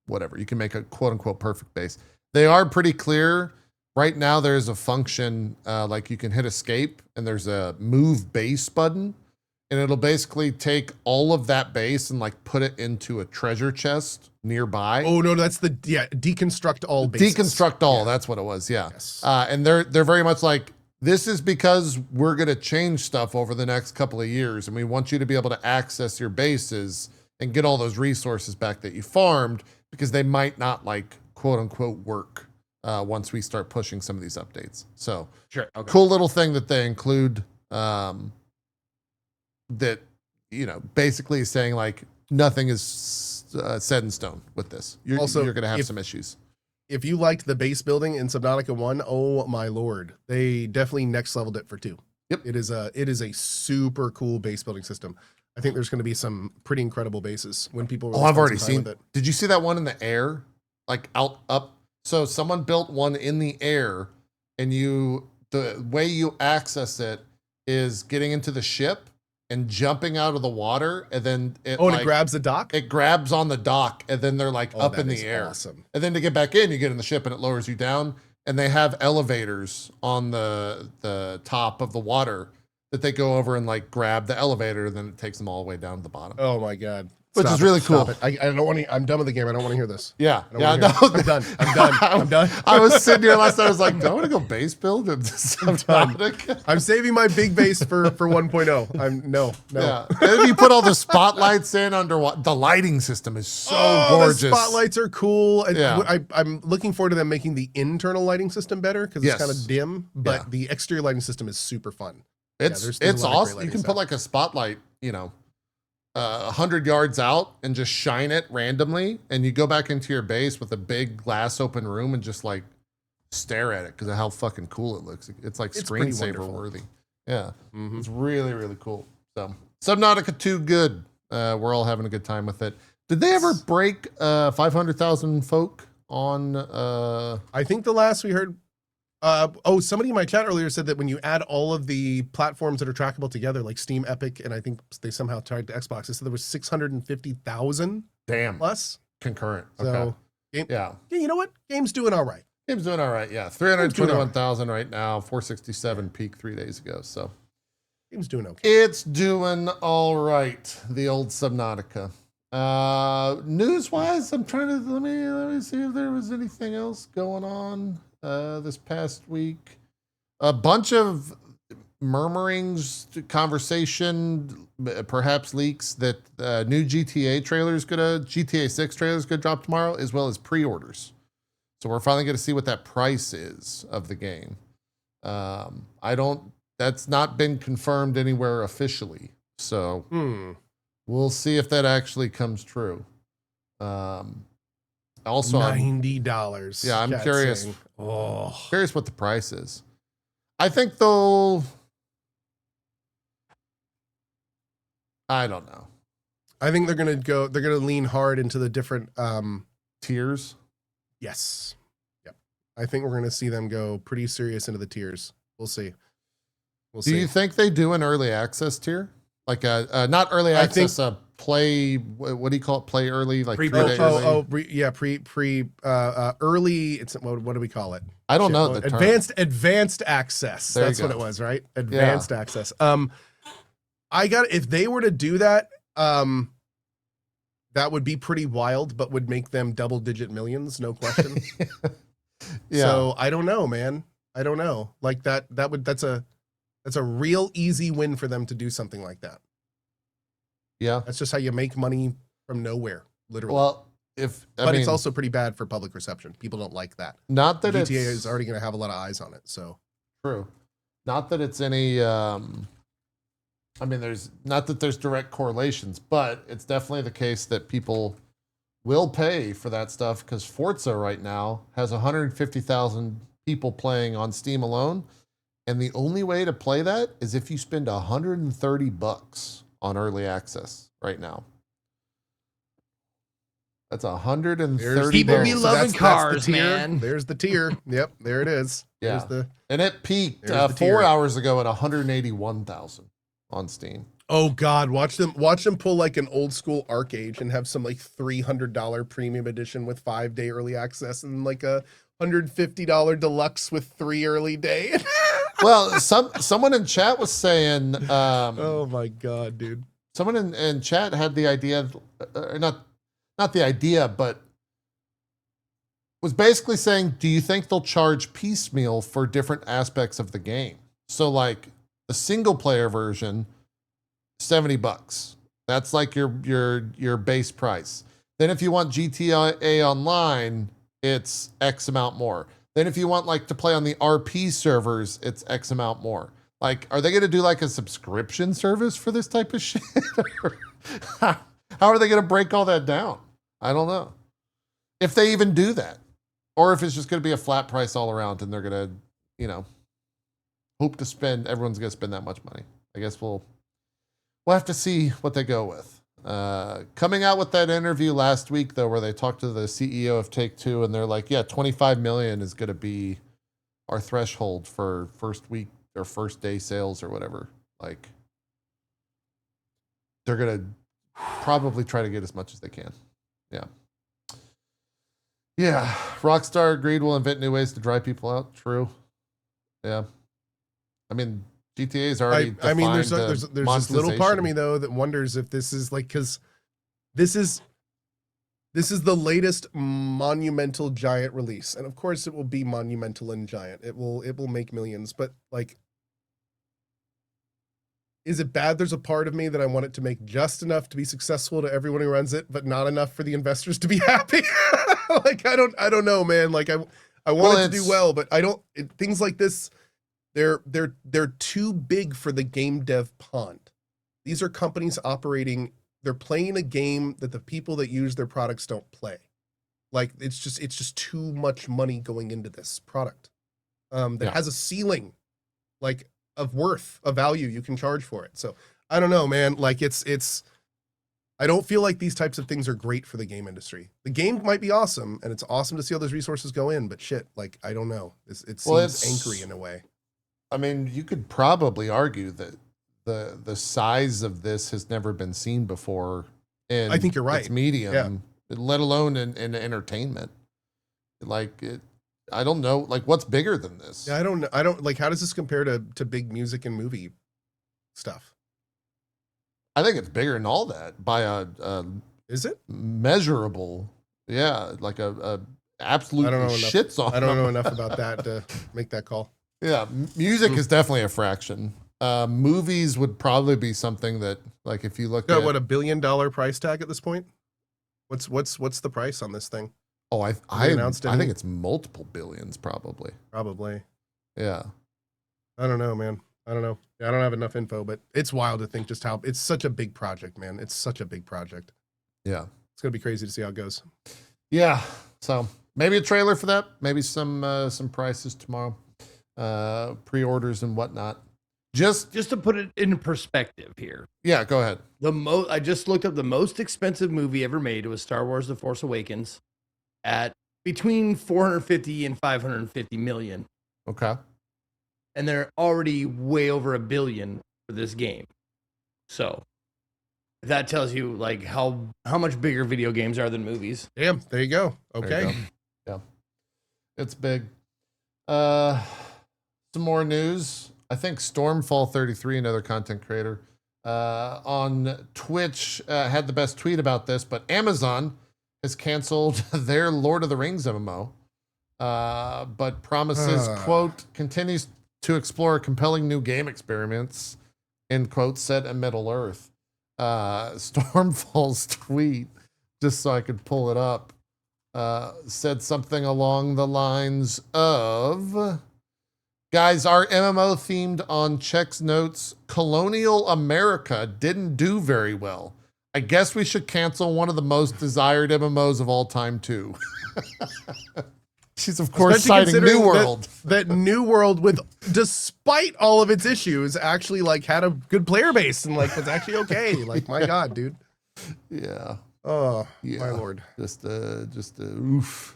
whatever. You can make a quote unquote perfect base. They are pretty clear. Right now, there's a function like you can hit escape and there's a move base button. And it'll basically take all of that base and like put it into a treasure chest nearby. Oh no, that's deconstruct all bases. Deconstruct all. Yeah. That's what it was. Yeah. Yes. And they're very much like, this is because we're going to change stuff over the next couple of years. And we want you to be able to access your bases and get all those resources back that you farmed because they might not like quote unquote work once we start pushing some of these updates. So Sure. Okay. cool little thing that they include that, basically saying like nothing is set in stone with this. You're going to have some issues. If you liked the base building in Subnautica 1, oh my lord, they definitely next leveled it for 2. Yep. It is a super cool base building system. I think there's going to be some pretty incredible bases when people. Oh, I've already seen it. Did you see that one in the air? Like up. So someone built one in the air and the way you access it is getting into the ship and jumping out of the water, and then it grabs the dock. It grabs on the dock, and then they're like up in the air. Awesome. And then to get back in, you get in the ship, and it lowers you down. And they have elevators on the top of the water that they go over and like grab the elevator, and then it takes them all the way down to the bottom. Oh my god. Which is really cool. I don't want to. I'm done with the game. I don't want to hear this. Yeah. I don't wanna hear it. I'm done. I was sitting here last night. I was like, do I want to go base build? Subnautica? I'm saving my big base for 1.0. I'm no. Yeah. And then you put all the spotlights in underwater. The lighting system is so gorgeous. The spotlights are cool. And Yeah. I'm looking forward to them making the internal lighting system better because it's Yes. kind of dim, but Yeah. the exterior lighting system is super fun. It's there's a lot of great awesome. You lighting can stuff. put like a spotlight, 100 yards out and just shine it randomly, and you go back into your base with a big glass open room and just like stare at it because of how fucking cool it looks. It's like It's pretty screensaver wonderful. worthy. Yeah, Mhm. it's really, really cool. So Subnautica 2, good. We're all having a good time with it. Did they ever break 500,000 folk on? I think the last we heard. Somebody in my chat earlier said that when you add all of the platforms that are trackable together, like Steam, Epic, and I think they somehow tied to Xbox, they said there was 650,000 Damn, plus. concurrent. So, Okay. Yeah. you know what? Game's doing all right. Game's doing all right. Yeah, 321,000 right now. 467 peak 3 days ago. So Game's doing okay. it's doing all right. The old Subnautica. News wise, I'm trying to let me see if there was anything else going on this past week. A bunch of murmurings, conversation, perhaps leaks that new GTA 6 trailer is gonna drop tomorrow, as well as pre-orders. So we're finally gonna see what that price is of the game. That's not been confirmed anywhere officially. So we'll see if that actually comes true. Also, $90. Yeah, I'm Chat curious. saying. Curious what the price is. I think they'll. I don't know. I think they're gonna lean hard into the different Tiers. yes. Yep. I think we're going to see them go pretty serious into the tiers. We'll see. We'll Do see. you think they do an early access tier? Like not early access, play, what do you call it? Play early, like 3 days early? Early. It's what do we call it? I don't know the term. Advanced access. There That's you what go. it was, right? Advanced access. If they were to do that, that would be pretty wild, but would make them double-digit millions, no question. Yeah. So I don't know, man. I don't know. Like that's a real easy win for them to do something like that. Yeah. That's just how you make money from nowhere, literally. Well, but it's also pretty bad for public reception. People don't like that. Not that GTA it's is already going to have a lot of eyes on it. So true. Not that it's any. I mean, there's not that there's direct correlations, but it's definitely the case that people will pay for that stuff because Forza right now has 150,000 people playing on Steam alone. And the only way to play that is if you spend $130 on early access right now. That's $130. People be loving that's cars, the tier. man. There's the tier. Yep, there it is. Yeah. And it peaked There's the 4 tier. hours ago at 181,000 on Steam. Oh God, watch them pull like an old school Arcade and have some like $300 premium edition with 5-day early access and like a $150 deluxe with 3 early day. Well, someone in chat was saying, oh my God, dude. someone in chat had the idea, not the idea, but was basically saying, do you think they'll charge piecemeal for different aspects of the game? So like the single player version, $70. That's like your base price. Then if you want GTA Online, it's X amount more. Then if you want like to play on the RP servers, it's X amount more. Like, are they going to do like a subscription service for this type of shit? How are they going to break all that down? I don't know. If they even do that. Or if it's just going to be a flat price all around and they're going to, hope to spend, everyone's going to spend that much money. I guess we'll have to see what they go with. Coming out with that interview last week, though, where they talked to the CEO of Take-Two and they're like, yeah, 25 million is going to be our threshold for first week or first day sales or whatever. Like, they're going to probably try to get as much as they can. Yeah. Yeah. Rockstar agreed will invent new ways to drive people out. True. Yeah. I mean, GTA is already there's this little part of me though that wonders if this is like, because this is the latest monumental giant release, and of course it will be monumental and giant. It will make millions, but like, is it bad? There's a part of me that I want it to make just enough to be successful to everyone who runs it, but not enough for the investors to be happy. Like, I don't know, man. Like, I want it to do well, but things like this. They're too big for the game dev pond. These are companies operating, they're playing a game that the people that use their products don't play. Like, it's just too much money going into this product. That has a ceiling, like, of worth, of value you can charge for it. So I don't know, man. Like, I don't feel like these types of things are great for the game industry. The game might be awesome, and it's awesome to see all those resources go in, but shit, like, I don't know. It seems angry in a way. I mean, you could probably argue that the size of this has never been seen before in I think you're right. its medium, let alone in entertainment. Like, I don't know, like, what's bigger than this? Yeah, I don't like, how does this compare to big music and movie stuff? I think it's bigger than all that by a is it measurable? Yeah, like a absolute shits on. I don't know enough about that to make that call. Yeah, music is definitely a fraction. Movies would probably be something that, like, if you look at what, $1 billion price tag at this point. What's the price on this thing? Oh, I think it's multiple billions, probably. Probably. Yeah. I don't know, man. I don't know. I don't have enough info, but it's wild to think just how it's such a big project, man. It's such a big project. Yeah. It's gonna be crazy to see how it goes. Yeah. So maybe a trailer for that. Maybe some prices tomorrow. Pre-orders and whatnot. Just to put it in perspective here. Yeah, go ahead. I just looked up the most expensive movie ever made. It was Star Wars: The Force Awakens at between 450 and 550 million. Okay. And they're already way over $1 billion for this game. So that tells you like how much bigger video games are than movies. Damn, there you go. Okay. You go. Yeah. It's big. Some more news. I think Stormfall33, another content creator, on Twitch had the best tweet about this, but Amazon has canceled their Lord of the Rings MMO, but promises, quote, continues to explore compelling new game experiments, end quote, set in Middle Earth. Stormfall's tweet, just so I could pull it up, said something along the lines of, guys, our MMO themed on Check's notes, Colonial America didn't do very well. I guess we should cancel one of the most desired MMOs of all time too. She's of course citing New World. That New World, with despite all of its issues, actually like had a good player base and like was actually okay. Like my God, dude. Yeah. Oh, Yeah. my Lord. Just a oof.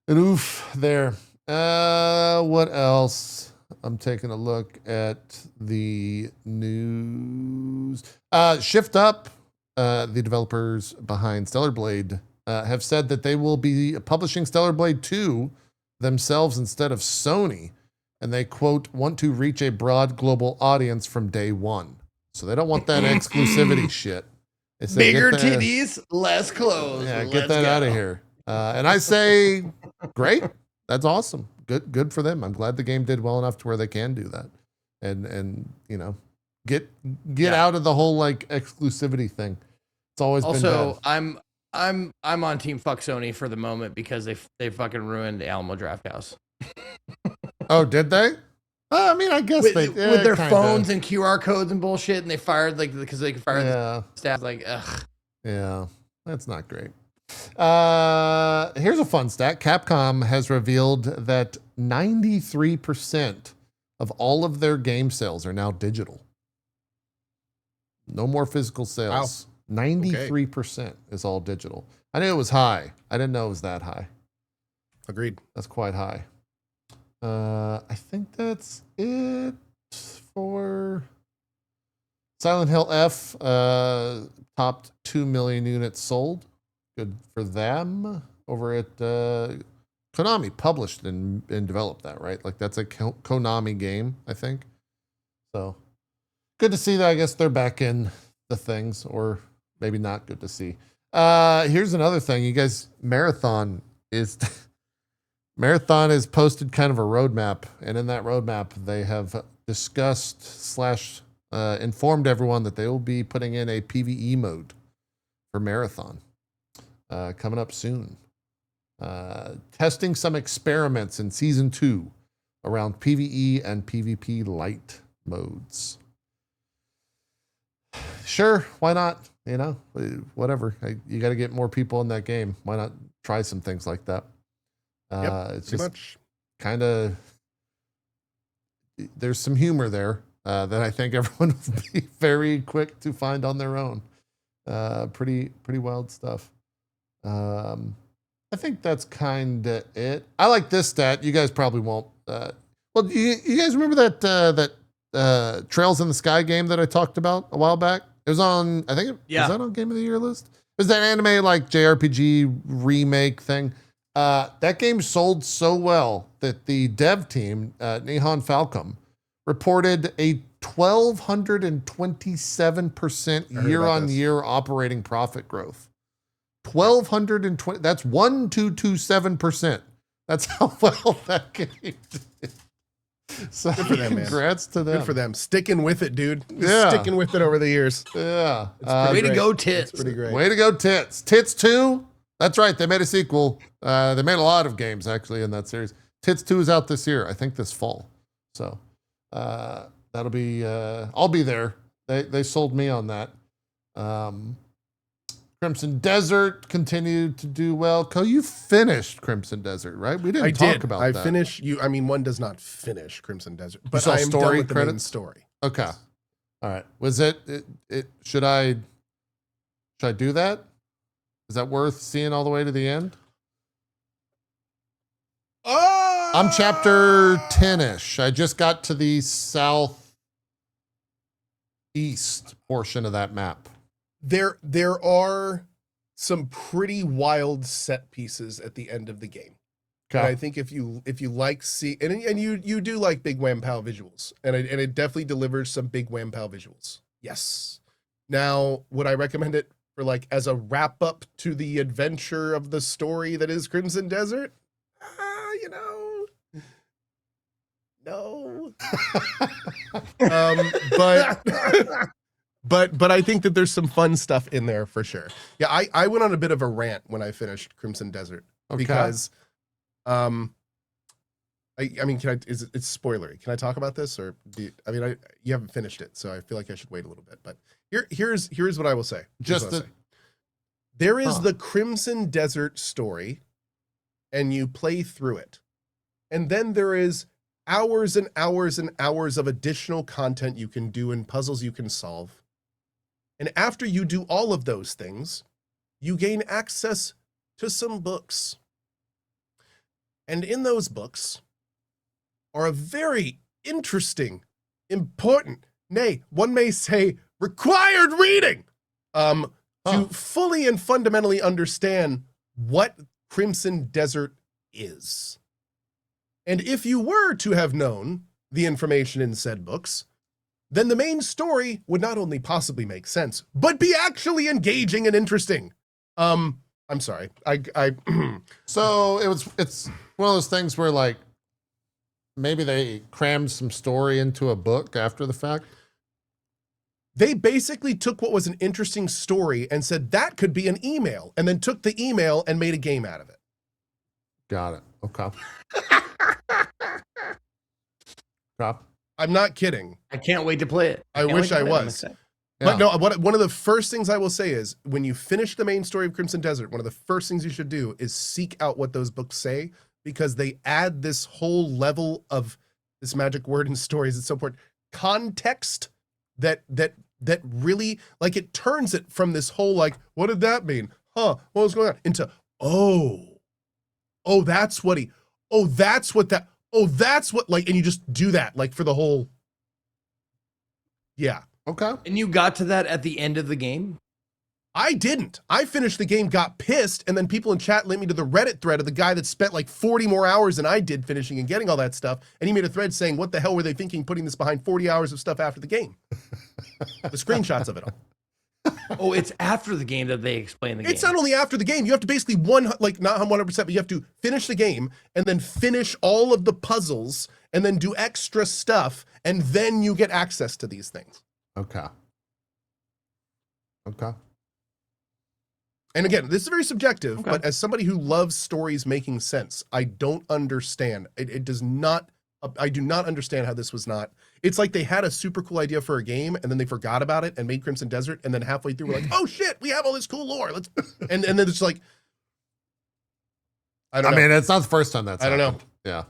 An oof there. What else? I'm taking a look at the news. Shift Up, the developers behind Stellar Blade, have said that they will be publishing Stellar Blade 2 themselves instead of Sony. And they, quote, want to reach a broad global audience from day one. So they don't want that exclusivity shit. They say, bigger titties, less clothes. Yeah, get that out of here. And I say, great. That's awesome. Good for them. I'm glad the game did well enough to where they can do that. And you know, get out of the whole like exclusivity thing. It's always been bad. I'm on team fuck Sony for the moment because they fucking ruined Alamo Drafthouse. Oh, did they? I mean, I guess with their kinda. phones and QR codes and bullshit, and they fired like because they could fire the staff. Like, ugh. Yeah, that's not great. Here's a fun stat. Capcom has revealed that 93% of all of their game sales are now digital. No more physical sales. Wow. 93% is all digital. I knew it was high. I didn't know it was that high. Agreed. That's quite high. I think that's it for Silent Hill F. Topped 2 million units sold. Good for them. Over at Konami, published and developed that, right? Like that's a Konami game, I think. So good to see that. I guess they're back in the things, or maybe not good to see. Here's another thing. You guys, Marathon has posted kind of a roadmap, and in that roadmap, they have discussed / informed everyone that they will be putting in a PvE mode for Marathon coming up soon. Testing some experiments in Season 2 around PvE and PvP light modes. Sure, why not? You know, whatever. You got to get more people in that game. Why not try some things like that? It's just kind of, there's some humor there that I think everyone would be very quick to find on their own. Pretty wild stuff. I think that's kind of it. I like this stat. You guys probably won't. Well, you guys remember that Trails in the Sky game that I talked about a while back? It was on, I think, was that on Game of the Year list? It was that anime like JRPG remake thing. That game sold so well that the dev team, Nihon Falcom, reported a 1,227% year-on-year operating profit growth. 1,220. That's 1,227%. That's how well that game did. So good for them, man. Congrats to them. Good for them. Sticking with it, dude. Yeah. Sticking with it over the years. Yeah. Way to go, Tits. It's pretty great. Way to go, Tits. Tits 2. That's right. They made a sequel. They made a lot of games, actually, in that series. Tits 2 is out this year. I think this fall. So that'll be, I'll be there. They sold me on that. Crimson Desert continued to do well. Cohh, you finished Crimson Desert, right? We didn't talk about that. I finished. One does not finish Crimson Desert, but I am story done with the main story. Okay. All right. Was it should I do that? Is that worth seeing all the way to the end? I'm chapter 10-ish. I just got to the southeast portion of that map. There are some pretty wild set pieces at the end of the game. And I think if you like and you do like big wham pow visuals, and it definitely delivers some big wham pow visuals. Yes. Now, would I recommend it for like as a wrap up to the adventure of the story that is Crimson Desert? You know, no. But I think that there's some fun stuff in there for sure. Yeah, I went on a bit of a rant when I finished Crimson Desert because I mean, it's spoilery. Can I talk about this, or you haven't finished it, so I feel like I should wait a little bit. But here's what I will say. There is the Crimson Desert story, and you play through it, and then there is hours and hours and hours of additional content you can do and puzzles you can solve. And after you do all of those things, you gain access to some books. And in those books are a very interesting, important, nay, one may say required reading to fully and fundamentally understand what Crimson Desert is. And if you were to have known the information in said books, then the main story would not only possibly make sense, but be actually engaging and interesting. I'm sorry. So it's one of those things where like maybe they crammed some story into a book after the fact. They basically took what was an interesting story and said that could be an email, and then took the email and made a game out of it. Got it. Okay. Drop. I'm not kidding. I can't wait to play it. I wish I was. Yeah. But no, one of the first things I will say is when you finish the main story of Crimson Desert, one of the first things you should do is seek out what those books say, because they add this whole level of this magic word in stories. It's so important. Context that really, like, it turns it from this whole, like, what did that mean? What was going on? Into, that's what, like, and you just do that, like, for the whole, yeah. Okay. And you got to that at the end of the game? I didn't. I finished the game, got pissed, and then people in chat linked me to the Reddit thread of the guy that spent like 40 more hours than I did finishing and getting all that stuff. And he made a thread saying, what the hell were they thinking putting this behind 40 hours of stuff after the game? The screenshots of it all. Oh, it's after the game that they explain the game. It's not only after the game. You have to basically not 100%, but you have to finish the game and then finish all of the puzzles and then do extra stuff. And then you get access to these things. Okay. And again, this is very subjective, but as somebody who loves stories making sense, I don't understand. It does not, I do not understand how this was not. It's like they had a super cool idea for a game and then they forgot about it and made Crimson Desert, and then halfway through we're like, oh shit, we have all this cool lore. Let's and then it's like, I mean, it's not the first time that's happened. I don't know. Yeah.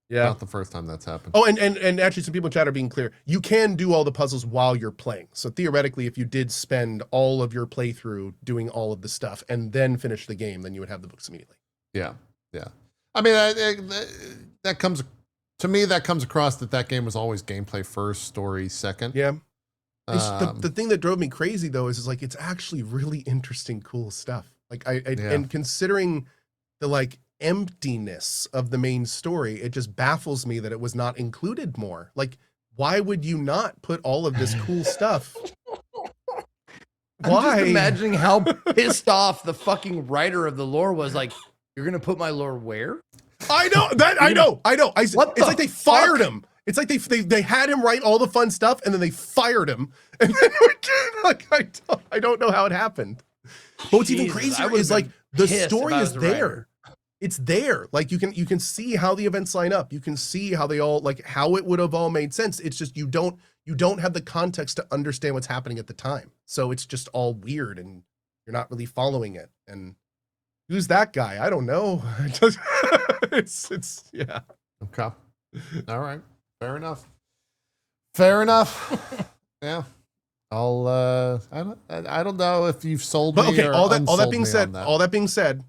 Yeah. Not the first time that's happened. Oh, and actually some people in chat are being clear. You can do all the puzzles while you're playing. So theoretically, if you did spend all of your playthrough doing all of the stuff and then finish the game, then you would have the books immediately. Yeah. I mean, that comes to me. That comes across that game was always gameplay first, story second. Yeah. The thing that drove me crazy though is like it's actually really interesting, cool stuff. Like and considering the like emptiness of the main story, it just baffles me that it was not included more. Like, why would you not put all of this cool stuff? I'm just imagining how pissed off the fucking writer of the lore was. Like, you're gonna put my lore where? I know. It's like they fired him. It's like they had him write all the fun stuff and then they fired him. And then like I don't know how it happened. But what's even crazier is like the story is there. It's there. Like you can see how the events line up. You can see how they all, like, how it would have all made sense. It's just you don't have the context to understand what's happening at the time. So it's just all weird and you're not really following it. And who's that guy? I don't know. It's yeah. Okay. All right. Fair enough. Yeah. I'll I don't know if you've sold me. But okay, or all that unsold being me said, on that. all that being said,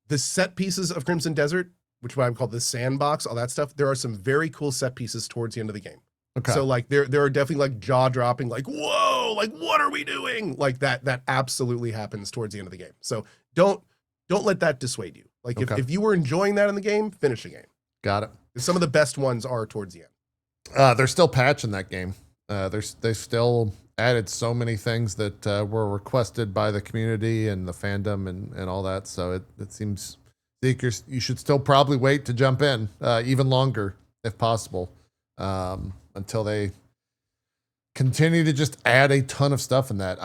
the set pieces of Crimson Desert which is what I would call the sandbox, all that stuff, there are some very cool set pieces towards the end of the game. Okay. So like there are definitely like jaw dropping, like, whoa, like what are we doing? Like that absolutely happens towards the end of the game. So don't let that dissuade you. Like if you were enjoying that in the game, finish the game. Got it. Some of the best ones are towards the end. They're still patching that game. They still added so many things that were requested by the community and the fandom and all that. So it seems, Zeke, you should still probably wait to jump in even longer if possible, until they continue to just add a ton of stuff in that.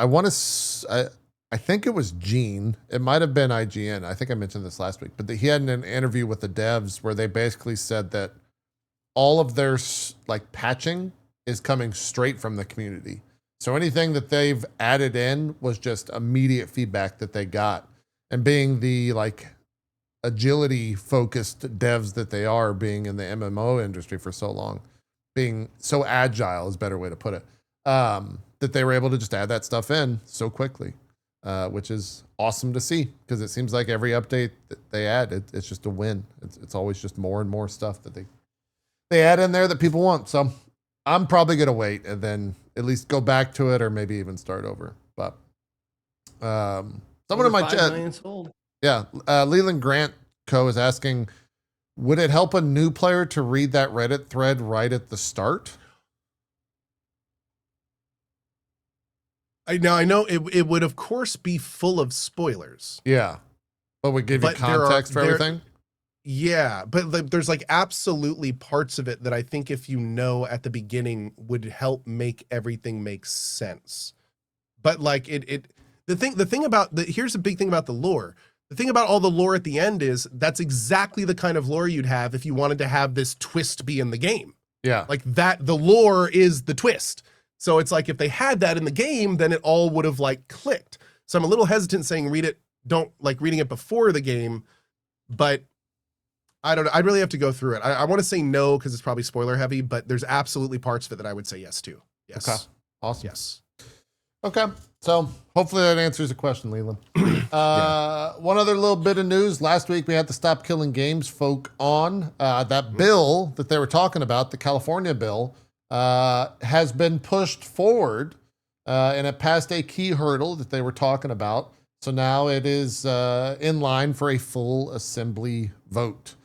I think it was Gene. It might have been IGN. I think I mentioned this last week, but he had an interview with the devs where they basically said that all of their like patching is coming straight from the community. So anything that they've added in was just immediate feedback that they got. And being the like agility focused devs that they are, being in the MMO industry for so long, being so agile is a better way to put it, that they were able to just add that stuff in so quickly, which is awesome to see, because it seems like every update that they add, it's just a win. It's always just more and more stuff that they add in there that people want. So I'm probably going to wait and then at least go back to it, or maybe even start over. But someone in my chat, yeah, Leland Grant Cohh is asking, would it help a new player to read that Reddit thread right at the start? I know it would of course be full of spoilers. Yeah, but would give you context for everything. Yeah, but there's like absolutely parts of it that I think if you know at the beginning would help make everything make sense. But like the thing about here's the big thing about the lore. The thing about all the lore at the end is that's exactly the kind of lore you'd have if you wanted to have this twist be in the game. Yeah. Like that, the lore is the twist. So it's like if they had that in the game, then it all would have like clicked. So I'm a little hesitant saying don't like reading it before the game, but I don't know. I'd really have to go through it. I want to say no because it's probably spoiler heavy, but there's absolutely parts of it that I would say yes to. Yes. Okay. Awesome. Yes. Okay. So hopefully that answers the question, Leland. One other little bit of news. Last week we had the Stop Killing Games folk on. That bill that they were talking about, the California bill, has been pushed forward, and it passed a key hurdle that they were talking about. So now it is in line for a full assembly vote.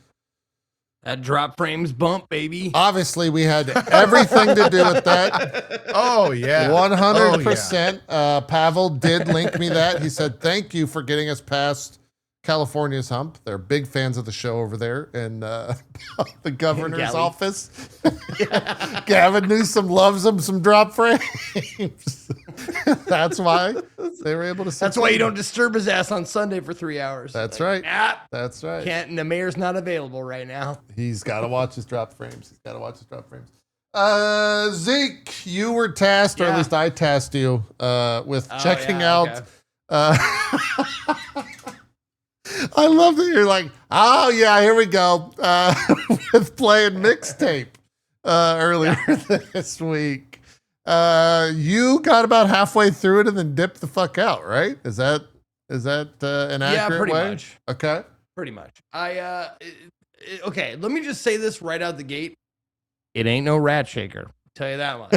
That drop frames bump, baby. Obviously, we had everything to do with that. Oh, yeah. 100%. Pavel did link me that. He said, thank you for getting us past California's hump. They're big fans of the show over there in the governor's office. Gavin Newsom loves them some drop frames. That's why they were able to. That's why you don't disturb his ass on Sunday for 3 hours. That's like, right. That's right. Can't, and the mayor's not available right now. He's got to watch his drop frames. Zeke, you were tasked, or at least I tasked you with checking out. I love that you're like, oh yeah, here we go, with playing Mixtape earlier this week. You got about halfway through it and then dipped the fuck out, right? Is that an accurate way? Much. Okay. Pretty much. Okay, let me just say this right out the gate. It ain't no rat shaker. I'll tell you that much.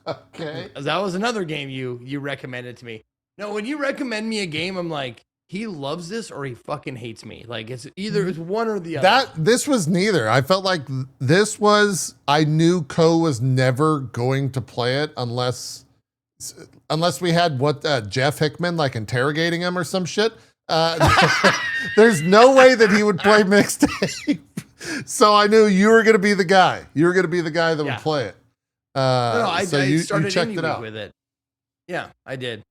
Okay. That was another game you recommended to me. No, when you recommend me a game, I'm like, he loves this or he fucking hates me. Like it's one or the other. This was neither. I felt like I knew Cohh was never going to play it unless we had Jeff Hickman like interrogating him or some shit. There's no way that he would play Mixtape. So I knew you were going to be the guy. You were going to be the guy that would play it. I started you checked it out with it. Yeah, I did.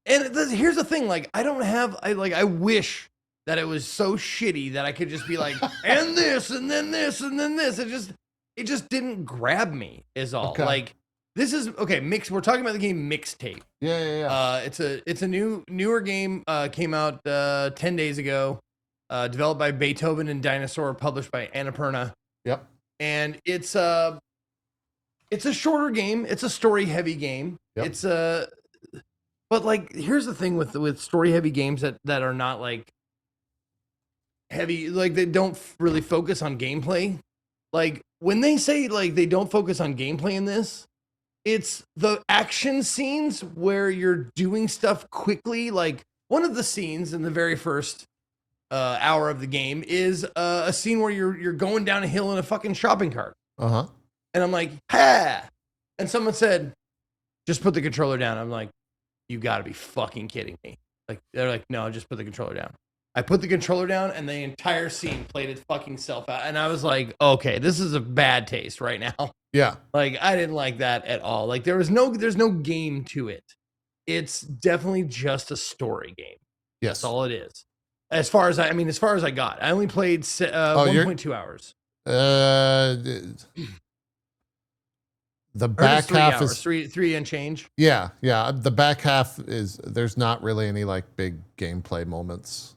Here's the thing, like I wish that it was so shitty that I could just be like, and this, and then this, and then this. It just didn't grab me is all. Okay. Like this is okay, we're talking about the game Mixtape. Yeah. It's a newer game, came out 10 days ago, developed by Beethoven and Dinosaur, published by Annapurna. Yep. And it's a shorter game, it's a story heavy game. Yep. But like, here's the thing with story heavy games that are not like, heavy, like they don't really focus on gameplay. Like when they say like they don't focus on gameplay in this, it's the action scenes where you're doing stuff quickly. Like one of the scenes in the very first hour of the game is a scene where you're going down a hill in a fucking shopping cart. Uh-huh. And I'm like, ha! And someone said, just put the controller down. I'm like, you gotta be fucking kidding me. Like, they're like, no, just put the controller down. I put the controller down and the entire scene played its fucking self out. And I was like, okay, this is a bad taste right now. Yeah. Like, I didn't like that at all. Like, there's no game to it. It's definitely just a story game. Yes. That's all it is. As far as I got. I only played 1.2 hours. The back half is three and change. Yeah. The back half is there's not really any like big gameplay moments.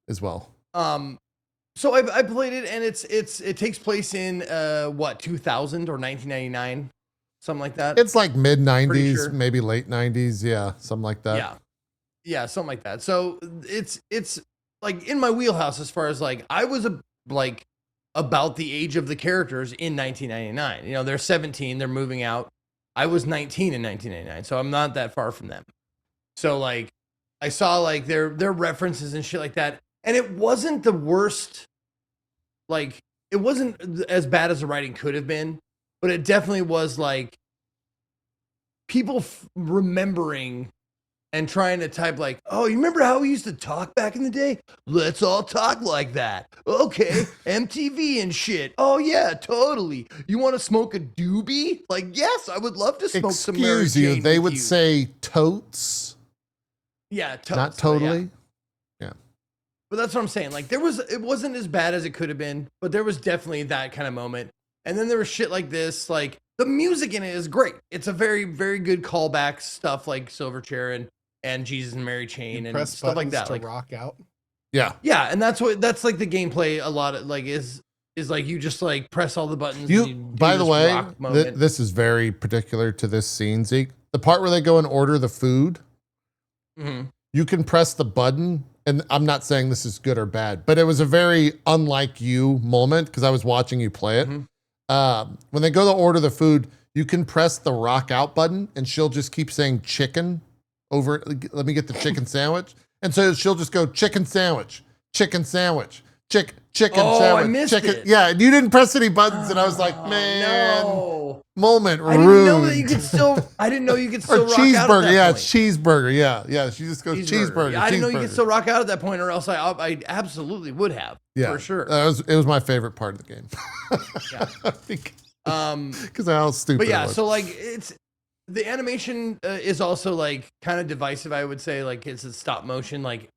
As well. So I played it, and it takes place in 2000 or 1999, something like that. It's like mid 90s, sure. maybe late 90s, yeah, something like that. Yeah, something like that. So it's like in my wheelhouse as far as like I was about the age of the characters in 1999. You know, they're 17, they're moving out. I was 19 in 1999, so I'm not that far from them. So like I saw like their references and shit like that, and it wasn't the worst. Like it wasn't as bad as the writing could have been, but it definitely was like people remembering and trying to type like, oh, you remember how we used to talk back in the day? Let's all talk like that. Okay, MTV and shit. Oh yeah, totally. You want to smoke a doobie? Like, yes, I would love to smoke some Mary Excuse you, Jane they with would you. say totes. Yeah, totes, not totally. Yeah. But that's what I'm saying. Like it wasn't as bad as it could have been, but there was definitely that kind of moment. And then there was shit like this, like the music in it is great. It's a very, very good callback stuff like Silverchair and Jesus and Mary Chain and stuff like that. Like rock out. Yeah. Yeah, and that's like the gameplay a lot of like is like you just like press all the buttons. You and you do by the this way, rock moment. this is very particular to this scene, Zeke. The part where they go and order the food, you can press the button, and I'm not saying this is good or bad, but it was a very unlike you moment because I was watching you play it. When they go to order the food, you can press the rock out button, and she'll just keep saying chicken over. Let me get the chicken sandwich, and so she'll just go chicken sandwich, chicken sandwich, chicken Oh, sandwich, I missed chicken. it. Yeah, and you didn't press any buttons, and I was like, man, no. moment I didn't ruined. know that you could still. I didn't know you could still Or rock out at cheeseburger, that yeah, point. it's cheeseburger, yeah. She just goes cheeseburger. Yeah, I didn't know you cheeseburger. could still rock out at that point, or else I absolutely would have. Yeah, for sure. It was my favorite part of the game. Yeah. Because how stupid. But yeah, it was. so like it's the animation is also like kind of divisive. I would say like it's a stop motion. Like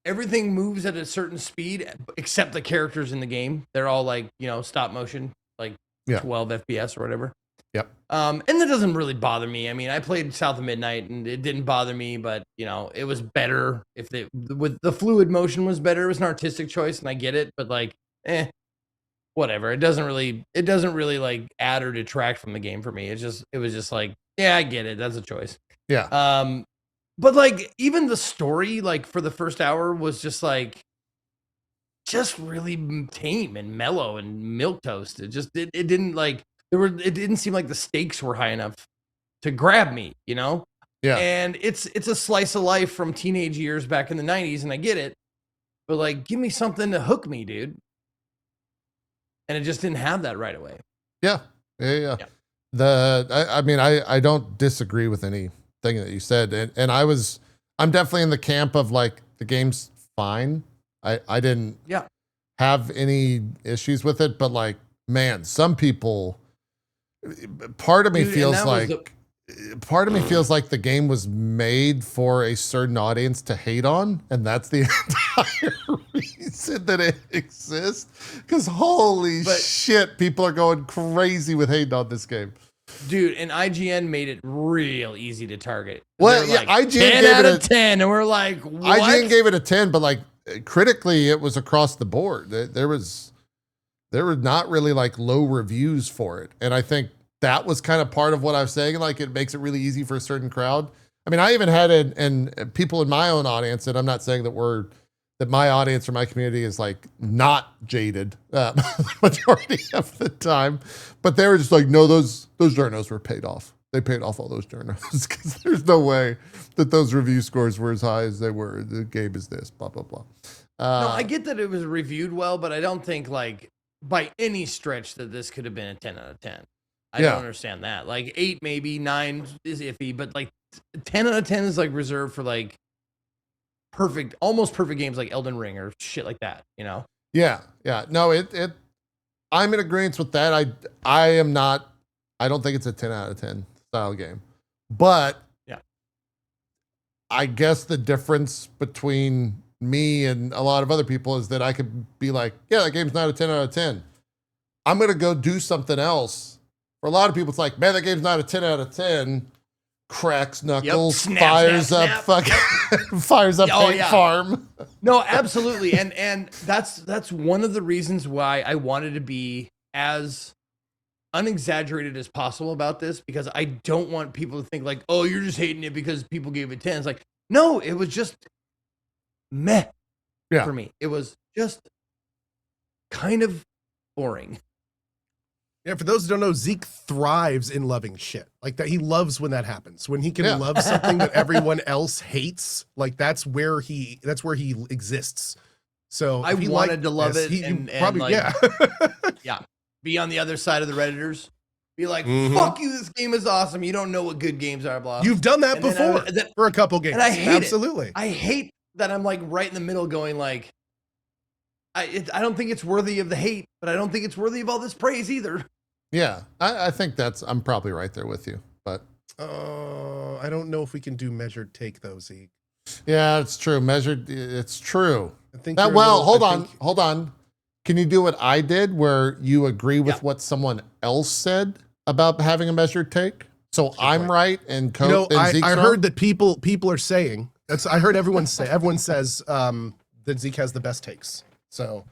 everything moves at a certain speed except the characters in the game. They're all like stop motion, like 12 FPS or whatever. Yep. And that doesn't really bother me. I mean, I played South of Midnight and it didn't bother me, but it was better if with the fluid motion was better. It was an artistic choice, and I get it, but like, whatever. It doesn't really like add or detract from the game for me. It was just like, yeah, I get it. That's a choice. Yeah. But like even the story, like for the first hour was just really tame and mellow and milquetoast. It didn't like it didn't seem like the stakes were high enough to grab me, Yeah. And it's a slice of life from teenage years back in the 90s, and I get it. But like give me something to hook me, dude. And it just didn't have that right away. Yeah. I mean, I don't disagree with anything that you said. And I'm definitely in the camp of like, the game's fine. I didn't have any issues with it, but like, man, some people, part of me feels like the game was made for a certain audience to hate on, and that's the entire reason that it exists. Because holy shit, people are going crazy with hating on this game. Dude, and IGN made it real easy to target. Well, like, IGN 10 gave out it of 10, and we're like, what? IGN gave it a 10, but like critically, it was across the board. There were not really like low reviews for it, and I think that was kind of part of what I was saying. Like, it makes it really easy for a certain crowd. I mean, I even had and people in my own audience, and I'm not saying that we're that my audience or my community is like not jaded majority of the time, but they were just like, no, those journos were paid off. They paid off all those journos because there's no way that those review scores were as high as they were. The game is this, blah, blah, blah. No, I get that it was reviewed well, but I don't think like by any stretch that this could have been a 10 out of 10. I don't understand that. Like 8, maybe 9 is iffy, but like 10 out of 10 is like reserved for like perfect, almost perfect games like Elden Ring or shit like that, you know? Yeah. No, I'm in agreement with that. I don't think it's a 10 out of 10 style game, but yeah, I guess the difference between me and a lot of other people is that I could be like, yeah, that game's not a 10 out of 10. I'm going to go do something else. For a lot of people, it's like, man, that game's not a 10 out of 10. Cracks knuckles, fires up Hate Farm. No, absolutely. And that's one of the reasons why I wanted to be as unexaggerated as possible about this, because I don't want people to think like, oh, you're just hating it because people gave it 10. It's like, no, it was just meh for me. It was just kind of boring. Yeah, for those who don't know, Zeke thrives in loving shit. Like that, he loves when that happens. When he can love something that everyone else hates, like that's where he exists. So I wanted to love it, and probably yeah, be on the other side of the Redditors. Be like, fuck you, this game is awesome. You don't know what good games are, blah. You've done that before for a couple games. And I hate absolutely. I hate that I'm like right in the middle going like, I don't think it's worthy of the hate, but I don't think it's worthy of all this praise either. Yeah, I think I'm probably right there with you, but I don't know if we can do measured take though, Zeke. Yeah, it's true. It's true. I think hold on. Can you do what I did where you agree with what someone else said about having a measured take? So I'm right and Cohh and Zeke's I wrong? heard that people are saying I heard everyone says that Zeke has the best takes. So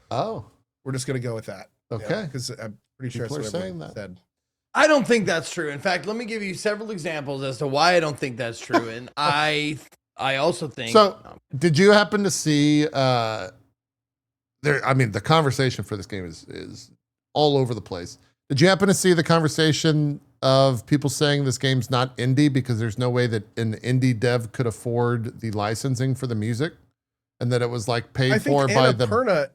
we're just gonna go with that. Okay. Because I'm pretty sure People that's are what saying everyone that. said. I don't think that's true. In fact, let me give you several examples as to why I don't think that's true. And I also think. So, did you happen to see? The conversation for this game is all over the place. Did you happen to see the conversation of people saying this game's not indie because there's no way that an indie dev could afford the licensing for the music, and that it was like paid for by the Annapurna.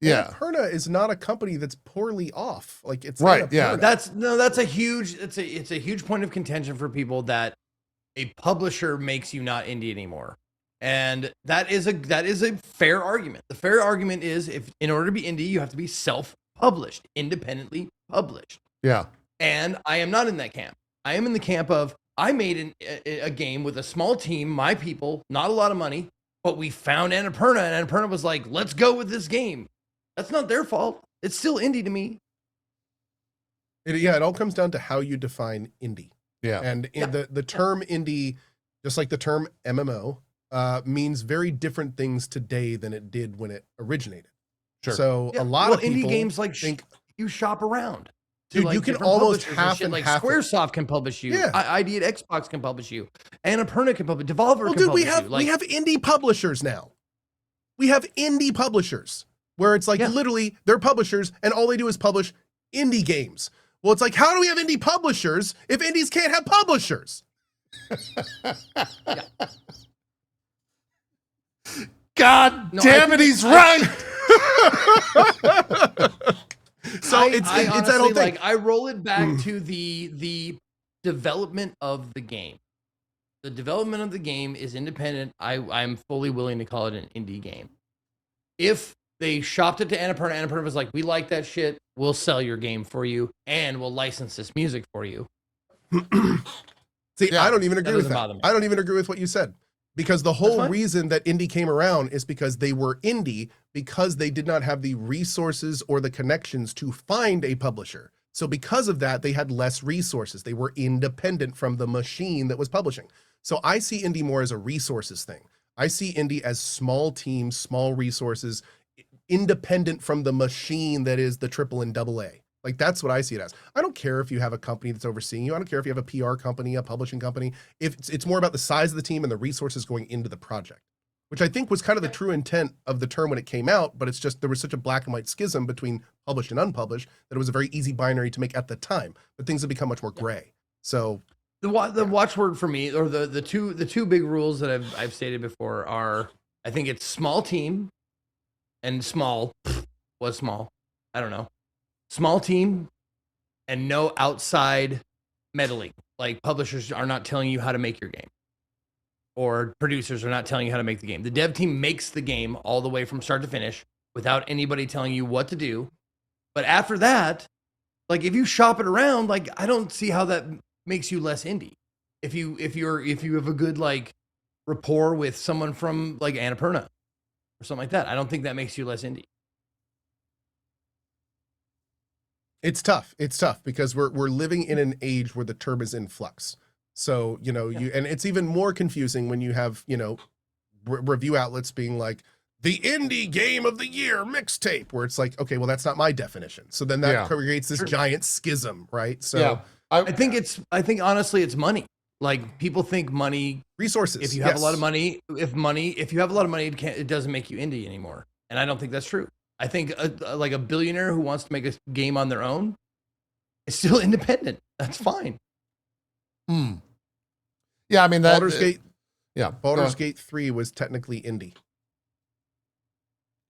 Annapurna is not a company that's poorly off. Like it's right. Annapurna. Yeah, that's a huge. It's a huge point of contention for people that a publisher makes you not indie anymore, and that is a fair argument. The fair argument is if in order to be indie, you have to be self-published, independently published. Yeah. And I am not in that camp. I am in the camp of I made a game with a small team, my people, not a lot of money, but we found Annapurna, and Annapurna was like, let's go with this game. That's not their fault. It's still indie to me. It all comes down to how you define indie. Yeah. And the term indie, just like the term MMO, means very different things today than it did when it originated. Sure. So a lot of people indie games like think you shop around. Dude, like you can different almost publishers half and and like half it. Squaresoft can publish you. Yeah. ID at Xbox can publish you. Annapurna can publish. Devolver can publish you. We have indie publishers now. We have indie publishers where it's like literally they're publishers and all they do is publish indie games. Well, it's like, how do we have indie publishers if indies can't have publishers? God damn it, he's right. So it's that whole thing. Like I roll it back to the development of the game. The development of the game is independent. I'm fully willing to call it an indie game. If they shopped it to Annapurna, Annapurna was like, we like that shit. We'll sell your game for you and we'll license this music for you. See, I don't even agree with that. bother me. I don't even agree with what you said. Because the whole reason that indie came around is because they were indie because they did not have the resources or the connections to find a publisher. So because of that, they had less resources. They were independent from the machine that was publishing. So I see indie more as a resources thing. I see indie as small teams, small resources, independent from the machine that is the AAA and AA. Like that's what I see it as. I don't care if you have a company that's overseeing you. I don't care if you have a PR company, a publishing company. If it's more about the size of the team and the resources going into the project, which I think was kind of the true intent of the term when it came out, but it's just there was such a black and white schism between published and unpublished that it was a very easy binary to make at the time. But things have become much more gray. So the watchword for me, or the two big rules that I've stated before are, I think it's small team, and small was small. I don't know. Small team and no outside meddling. Like publishers are not telling you how to make your game, or producers are not telling you how to make the game. The dev team makes the game all the way from start to finish without anybody telling you what to do. But after that, like if you shop it around, like I don't see how that makes you less indie. If you have a good like rapport with someone from like Annapurna or something like that, I don't think that makes you less indie. it's tough. It's tough because we're living in an age where the term is in flux. So, you know, and it's even more confusing when you have, you know, review outlets being like, the indie game of the year mixtape, where it's like, okay, well, that's not my definition. So then that creates this giant schism, right? So I think honestly, it's money. Like people think money, resources. If you have a lot of money, if you have a lot of money, it doesn't make you indie anymore. And I don't think that's true. I think like a billionaire who wants to make a game on their own is still independent. That's fine. Yeah, I mean, that Baldur's Gate. Yeah, Baldur's Gate 3 was technically indie.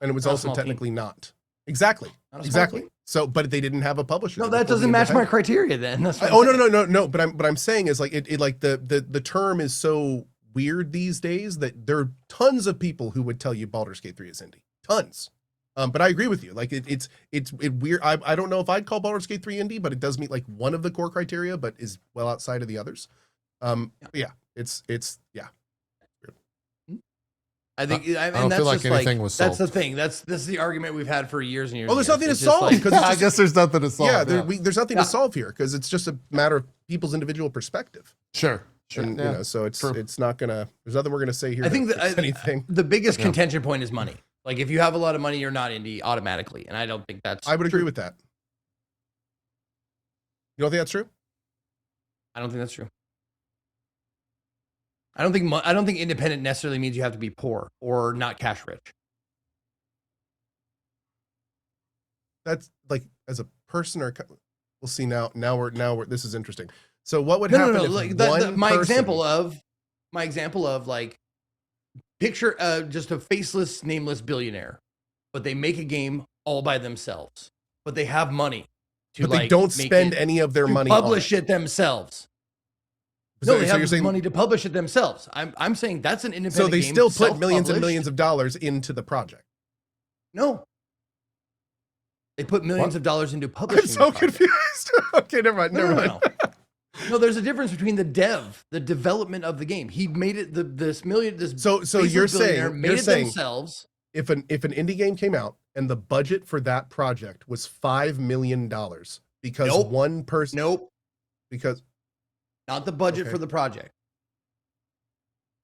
And it was also technically not. Exactly. Exactly. So, but they didn't have a publisher. No, that doesn't match my criteria then. That's no. But I'm saying is like it like the term is so weird these days that there are tons of people who would tell you Baldur's Gate 3 is indie. Tons. But I agree with you. Like it's weird. I don't know if I'd call Baldur's Gate 3 indie, but it does meet like one of the core criteria, but is well outside of the others. It's I think I don't feel like anything was solved. That's the thing. This is the argument we've had for years and years. Oh, there's nothing to solve because I guess there's nothing to solve. Yeah, there's nothing to solve here because it's just a matter of people's individual perspective. Sure. And, you know, so it's not gonna. There's nothing we're gonna say here. I think anything. The biggest contention point is money. Like if you have a lot of money, you're not indie automatically, and I don't think that's. I would agree with that. You don't think that's true? I don't think that's true. I don't think independent necessarily means you have to be poor or not cash rich. That's like as a person, or we'll see now. Now we're this is interesting. So what would happen if like my example of like picture just a faceless, nameless billionaire, but they make a game all by themselves, but they have money to, but they don't spend any of their money publish it themselves. No, they have money to publish it themselves. I'm saying that's an independent game. So they still put millions and millions of dollars into the project. No. They put millions of dollars into publishing. I'm so confused. Okay, never mind. No, there's a difference between the development of the game. He made it So you're saying themselves. If an indie game came out and the budget for that project was $5 million because one person because not the budget for the project.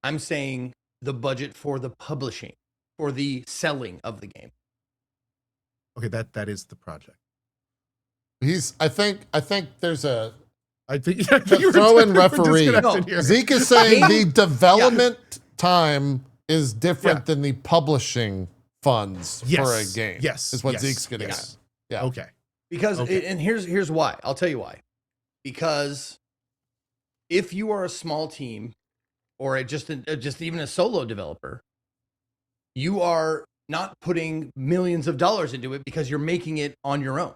I'm saying the budget for the publishing, for the selling of the game. Okay, that is the project. I think there's a you throw-in referee. Zeke is saying the development time is different than the publishing funds for a game. Yes, is what Zeke's getting at. Yeah. Okay. Because and here's why. I'll tell you why. Because if you are a small team or just even a solo developer, you are not putting millions of dollars into it because you're making it on your own.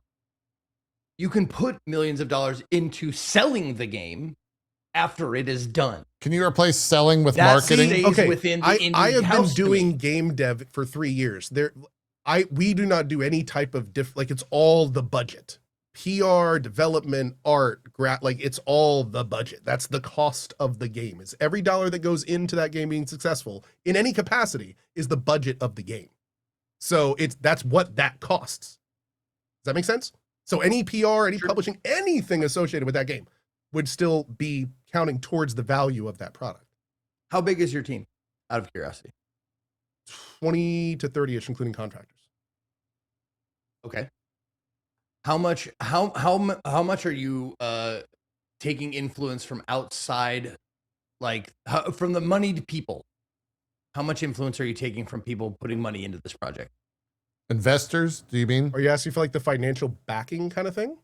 You can put millions of dollars into selling the game after it is done. Can you replace selling with marketing? Okay, within the indie I have been house doing game dev for 3 years. We do not do any type of like it's all the budget. PR, development, art, like it's all the budget. That's the cost of the game. Is every dollar that goes into that game being successful in any capacity is the budget of the game. So that's what that costs. Does that make sense? So any PR, any publishing, anything associated with that game would still be counting towards the value of that product. How big is your team, out of curiosity? 20 to 30-ish, including contractors. Okay. How much are you taking influence from outside, like from the moneyed people? How much influence are you taking from people putting money into this project? Investors, do you mean? Are you asking for like the financial backing kind of thing?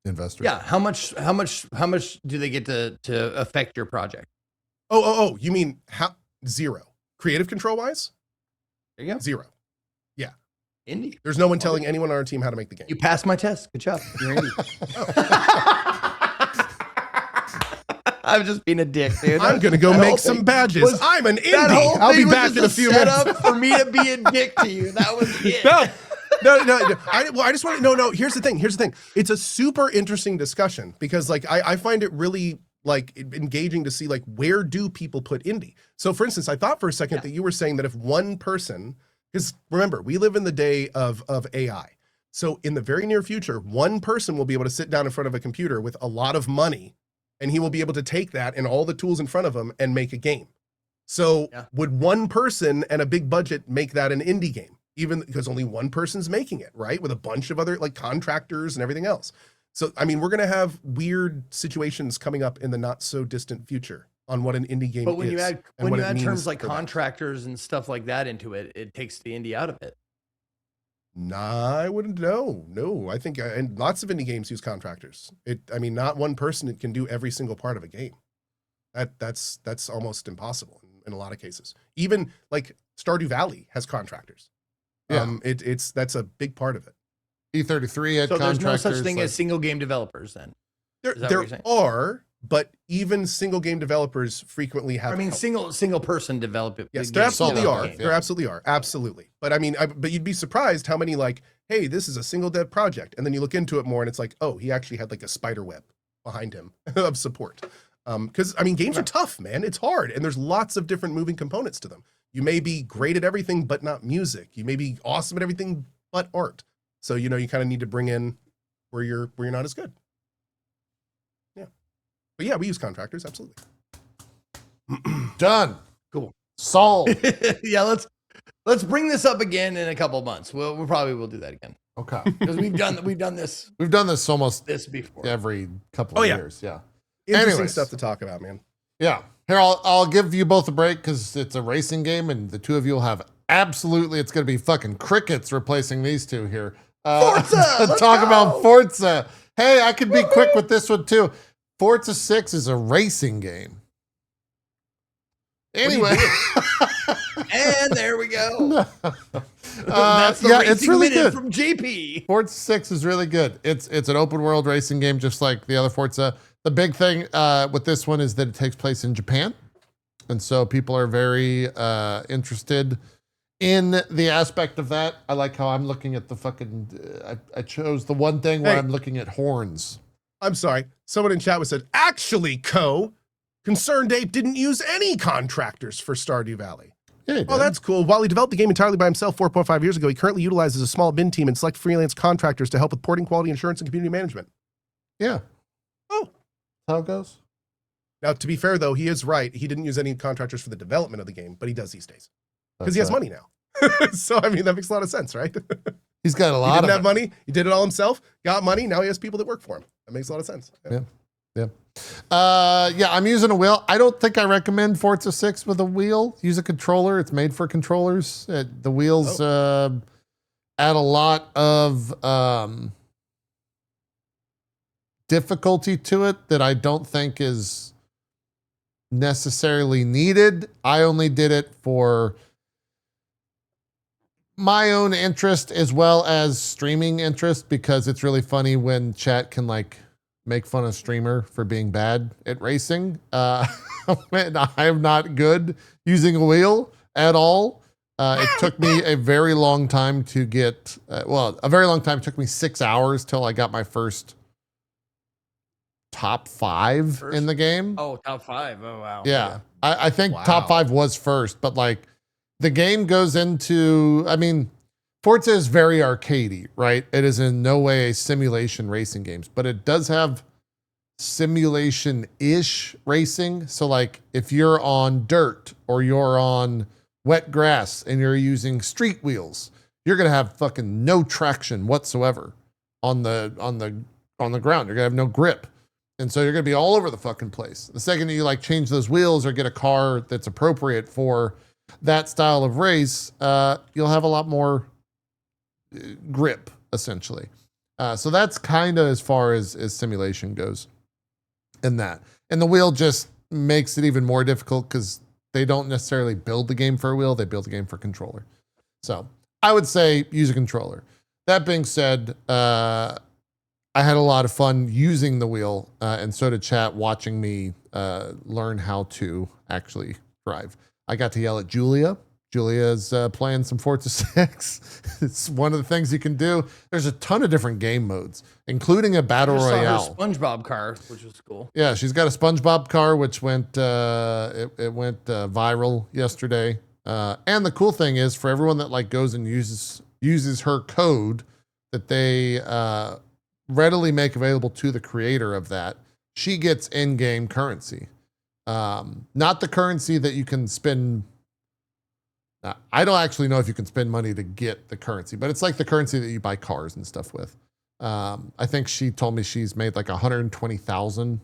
Investors. Yeah. How much do they get to affect your project? Oh, you mean zero. Creative control wise? There you go. Zero. Yeah. Indie. There's no one telling anyone on our team how to make the game. You passed my test. Good job. You're indie. I'm just being a dick, dude. I'm gonna go make some badges. I'm an indie. I'll be back in a few minutes. Up for me to be a dick to you. That was it. No. I just want to. No. Here's the thing. It's a super interesting discussion because, like, I find it really like engaging to see like where do people put indie. So, for instance, I thought for a second that you were saying that if one person, because remember, we live in the day of AI. So, in the very near future, one person will be able to sit down in front of a computer with a lot of money, and he will be able to take that and all the tools in front of him and make a game. So, would one person and a big budget make that an indie game? Even because only one person's making it, right? With a bunch of other like contractors and everything else. So, I mean, we're going to have weird situations coming up in the not so distant future on what an indie game is. But when you add terms like contractors and stuff like that into it, it takes the indie out of it. Nah, I wouldn't know. No, I think and lots of indie games use contractors. I mean, not one person can do every single part of a game. That's almost impossible in a lot of cases. Even like Stardew Valley has contractors. Yeah. That's a big part of it. E33 had so contractors. There's no such thing as single game developers then? There are, but even single game developers frequently have. I mean, help. single person develop it. Yes, there absolutely are. There absolutely are. Absolutely. But I mean, but you'd be surprised how many like, hey, this is a single dev project. And then you look into it more and it's like, oh, he actually had like a spider web behind him of support. Because I mean, games are tough, man. It's hard. And there's lots of different moving components to them. You may be great at everything, but not music. You may be awesome at everything, but art. So, you kind of need to bring in where you're not as good. Yeah. But yeah, we use contractors. Absolutely. Done. Cool. Solved. Yeah. Let's bring this up again in a couple of months. We'll probably do that again. Okay. Because we've done this. We've done this almost before every couple of years. Yeah. Interesting stuff to talk about, man. Yeah. Here, I'll give you both a break because it's a racing game and the two of you will have absolutely, it's going to be fucking crickets replacing these two here. Forza! Talk about Forza. Hey, I could be quick with this one too. Forza 6 is a racing game. Anyway. And there we go. That's the racing it's really minute good. From JP. Forza 6 is really good. It's an open world racing game just like the other Forza. The big thing with this one is that it takes place in Japan. And so people are very interested in the aspect of that. I like how I'm looking at the fucking, I chose the one thing where I'm looking at horns. I'm sorry. Someone in chat was said, actually, Cohh, Concerned Ape didn't use any contractors for Stardew Valley. Yeah, oh, that's cool. While he developed the game entirely by himself 4.5 years ago, he currently utilizes a small bin team and select freelance contractors to help with porting, quality assurance, and community management. Yeah. Oh. How it goes. Now, to be fair, though, he is right. He didn't use any contractors for the development of the game, but he does these days. Because he has money now. So, I mean, that makes a lot of sense, right? He's got a lot of He didn't have money. He did it all himself, got money. Now he has people that work for him. That makes a lot of sense. Yeah. Yeah, I'm using a wheel. I don't think I recommend Forza 6 with a wheel. Use a controller. It's made for controllers. The wheels add a lot of difficulty to it that I don't think is necessarily needed. I only did it for my own interest as well as streaming interest because it's really funny when chat can like make fun of streamer for being bad at racing. I am not good using a wheel at all. It took me a very long time to get, a very long time. It took me 6 hours till I got my first top 5 in the game. Oh, top 5. Oh, wow. Yeah. I think top 5 was first, but like the game goes into, I mean, Forza is very arcadey, right? It is in no way a simulation racing games, but it does have simulation-ish racing. So like if you're on dirt or you're on wet grass and you're using street wheels, you're going to have fucking no traction whatsoever on the ground. You're going to have no grip. And so you're going to be all over the fucking place. The second you like change those wheels or get a car that's appropriate for that style of race, you'll have a lot more grip, essentially. So that's kind of as far as simulation goes in that. And the wheel just makes it even more difficult because they don't necessarily build the game for a wheel, they build the game for controller. So I would say use a controller. That being said, I had a lot of fun using the wheel, and so did chat watching me learn how to actually drive. I got to yell at Julia. Julia's playing some Forza 6. It's one of the things you can do. There's a ton of different game modes, including a battle royale. Saw her SpongeBob car, which was cool. Yeah, she's got a SpongeBob car, which went it went viral yesterday. And the cool thing is, for everyone that like goes and uses her code that they readily make available to the creator of that, she gets in-game currency. Not the currency that you can spend. I don't actually know if you can spend money to get the currency, but it's like the currency that you buy cars and stuff with. I think she told me she's made like 120,000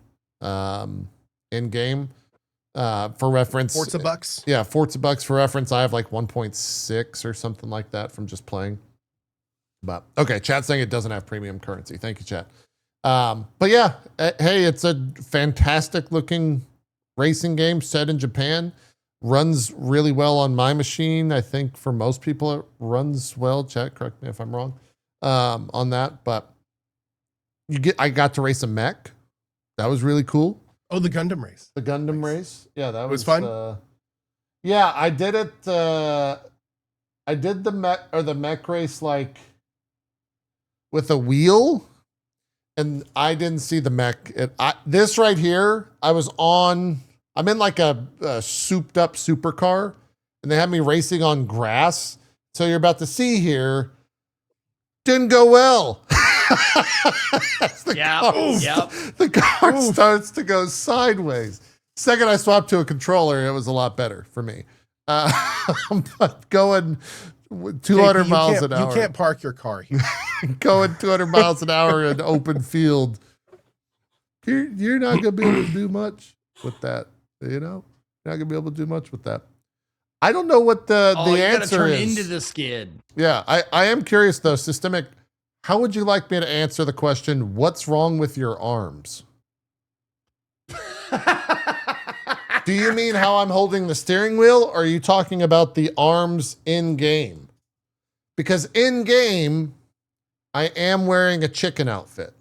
in game. For reference, Forza bucks. Yeah, Forza bucks for reference. I have like 1.6 or something like that from just playing. But okay, chat's saying it doesn't have premium currency. Thank you, chat. But yeah, hey, it's a fantastic looking racing game set in Japan. Runs really well on my machine. I think for most people it runs well. Chat, correct me if I'm wrong on that. But I got to race a mech. That was really cool. Oh, the Gundam race. The Gundam race. Yeah, that was fun. Yeah, I did it. I did the mech race like with a wheel, and I didn't see the mech. This right here, I'm in like a souped up supercar, and they had me racing on grass. So you're about to see here, didn't go well. The car starts to go sideways. Second I swapped to a controller, it was a lot better for me. But going 200 miles an hour. You can't park your car here. Going 200 miles an hour in open field. You're not going to be able to do much with that. You know, you're not gonna be able to do much with that. I don't know what the answer turn is. Into the skid. Yeah, I am curious though, Systemic. How would you like me to answer the question? What's wrong with your arms? Do you mean how I'm holding the steering wheel, or are you talking about the arms in game? Because in game, I am wearing a chicken outfit.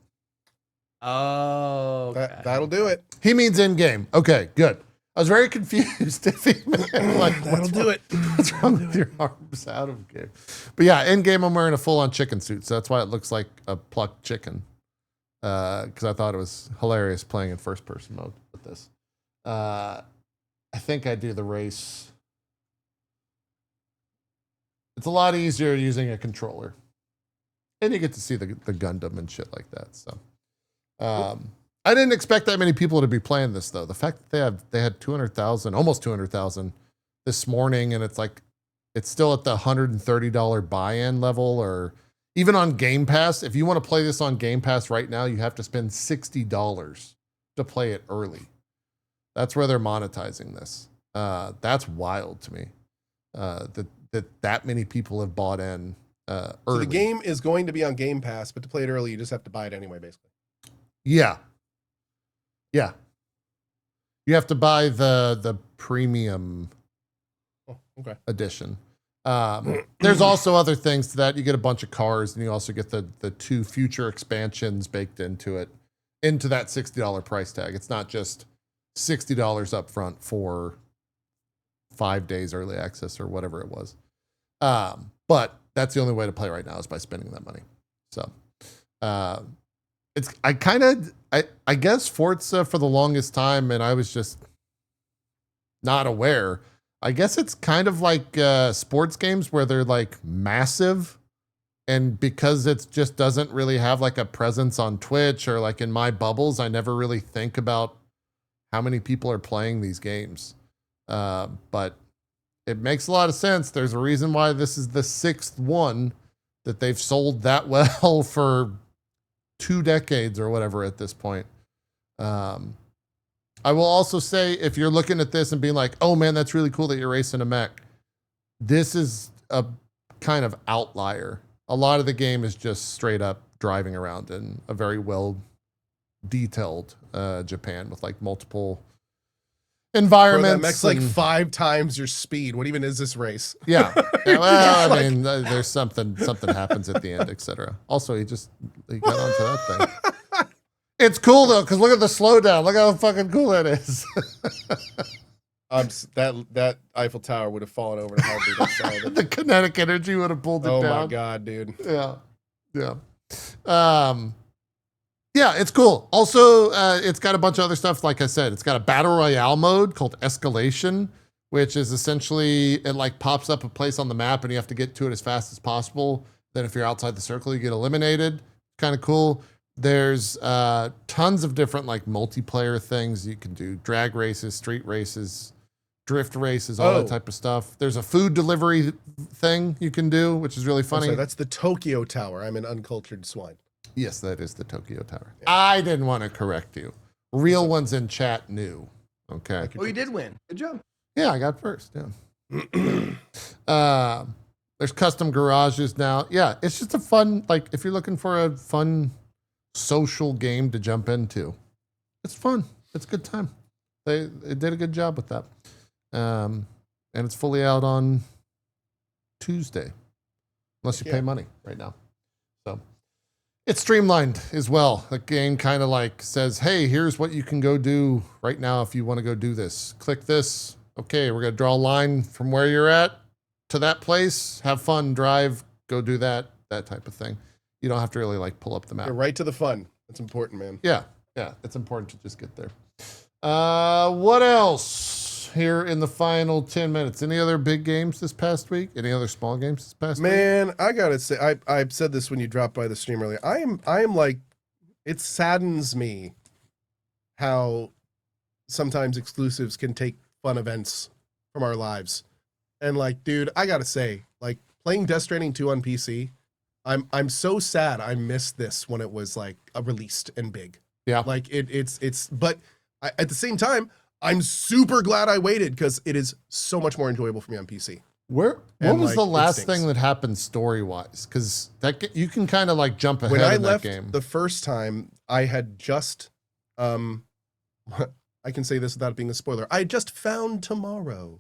Oh, okay. That'll do it. He means in game. Okay, good. I was very confused if he meant like that'll do it. What's wrong with your arms out of game? But yeah, in game I'm wearing a full-on chicken suit, so that's why it looks like a plucked chicken. Because I thought it was hilarious playing in first-person mode with this. I think I do the race. It's a lot easier using a controller, and you get to see the Gundam and shit like that. So. I didn't expect that many people to be playing this though. The fact that they had 200,000, almost 200,000 this morning, and it's still at the $130 buy-in level, or even on Game Pass. If you want to play this on Game Pass right now, you have to spend $60 to play it early. That's where they're monetizing this. That's wild to me. That many people have bought in early. So the game is going to be on Game Pass, but to play it early, you just have to buy it anyway, basically. Yeah. You have to buy the premium edition. There's also other things to that. You get a bunch of cars, and you also get the 2 future expansions baked into it, into that $60 price tag. It's not just $60 up front for 5 days early access or whatever it was. But that's the only way to play right now, is by spending that money. So, I guess Forza for the longest time, and I was just not aware. I guess it's kind of like sports games where they're like massive, and because it just doesn't really have like a presence on Twitch or like in my bubbles, I never really think about how many people are playing these games. But it makes a lot of sense. There's a reason why this is the 6th one that they've sold that well for 2 decades or whatever at this point. I will also say, if you're looking at this and being like, oh man, that's really cool that you're racing a mech, This is a kind of outlier. A lot of the game is just straight up driving around in a very well detailed Japan with like multiple Bro, environments. that makes like 5 times your speed. What even is this race? Yeah. Well, I mean, there's something happens at the end, etc. Also, he got onto that thing. It's cool though, because look at the slowdown. Look how fucking cool that is. That Eiffel Tower would have fallen over in a heartbeat. The kinetic energy would have pulled it down. Oh my god, dude. Yeah. Yeah, it's cool. Also, it's got a bunch of other stuff. Like I said, it's got a battle royale mode called Escalation, which is essentially, it like pops up a place on the map and you have to get to it as fast as possible. Then if you're outside the circle, you get eliminated. Kind of cool. There's tons of different like multiplayer things you can do. Drag races, street races, drift races, all that type of stuff. There's a food delivery thing you can do, which is really funny. Sorry, that's the Tokyo Tower. I'm an uncultured swine. Yes, that is the Tokyo Tower. Yeah. I didn't want to correct you. Real ones in chat knew. Okay. Oh, you did win. Good job. Yeah, I got first. Yeah. There's custom garages now. Yeah, it's just a fun, like, if you're looking for a fun social game to jump into, it's fun. It's a good time. They did a good job with that. And it's fully out on Tuesday, unless you pay money right now. So it's streamlined as well. The game kind of like says, hey, here's what you can go do right now if you want to go do this. Click this. Okay, we're going to draw a line from where you're at to that place. Have fun, drive, go do that type of thing. You don't have to really like pull up the map. You're right to the fun. That's important, man. Yeah, it's important to just get there. What else here in the final 10 minutes? Any other big games this past week? Any other small games this past week? Man, I gotta say, I said this when you dropped by the stream earlier. I am like, it saddens me how sometimes exclusives can take fun events from our lives. And like, dude, I gotta say, like playing Death Stranding 2 on PC, I'm so sad I missed this when it was like released and big. Yeah. Like but at the same time, I'm super glad I waited because it is so much more enjoyable for me on PC. What was the last thing that happened story-wise? Because you can kind of like jump ahead when I in left that game. The first time, I had just, I can say this without it being a spoiler. I just found tomorrow.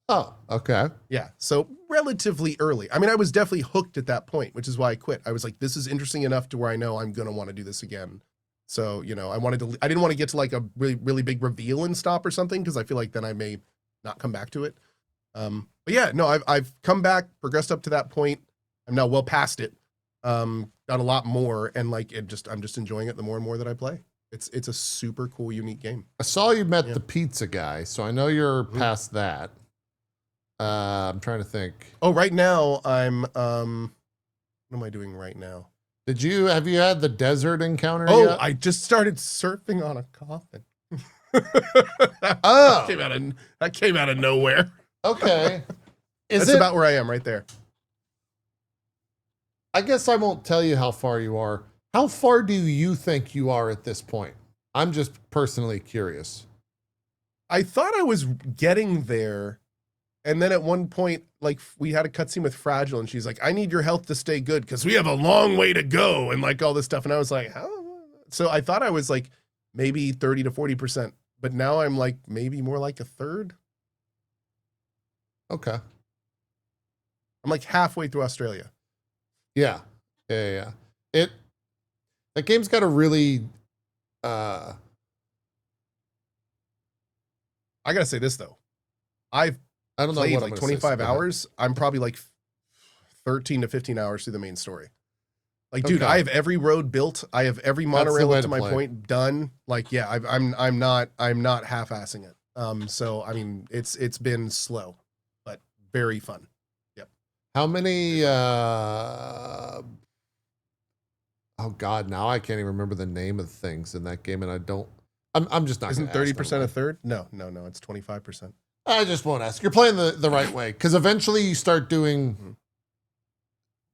Oh, okay. Yeah, so relatively early. I mean, I was definitely hooked at that point, which is why I quit. I was like, this is interesting enough to where I know I'm gonna want to do this again. So, I didn't want to get to like a really, really big reveal and stop or something, because I feel like then I may not come back to it. But yeah, no, I've come back, progressed up to that point. I'm now well past it. Got a lot more, and like I'm just enjoying it the more and more that I play. It's a super cool, unique game. I saw you met the pizza guy, so I know you're past that. I'm trying to think. Oh, right now I'm what am I doing right now? Have you had the desert encounter yet? I just started surfing on a coffin. That came out of nowhere. Okay. That's about where I am right there. I guess I won't tell you how far you are. How far do you think you are at this point? I'm just personally curious. I thought I was getting there. And then at one point, like we had a cutscene with Fragile and she's like, I need your health to stay good because we have a long way to go and like all this stuff. And I was like, how? So I thought I was like maybe 30 to 40%, but now I'm like maybe more like a third. Okay. I'm like halfway through Australia. Yeah. That game's got a really, I gotta say this though. I don't know, played like 25 hours. I'm probably like 13 to 15 hours through the main story. Like, dude, I have every road built. I have every monorail up to my point done. Like, yeah, I'm not half-assing it. So I mean, it's been slow, but very fun. Yep. How many? Oh God, now I can't even remember the name of things in that game, and I don't. I'm just not. Isn't 30% a third? No, it's 25%. I just won't ask. You're playing the right way, because eventually you start doing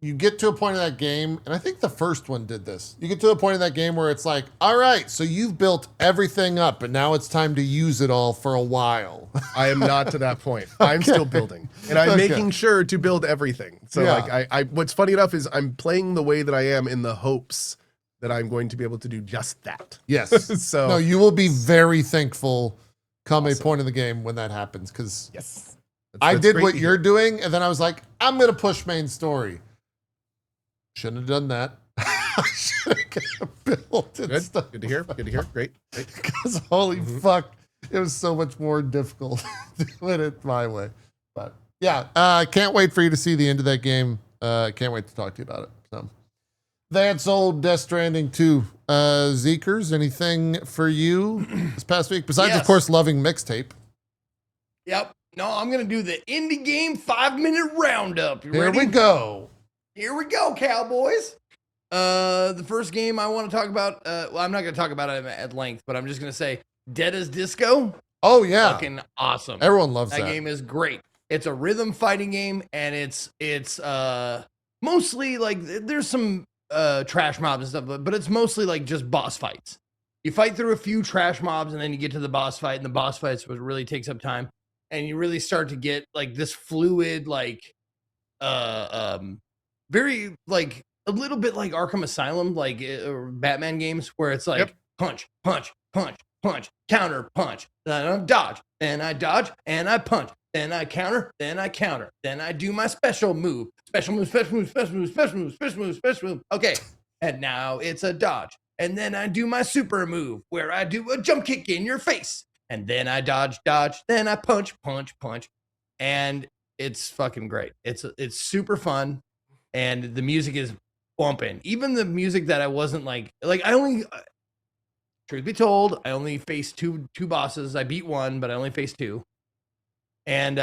you get to a point in that game, and I think the first one did this. You get to a point in that game where it's like, all right, so you've built everything up, and now it's time to use it all for a while. I am not to that point. I'm still building, and I'm making sure to build everything. So like, I what's funny enough is I'm playing the way that I am in the hopes that I'm going to be able to do just that. Yes. So no, you will be very thankful come a point in the game when that happens, because I did what you're doing, and then I was like, I'm going to push main story. Shouldn't have done that. I should have built it. Good to hear. Good to hear. Great. Because holy fuck, it was so much more difficult doing it my way. But yeah, I can't wait for you to see the end of that game. Can't wait to talk to you about it. So that's old Death Stranding 2. Zekers, anything for you this past week? Besides, of course, loving Mixtape. Yep. No, I'm going to do the indie game 5-minute roundup. You Here ready? we go. Here we go, cowboys. The first game I want to talk about, well, I'm not going to talk about it at length, but I'm just going to say Dead as Disco. Oh, yeah. Fucking awesome. Everyone loves that. That game is great. It's a rhythm fighting game, and it's mostly like there's some trash mobs and stuff, but it's mostly like just boss fights. You fight through a few trash mobs, and then you get to the boss fight, and the boss fights what really takes up time, and you really start to get like this fluid, like very like a little bit like Arkham Asylum, like or Batman games, where it's like punch, punch, punch, punch, counter, punch, then I dodge, then I dodge, and I punch, then I counter, then I counter, then I do my special move, special move, special move, special move, special move, special move, special move. Okay, and now it's a dodge, and then I do my super move where I do a jump kick in your face, and then I dodge, dodge, then I punch, punch, punch, and it's fucking great. It's super fun. And the music is bumping. Even the music that I wasn't like I only, truth be told, I only faced two bosses. I beat one, but I only faced two. And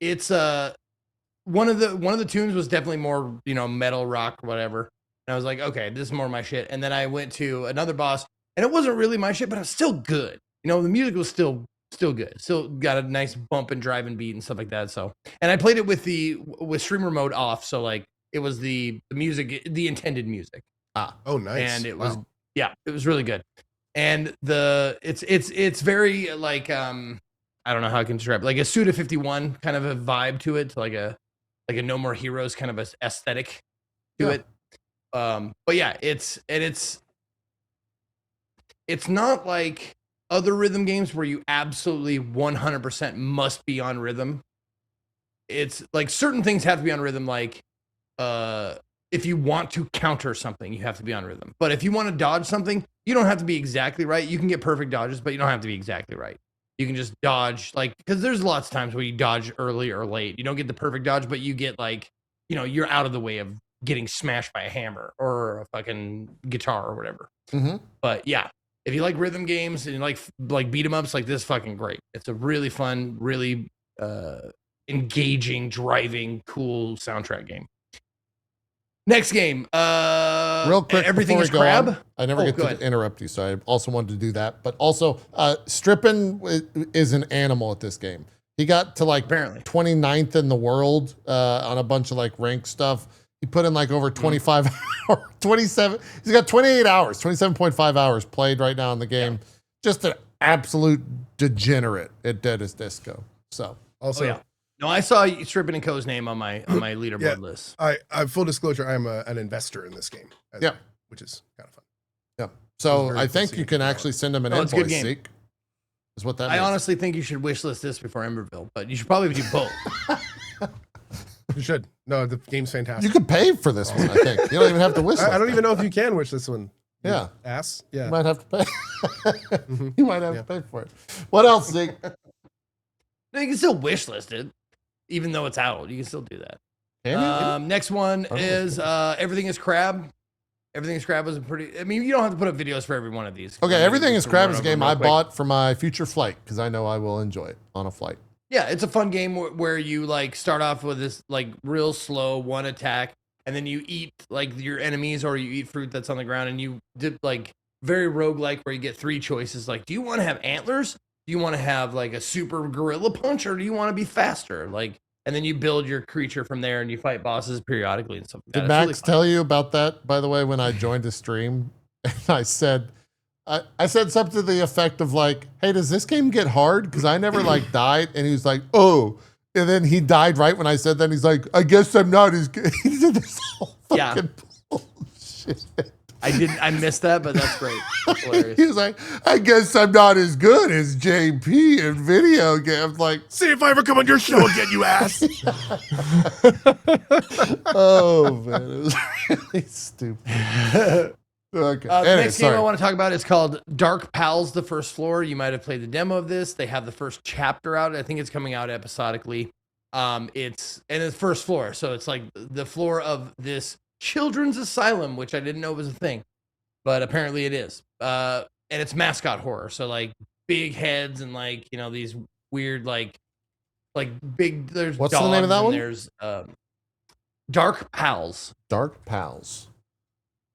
it's one of the tunes was definitely more, metal rock or whatever. And I was like, okay, this is more my shit. And then I went to another boss, and it wasn't really my shit, but it was still good. The music was still good. Still got a nice bump and driving beat and stuff like that. So, and I played it with streamer mode off. So like it was the music, the intended music. Oh, nice. And it was, it was really good. And it's very like, I don't know how I can describe it. Like a Suda 51 kind of a vibe to it. To like a No More Heroes kind of a aesthetic to it. But yeah, it's not like other rhythm games where you absolutely 100% must be on rhythm. It's like certain things have to be on rhythm. Like, if you want to counter something, you have to be on rhythm. But if you want to dodge something, you don't have to be exactly right. You can get perfect dodges, but you don't have to be exactly right. You can just dodge, like, because there's lots of times where you dodge early or late. You don't get the perfect dodge, but you get like, you're out of the way of getting smashed by a hammer or a fucking guitar or whatever. Mm-hmm. But yeah. If you like rhythm games and you like beat 'em ups, like this is fucking great. It's a really fun, really engaging, driving, cool soundtrack game. Next game. Real quick, Everything is before we go crab. on, I never get to interrupt you, so I also wanted to do that. But also, Strippin is an animal at this game. He got to like Apparently 29th in the world on a bunch of like rank stuff. He put in like over 25 hours, 27. He's got 28 hours, 27.5 hours played right now in the game. Yeah. Just an absolute degenerate at Dead as Disco. So also, no, I saw Strippin' and Cohh's name on my leaderboard list. I full disclosure, I'm an investor in this game. Which is kind of fun. Yeah. So I think you can actually send him an invoice, Zeke. Is what that means. I honestly think you should wishlist this before Emberville, but you should probably do both. You should. No, the game's fantastic. You could pay for this one, I think. You don't even have to wish list. I don't even know if you can wish this one. Yeah. Ass. Yeah. You might have to pay. You might have to pay for it. What else, Zeke? No, you can still wish list it, even though it's out. You can still do that. Next one is Everything is Crab. Everything is Crab was a pretty. I mean, you don't have to put up videos for every one of these. Okay, Everything is Crab is a game I bought for my future flight because I know I will enjoy it on a flight. Yeah, it's a fun game where you like start off with this like real slow one attack, and then you eat like your enemies or you eat fruit that's on the ground, and you did like very roguelike where you get three choices. Like, do you want to have antlers? Do you want to have like a super gorilla punch, or do you want to be faster? Like, and then you build your creature from there, and you fight bosses periodically and stuff like that. Did It's Max really fun. tell you about that, by the way, when I joined the stream? And I said something to the effect of like, hey, does this game get hard? Because I never like died. And he was like, oh. And then he died right when I said that. And he's like, I guess I'm not as good. He did this whole fucking bullshit. I missed that, but that's great. That's hilarious. He was like, I guess I'm not as good as JP in video games. Like, See if I ever come on your show again, you ass. oh man, it was really stupid. Okay. The next game I want to talk about is called Dark Pals, the first floor. You might have played the demo of this. They have the first chapter out. I think it's coming out episodically. It's the first floor. So it's like the floor of this children's asylum, which I didn't know was a thing, but apparently it is. And it's mascot horror. So like big heads and like, you know, these weird, like big, there's what's dogs the name of that and one? There's Dark Pals. Dark Pals.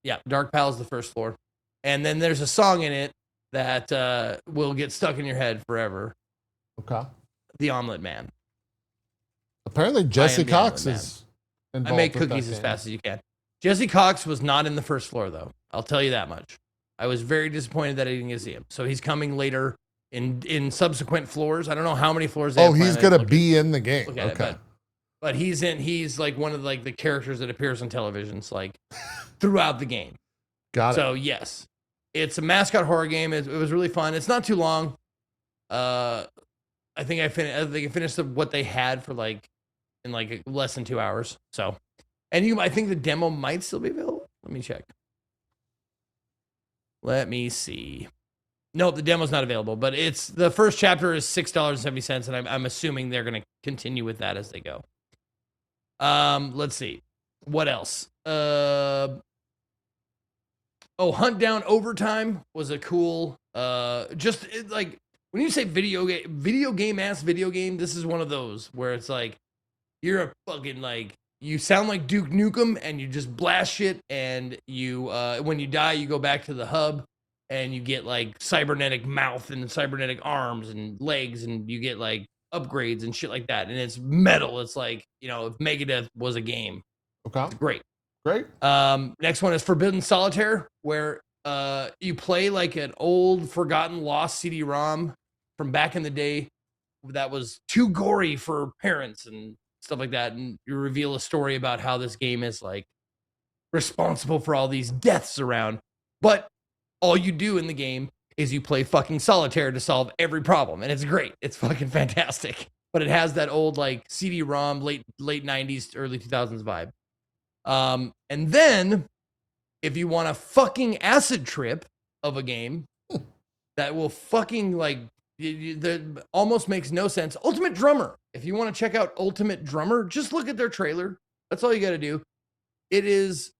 Yeah, Dark Pals, the first floor. And then there's a song in it that will get stuck in your head forever. Okay. The Omelet Man. Apparently Jesse Cox is involved. I make with cookies that as game. fast as you can. Jesse Cox was not in the first floor, though. I'll tell you that much. I was very disappointed that I didn't get to see him. So he's coming later in subsequent floors. I don't know how many floors they have he's planned. gonna be in the game. Look at Okay. it, but he's like one of like the characters that appears on televisions like throughout the game. Got it. So yes, it's a mascot horror game. It was really fun. It's not too long. I think I finished what they had for like in like less than 2 hours. So, and I think the demo might still be available. Let me check. Let me see. Nope, the demo's not available. But it's the first chapter is $6.70, and I'm assuming they're gonna continue with that as they go. Let's see. What else? Hunt Down Overtime was a cool, like when you say video game, this is one of those where it's like, you're a fucking like, you sound like Duke Nukem and you just blast shit and you, when you die, you go back to the hub and you get like cybernetic mouth and cybernetic arms and legs and you get like upgrades and shit like that. And it's metal. It's like, you know, if Megadeth was a game. Okay. It's great. Great. Next one is Forbidden Solitaire, where you play like an old, forgotten, lost CD-ROM from back in the day that was too gory for parents and stuff like that, and you reveal a story about how this game is like responsible for all these deaths around. But all you do in the game is you play fucking solitaire to solve every problem, and it's great. It's fucking fantastic. But it has that old like CD-ROM late 90s, early 2000s vibe. And then if you want a fucking acid trip of a game that will fucking like, that almost makes no sense. Ultimate Drummer. If you want to check out Ultimate Drummer, just look at their trailer. That's all you got to do. It is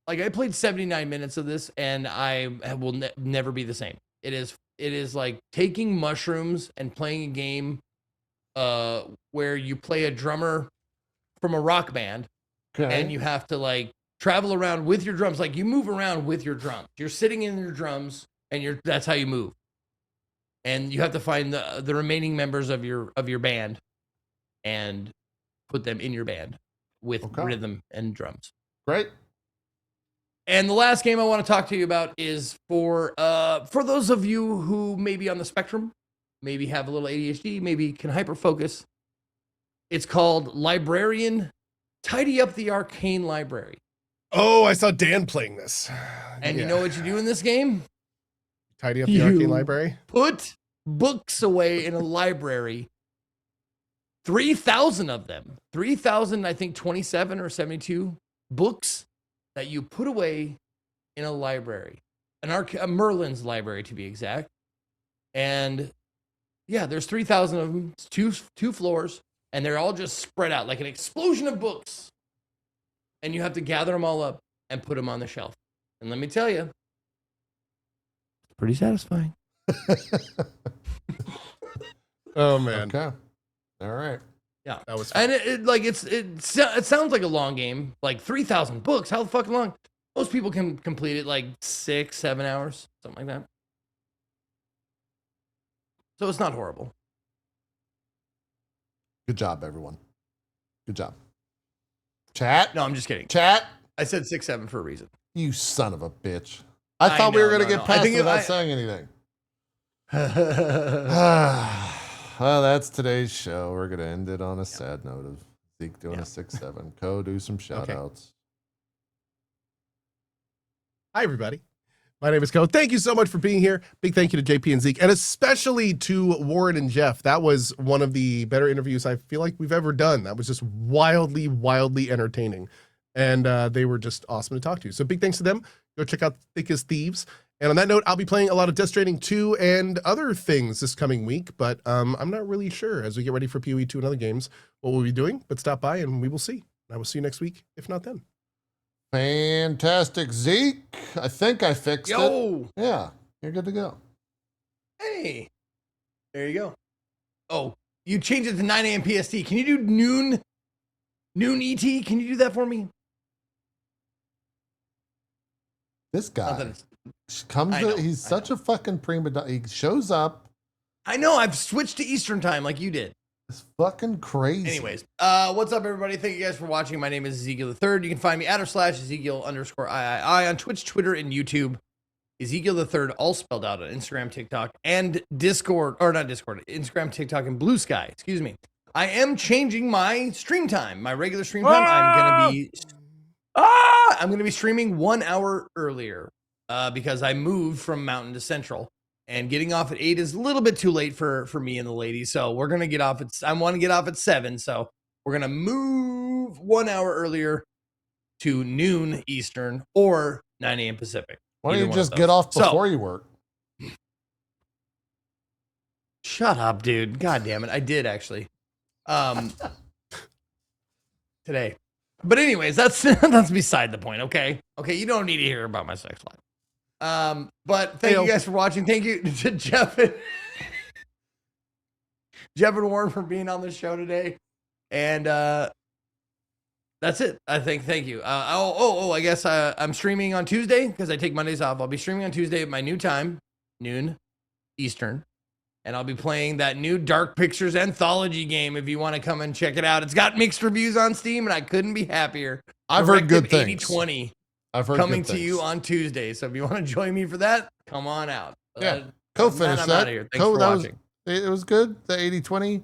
like, I played 79 minutes of this and I will never be the same. It is like taking mushrooms and playing a game, where you play a drummer from a rock band. Okay. And you have to like travel around with your drums. Like you move around with your drums. You're sitting in your drums and that's how you move. And you have to find the remaining members of your band and put them in your band with rhythm and drums. Great. And the last game I want to talk to you about is for those of you who may be on the spectrum, maybe have a little ADHD, maybe can hyperfocus. It's called Librarian. Tidy Up the Arcane Library. Oh, I saw Dan playing this. And you know what you do in this game? Tidy up the arcane library? Put books away in a library. 3,000 of them. 3,000, I think 27 or 72 books that you put away in a library. A Merlin's library, to be exact. And yeah, there's 3,000 of them. It's two floors. And they're all just spread out like an explosion of books. And you have to gather them all up and put them on the shelf. And let me tell you, it's pretty satisfying. Oh, man. Okay. All right. Yeah. That was fun. And it sounds like a long game. Like 3,000 books. How the fuck long? Most people can complete it like 6-7 hours, something like that. So it's not horrible. Good job, everyone. Good job. Chat? No, I'm just kidding. Chat? I said 6-7 for a reason. You son of a bitch. I thought we were going to get past it without saying anything. Well, that's today's show. We're going to end it on a sad note of Zeke doing a 6-7. Cohh, do some shout outs. Hi, everybody. My name is Cohh. Thank you so much for being here. Big thank you to JP and Zeke, and especially to Warren and Jeff. That was one of the better interviews I feel like we've ever done. That was just wildly, wildly entertaining. And they were just awesome to talk to. So big thanks to them. Go check out Thick as Thieves. And on that note, I'll be playing a lot of Death Stranding 2 and other things this coming week, but I'm not really sure as we get ready for PoE 2 and other games what we'll be doing, but stop by and we will see. I will see you next week, if not then. Fantastic. Zeke, I think I fixed it. Yeah, you're good to go. Hey, there you go. Oh, you changed it to 9 a.m. PST. Can you do noon ET? Can you do that for me? This guy he's such a fucking prima donna. He shows up. I know. I've switched to Eastern time like you did. It's fucking crazy. Anyways, what's up, everybody? Thank you guys for watching. My name is Ezekiel the Third. You can find me @ Ezekiel_III on Twitch, Twitter, and YouTube. Ezekiel the Third, all spelled out on Instagram, TikTok, and Discord, or not Discord, Instagram, TikTok, and Blue Sky. Excuse me. I am changing my stream time, my regular stream time. I'm gonna be streaming 1 hour earlier because I moved from Mountain to Central. And getting off at 8 is a little bit too late for me and the ladies. So we're going to get off I want to get off at 7. So we're going to move 1 hour earlier to noon Eastern or 9 a.m. Pacific. Why don't you just get off before you work? Shut up, dude. God damn it. I did actually. Today. But anyways, that's beside the point. Okay. You don't need to hear about my sex life. But thank you guys for watching. Thank you to Jeff and Warren for being on the show today. And that's it. I think. Thank you. I guess I'm streaming on Tuesday because I take Mondays off. I'll be streaming on Tuesday at my new time, noon Eastern. And I'll be playing that new Dark Pictures anthology game if you want to come and check it out. It's got mixed reviews on Steam, and I couldn't be happier. I've heard good things. 80/20. I've heard coming to you on Tuesday. So if you want to join me for that, come on out. Yeah. Cohh finished that. Thanks for watching. It was good. The 80/20.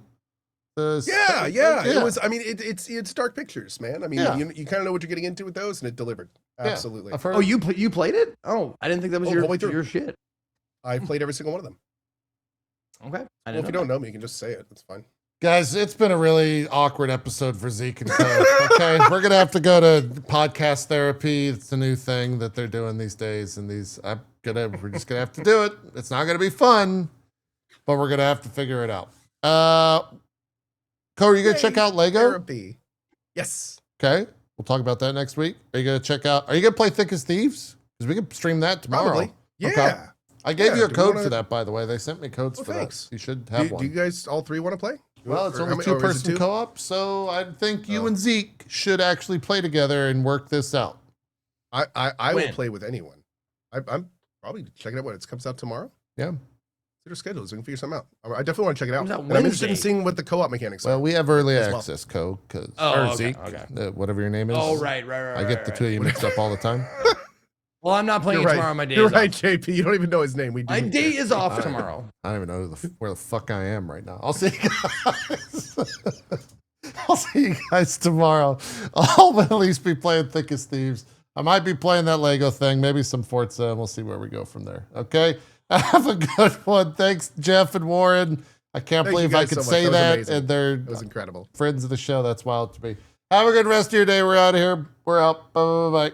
Yeah. It was. I mean, it's Dark Pictures, man. I mean, you kind of know what you're getting into with those, and it delivered. Absolutely. Yeah, oh, you played it? Oh, I didn't think that was your shit. I played every single one of them. Okay. Well, if you don't know me, you can just say it. That's fine. Guys, it's been a really awkward episode for Zeke and Cohh. Okay, we're gonna have to go to podcast therapy. It's a new thing that they're doing these days, and we're just gonna have to do it. It's not gonna be fun, but we're gonna have to figure it out. Cohh, are you gonna check out Lego? Therapy. Yes. Okay, we'll talk about that next week. Are you gonna play Thick as Thieves? Because we can stream that tomorrow. Probably. Yeah. Okay. I gave you a code for that, by the way. They sent me codes for thanks. that. You should have one. Do you guys all three want to play? Well, it's only two-person co-op, so I think you and Zeke should actually play together and work this out. I will play with anyone. I'm probably checking out when it comes out tomorrow. Yeah. Their schedules. We can figure something out. I definitely want to check it out. I'm interested in seeing what the co-op mechanics are. Well, we have early access, Cohh, or Zeke, okay. Whatever your name is. Oh, right. I get the two of you mixed up all the time. Well, I'm not playing tomorrow. My day You're is right, off. JP. You don't even know his name. My day is off tomorrow. I don't even know where the fuck I am right now. I'll see you guys. I'll see you guys tomorrow. I'll at least be playing Thick as Thieves. I might be playing that Lego thing, maybe some Forza, and we'll see where we go from there. Okay? Have a good one. Thanks, Jeff and Warren. I can't believe I could say that. And they're was incredible. Friends of the show. That's wild to me. Have a good rest of your day. We're out of here. We're out. Bye-bye.